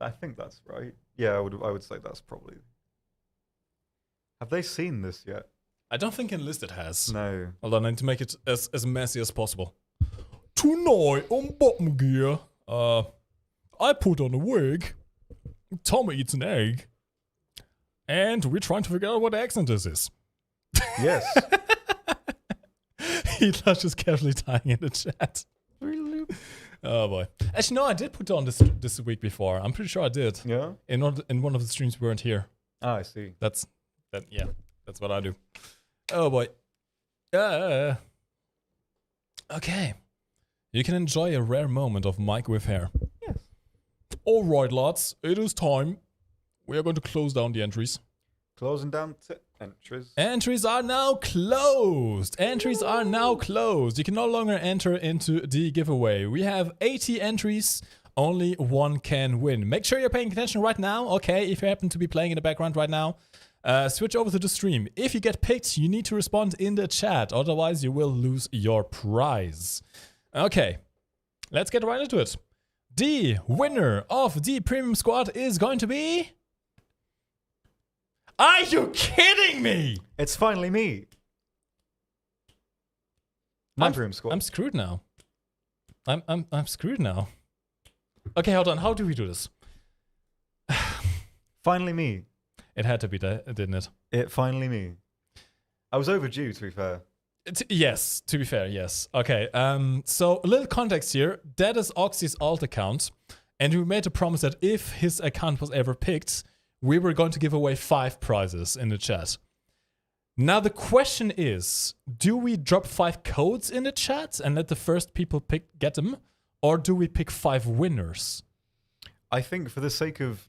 I think that's right. Yeah, I would say that's probably... Have they seen this yet? I don't think Enlisted has. No. Hold on, I need to make it as messy as possible. Tonight on Bottom Gear, I put on a wig, Tom eats an egg, and we're trying to figure out what accent this is. Yes. Hitler's just casually tying in the chat. Oh boy. Actually, no, I did put on this week before. I'm pretty sure I did. Yeah? In one of the streams we weren't here. Ah, I see. That's what I do. Oh boy. Okay. You can enjoy a rare moment of Mike with hair. Yes. Alright, lads. It is time. We are going to close down the entries. Closing down to entries. Entries are now closed. Entries are now closed. You can no longer enter into the giveaway. We have 80 entries. Only one can win. Make sure you're paying attention right now. Okay, if you happen to be playing in the background right now, switch over to the stream. If you get picked, you need to respond in the chat. Otherwise, you will lose your prize. Okay, let's get right into it. The winner of the premium squad is going to be... Are you kidding me? It's finally me. My premium squad. I'm screwed now. I'm screwed now. Okay, hold on. How do we do this? Finally me. It had to be that, didn't it? It finally me. I was overdue, to be fair. Yes, to be fair, yes. Okay, so a little context here. That is Oxy's alt account, and we made a promise that if his account was ever picked, we were going to give away 5 prizes in the chat. Now the question is, do we drop 5 codes in the chat and let the first people get them, or do we pick 5 winners? I think for the sake of,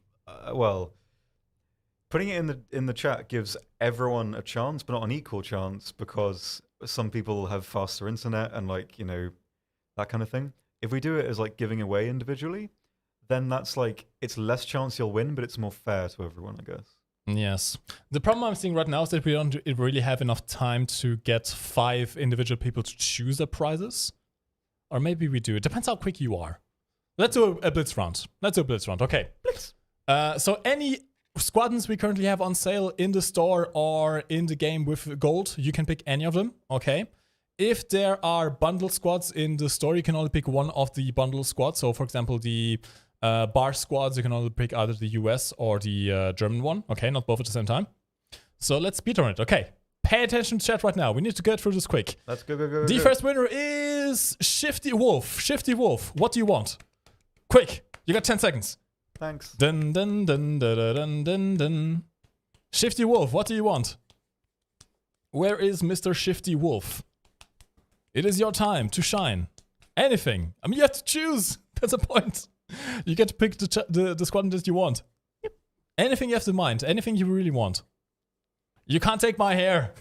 putting it in the chat gives everyone a chance, but not an equal chance, because some people have faster internet and that kind of thing. If we do it as giving away individually, then that's it's less chance you'll win, but it's more fair to everyone, I guess. Yes. The problem I'm seeing right now is that we don't really have enough time to get 5 individual people to choose their prizes. Or maybe we do. It depends how quick you are. Let's do a blitz round. Okay. Blitz. So any squadrons we currently have on sale in the store or in the game with gold, you can pick any of them. Okay. If there are bundle squads in the store, you can only pick one of the bundle squads. So, for example, the bar squads, you can only pick either the US or the German one. Okay, not both at the same time. So let's speedrun it. Okay, pay attention to chat right now. We need to get through this quick. Let's go. The first winner is Shifty Wolf. Shifty Wolf, what do you want? Quick, you got 10 seconds. Thanks. Dun dun dun dun dun dun dun. Shifty Wolf, what do you want? Where is Mr. Shifty Wolf? It is your time to shine. Anything. I mean, you have to choose. That's a point. You get to pick the squadron that you want. Yep. Anything you have in mind. Anything you really want. You can't take my hair.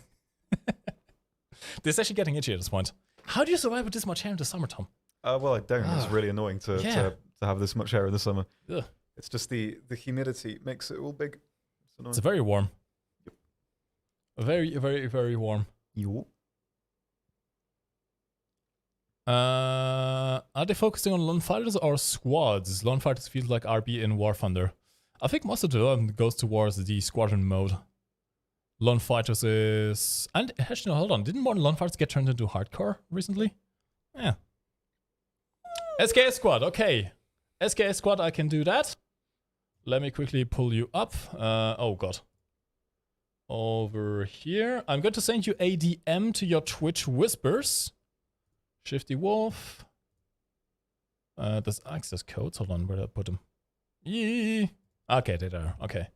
This is actually getting itchy at this point. How do you survive with this much hair in the summer, Tom? Well, I don't. It's really annoying to have this much hair in the summer. Ugh. It's just the humidity makes it all big. It's very warm. Yep. Very, very, very warm. Yo. Are they focusing on lone fighters or squads? Lone fighters feels like RB in War Thunder. I think most of the development goes towards the squadron mode. Lone fighters is... And actually, no, hold on. Didn't more lone fighters get turned into hardcore recently? Yeah. SKS squad, okay. SKS squad, I can do that. Let me quickly pull you up. Oh god. Over here. I'm going to send you a DM to your Twitch whispers. Shifty Wolf. There's access codes. Hold on, where did I put them? Yee. Okay, they are. Okay.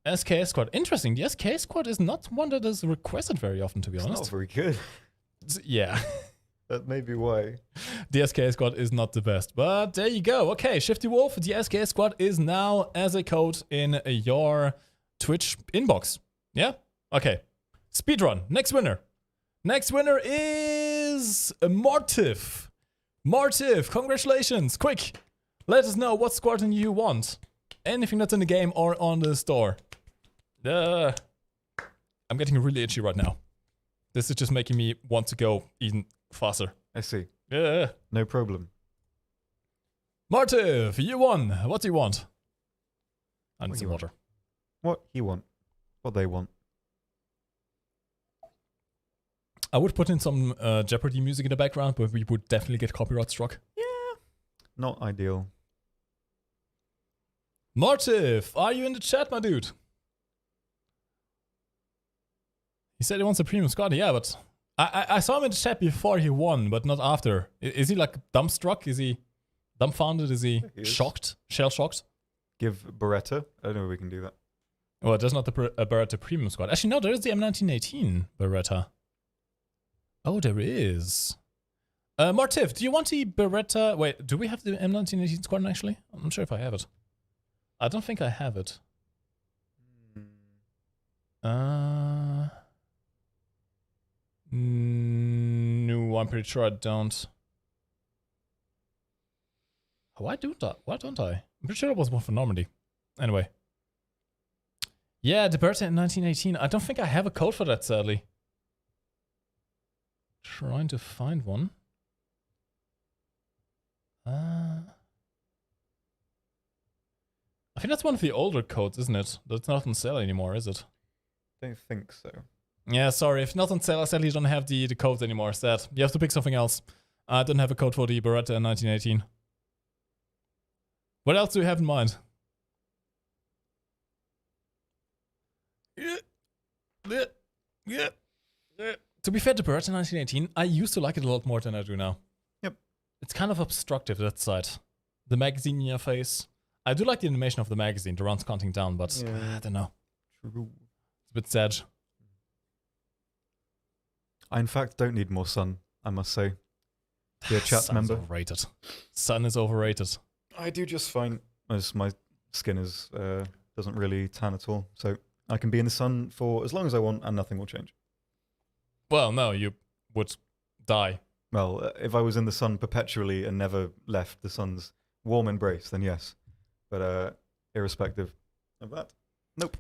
SKS squad. Interesting. The SKS squad is not one that is requested very often, to be honest. It's not very good. Yeah. That may be why. The SKS squad is not the best, but there you go. Okay, Shifty Wolf, the SKS squad is now as a code in your Twitch inbox. Yeah? Okay. Speedrun. Next winner. Next winner is Mortif. Mortif, congratulations. Quick. Let us know what squadron you want. Anything that's in the game or on the store. I'm getting really itchy right now. This is just making me want to go even faster. I see. Yeah. No problem. Mortif, you won. What do you want? I need What some you water. What you want. What they want. I would put in some Jeopardy music in the background, but we would definitely get copyright struck. Yeah. Not ideal. Mortif, are you in the chat, my dude? He said he wants a premium squad. Yeah, but I saw him in the chat before he won, but not after. Is he like dumbstruck? Is he dumbfounded? Is he shocked? Shell shocked? Give Beretta. I don't know if we can do that. Well, there's not the Beretta premium squad. Actually, no, there is the M1918 Beretta. Oh, there is. Mortif, do you want the Beretta? Wait, do we have the M1918 squadron actually? I'm not sure if I have it. I don't think I have it. No, I'm pretty sure I don't. Why don't I? I'm pretty sure it was one for Normandy. Anyway. Yeah, the Beretta in 1918. I don't think I have a code for that, sadly. Trying to find one. I think that's one of the older codes, isn't it? That's not on sale anymore, is it? Don't think so. Yeah, sorry. If not on sale, I sadly don't have the codes anymore. Sad. You have to pick something else. I don't have a code for the Beretta in 1918. What else do you have in mind? To be fair, the Beretta in 1918, I used to like it a lot more than I do now. Yep. It's kind of obstructive, that side. The magazine in your face. I do like the animation of the magazine, the rounds counting down, but I don't know. True. It's a bit sad. I, in fact, don't need more sun, I must say. Dear chat Sun member. is overrated. Sun is overrated. I do just fine. As my skin is doesn't really tan at all, so I can be in the sun for as long as I want, and nothing will change. Well, no, you would die. Well, if I was in the sun perpetually and never left the sun's warm embrace, then yes. But irrespective of that, nope.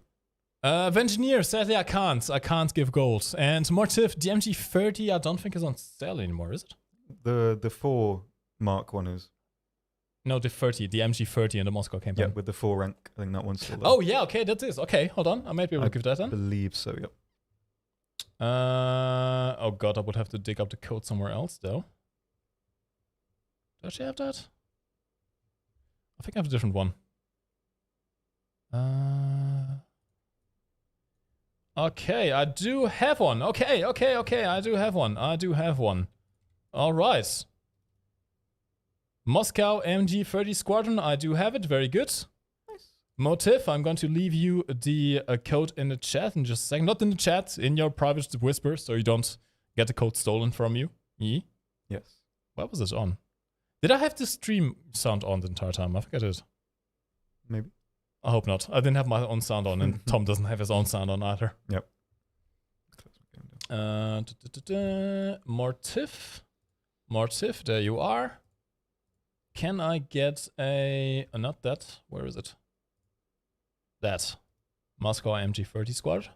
Engineer, sadly I can't. I can't give gold. And Mortif, the MG30 I don't think is on sale anymore, is it? The 4 Mark one is. No, the MG30 in the Moscow campaign. Yeah, with the 4 rank. I think that one's still there. Oh yeah, okay, that is. Okay, hold on. I might be able to give that I then. believe so, yep. Oh god, I would have to dig up the code somewhere else though. Does she have that? I think I have a different one. Okay, I do have one. Okay, I do have one. All right. Moscow MG30 Squadron, I do have it. Very good. Nice. Motif, I'm going to leave you the code in the chat in just a second. Not in the chat, in your private whisper, so you don't get the code stolen from you. Yes. Why was it on? Did I have the stream sound on the entire time? I think I did. Maybe. I hope not. I didn't have my own sound on, and Tom doesn't have his own sound on either. Yep. Mortif, there you are. Can I get a... not that. Where is it? That. Moscow MG30 squad.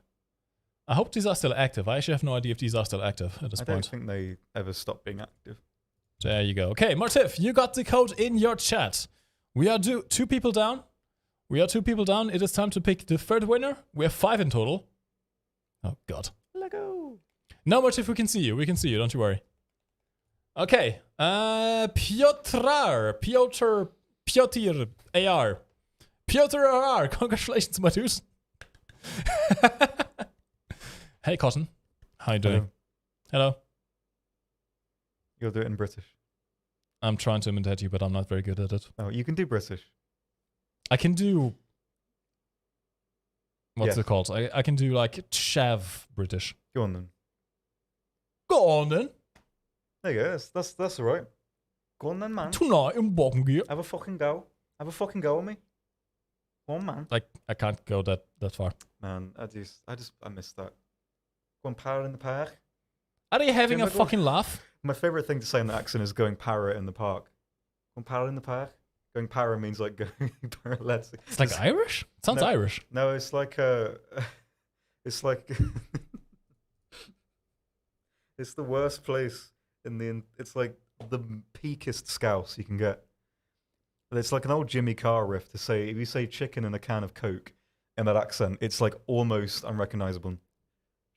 I hope these are still active. I actually have no idea if these are still active at this point. I don't think they ever stop being active. There you go. Okay, Mortif, you got the code in your chat. We are 2 people down. It is time to pick the third winner. We have 5 in total. Oh, God. Let go. No, Mortif, we can see you. Don't you worry. Okay. Piotr AR. Piotr AR. Congratulations, my dude. Hey, Cotton. How you doing? Hello. You'll do it in British. I'm trying to imitate you, but I'm not very good at it. Oh, you can do British. I can do... What's it called? I can do, like, chav British. Go on, then. Go on, then. There you go. That's all right. Go on, then, man. Tonight in Bockengear. Have a fucking go. Have a fucking go at me. Go on, man. Like, I can't go that far. Man, I missed that. Going para in the park. Are they having a Jim, fucking laugh? My favorite thing to say in the accent is going para in the park. Going para in the park. Going para means like going paralytic. It's like Irish? Sounds no, Irish. No, it's like it's like it's the worst place in the. It's like the peakest scouse you can get. It's like an old Jimmy Carr riff to say if you say chicken in a can of Coke in that accent, it's like almost unrecognizable.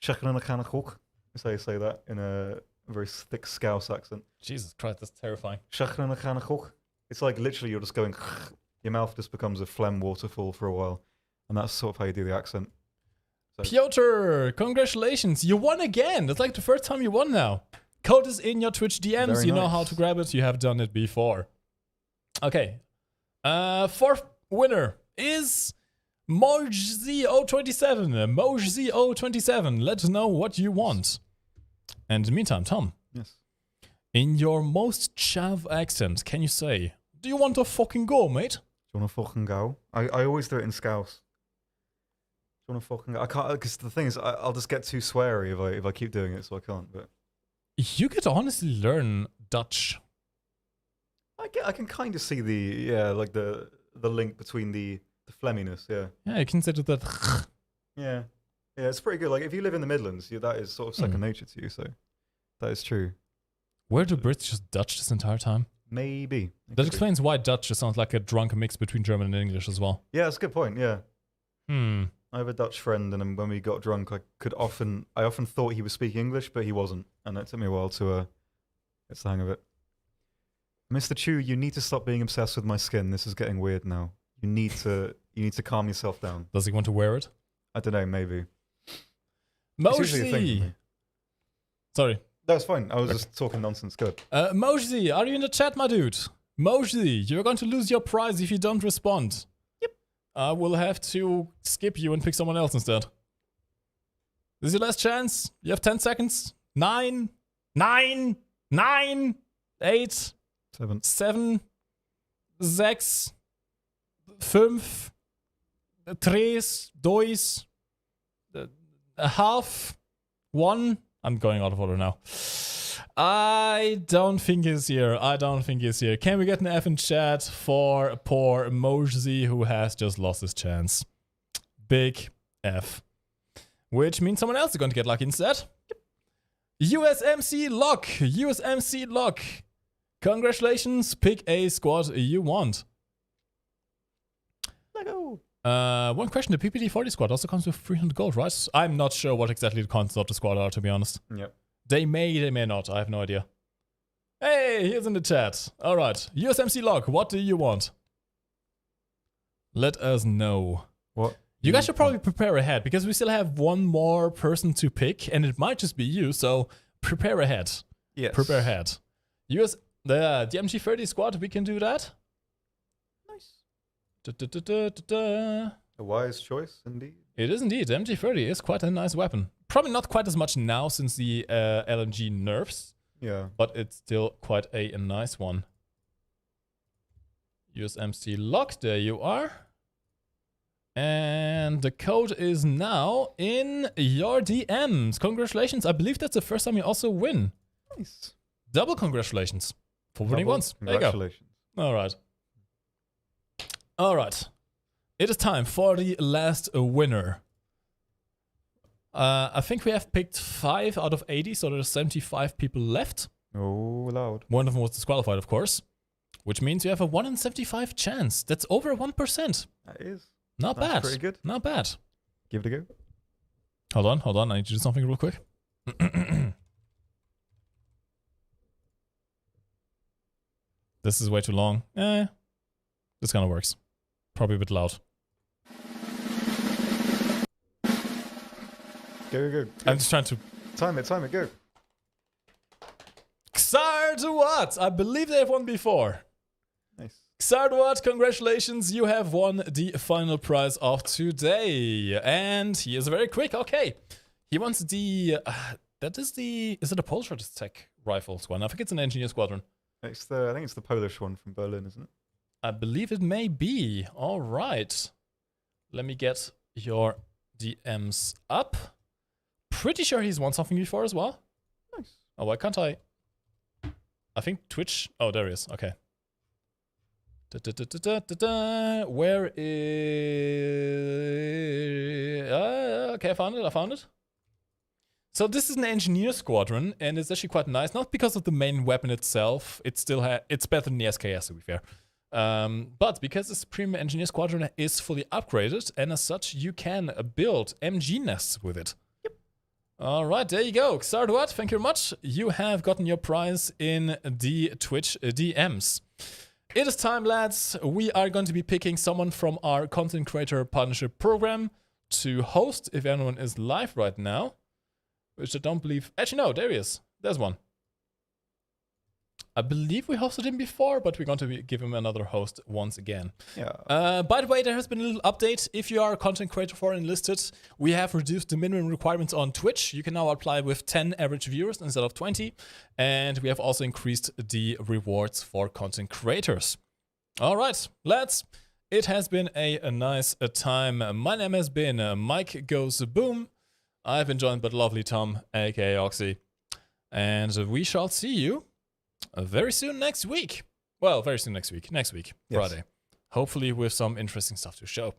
Chicken in a can of Coke. That's how you say that in a very thick scouse accent. Jesus Christ, that's terrifying. Chicken in a can of Coke. It's like literally you're just going. Your mouth just becomes a phlegm waterfall for a while, and that's sort of how you do the accent. So. Piotr, congratulations! You won again. That's like the first time you won now. Code is in your Twitch DMs. Very you know nice. how to grab it. You have done it before. Okay. Fourth winner is Mojz027. Mojz027. Let us know what you want. And in the meantime, Tom. Yes. In your most chav accent, can you say, "Do you want to fucking go, mate?" Do you want to fucking go? I always do it in scouse. Do you want to fucking go? I can't, because the thing is, I'll just get too sweary if I keep doing it, so I can't. But You could honestly learn Dutch. I can kind of see the link between the phlegminess, yeah. Yeah, you can say that. Yeah. Yeah, it's pretty good. Like, if you live in the Midlands, that is sort of second nature to you, so that is true. Were the Brits just Dutch this entire time? Maybe. That explains why Dutch just sounds like a drunk mix between German and English as well. Yeah, that's a good point, yeah. I have a Dutch friend, and when we got drunk, I often thought he was speaking English, but he wasn't, and it took me a while to get the hang of it. Mr. Chu, you need to stop being obsessed with my skin. This is getting weird now. You need to calm yourself down. Does he want to wear it? I don't know, maybe. It's usually a thing for Mojzi! me. Sorry. That's fine. I was just talking nonsense. Good. Mojzi, are you in the chat, my dude? Mojzi, you're going to lose your prize if you don't respond. Yep. I will have to skip you and pick someone else instead. This is your last chance. You have 10 seconds. 9, 8, 7. 7, 6, 5, 3, 2, a half, 1. I'm going out of order now. I don't think he's here. Can we get an F in chat for poor Mojzi who has just lost his chance? Big F. Which means someone else is going to get lucky instead. USMC Lock. Congratulations. Pick a squad you want. Lego. One question, the PPD-40 squad also comes with 300 gold, right? I'm not sure what exactly the contents of the squad are, to be honest. Yep. They may not. I have no idea. Hey, here's in the chat. All right. USMC Log, what do you want? Let us know. What? You guys should probably prepare ahead, because we still have one more person to pick, and it might just be you, so prepare ahead. Yes. Prepare ahead. The MG30 squad, we can do that. A wise choice, indeed. It is indeed. MG30 is quite a nice weapon. Probably not quite as much now since the LMG nerfs. Yeah. But it's still quite a nice one. USMC lock, there you are. And the code is now in your DMs. Congratulations. I believe that's the first time you also win. Nice. Double congratulations. For winning once. There you go. Congratulations. All right. It is time for the last winner. I think we have picked 5 out of 80, so there's 75 people left. Oh, loud. One of them was disqualified, of course. Which means you have a 1 in 75 chance. That's over 1%. That is. Not That's bad. pretty good. Not bad. Give it a go. Hold on. I need to do something real quick. This is way too long. This kind of works. Probably a bit loud. Go. I'm just trying to... Time it, go. Xarduat! I believe they have won before. Nice. Xarduat, congratulations. You have won the final prize of today. And he is very quick. Okay. He wants the... Is it a Polish or Tech rifle squadron? I think it's an engineer squadron. I think it's the Polish one from Berlin, isn't it? I believe it may be. All right. Let me get your DMs up. pretty sure he's won something before as well. Nice. Oh, why can't I? I think Twitch. Oh, there he is. Okay. Where is... okay, I found it. So this is an engineer squadron, and it's actually quite nice. Not because of the main weapon itself. It's better than the SKS, to be fair. But because the Supreme Engineer Squadron is fully upgraded, and as such, you can build MG nests with it. Yep. All right, there you go. Xarduat, thank you very much. You have gotten your prize in the Twitch DMs. It is time, lads. We are going to be picking someone from our Content Creator Partnership Program to host, if anyone is live right now. Which I don't believe... Actually, no, there he is. There's one. I believe we hosted him before, but we're going to give him another host once again. Yeah. By the way, there has been a little update. If you are a content creator for Enlisted, we have reduced the minimum requirements on Twitch. You can now apply with 10 average viewers instead of 20. And we have also increased the rewards for content creators. All right, lads. It has been a nice time. My name has been Mike Goes Boom. I've been joined by the lovely Tom, aka Oxy. And we shall see you very soon next week. Well, very soon next week. Next week, yes. Friday. Hopefully with some interesting stuff to show.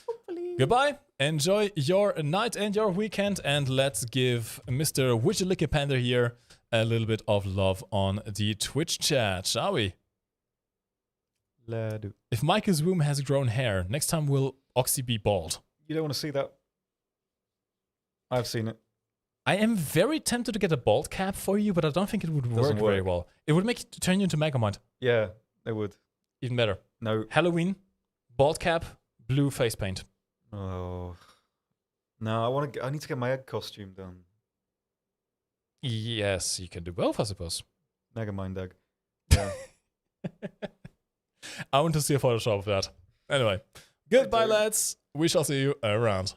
Hopefully. Goodbye. Enjoy your night and your weekend. And let's give Mr. Witchelike Panda here a little bit of love on the Twitch chat, shall we? Ladu. If Micah's womb has grown hair, next time will Oxy be bald? You don't want to see that? I've seen it. I am very tempted to get a bald cap for you, but I don't think it would work very well. It would turn you into Megamind. Yeah, it would. Even better. No. Halloween, bald cap, blue face paint. Oh. No, I need to get my egg costume done. Yes, you can do both, I suppose. Megamind egg. Yeah. I want to see a Photoshop of that. Anyway, goodbye, lads. We shall see you around.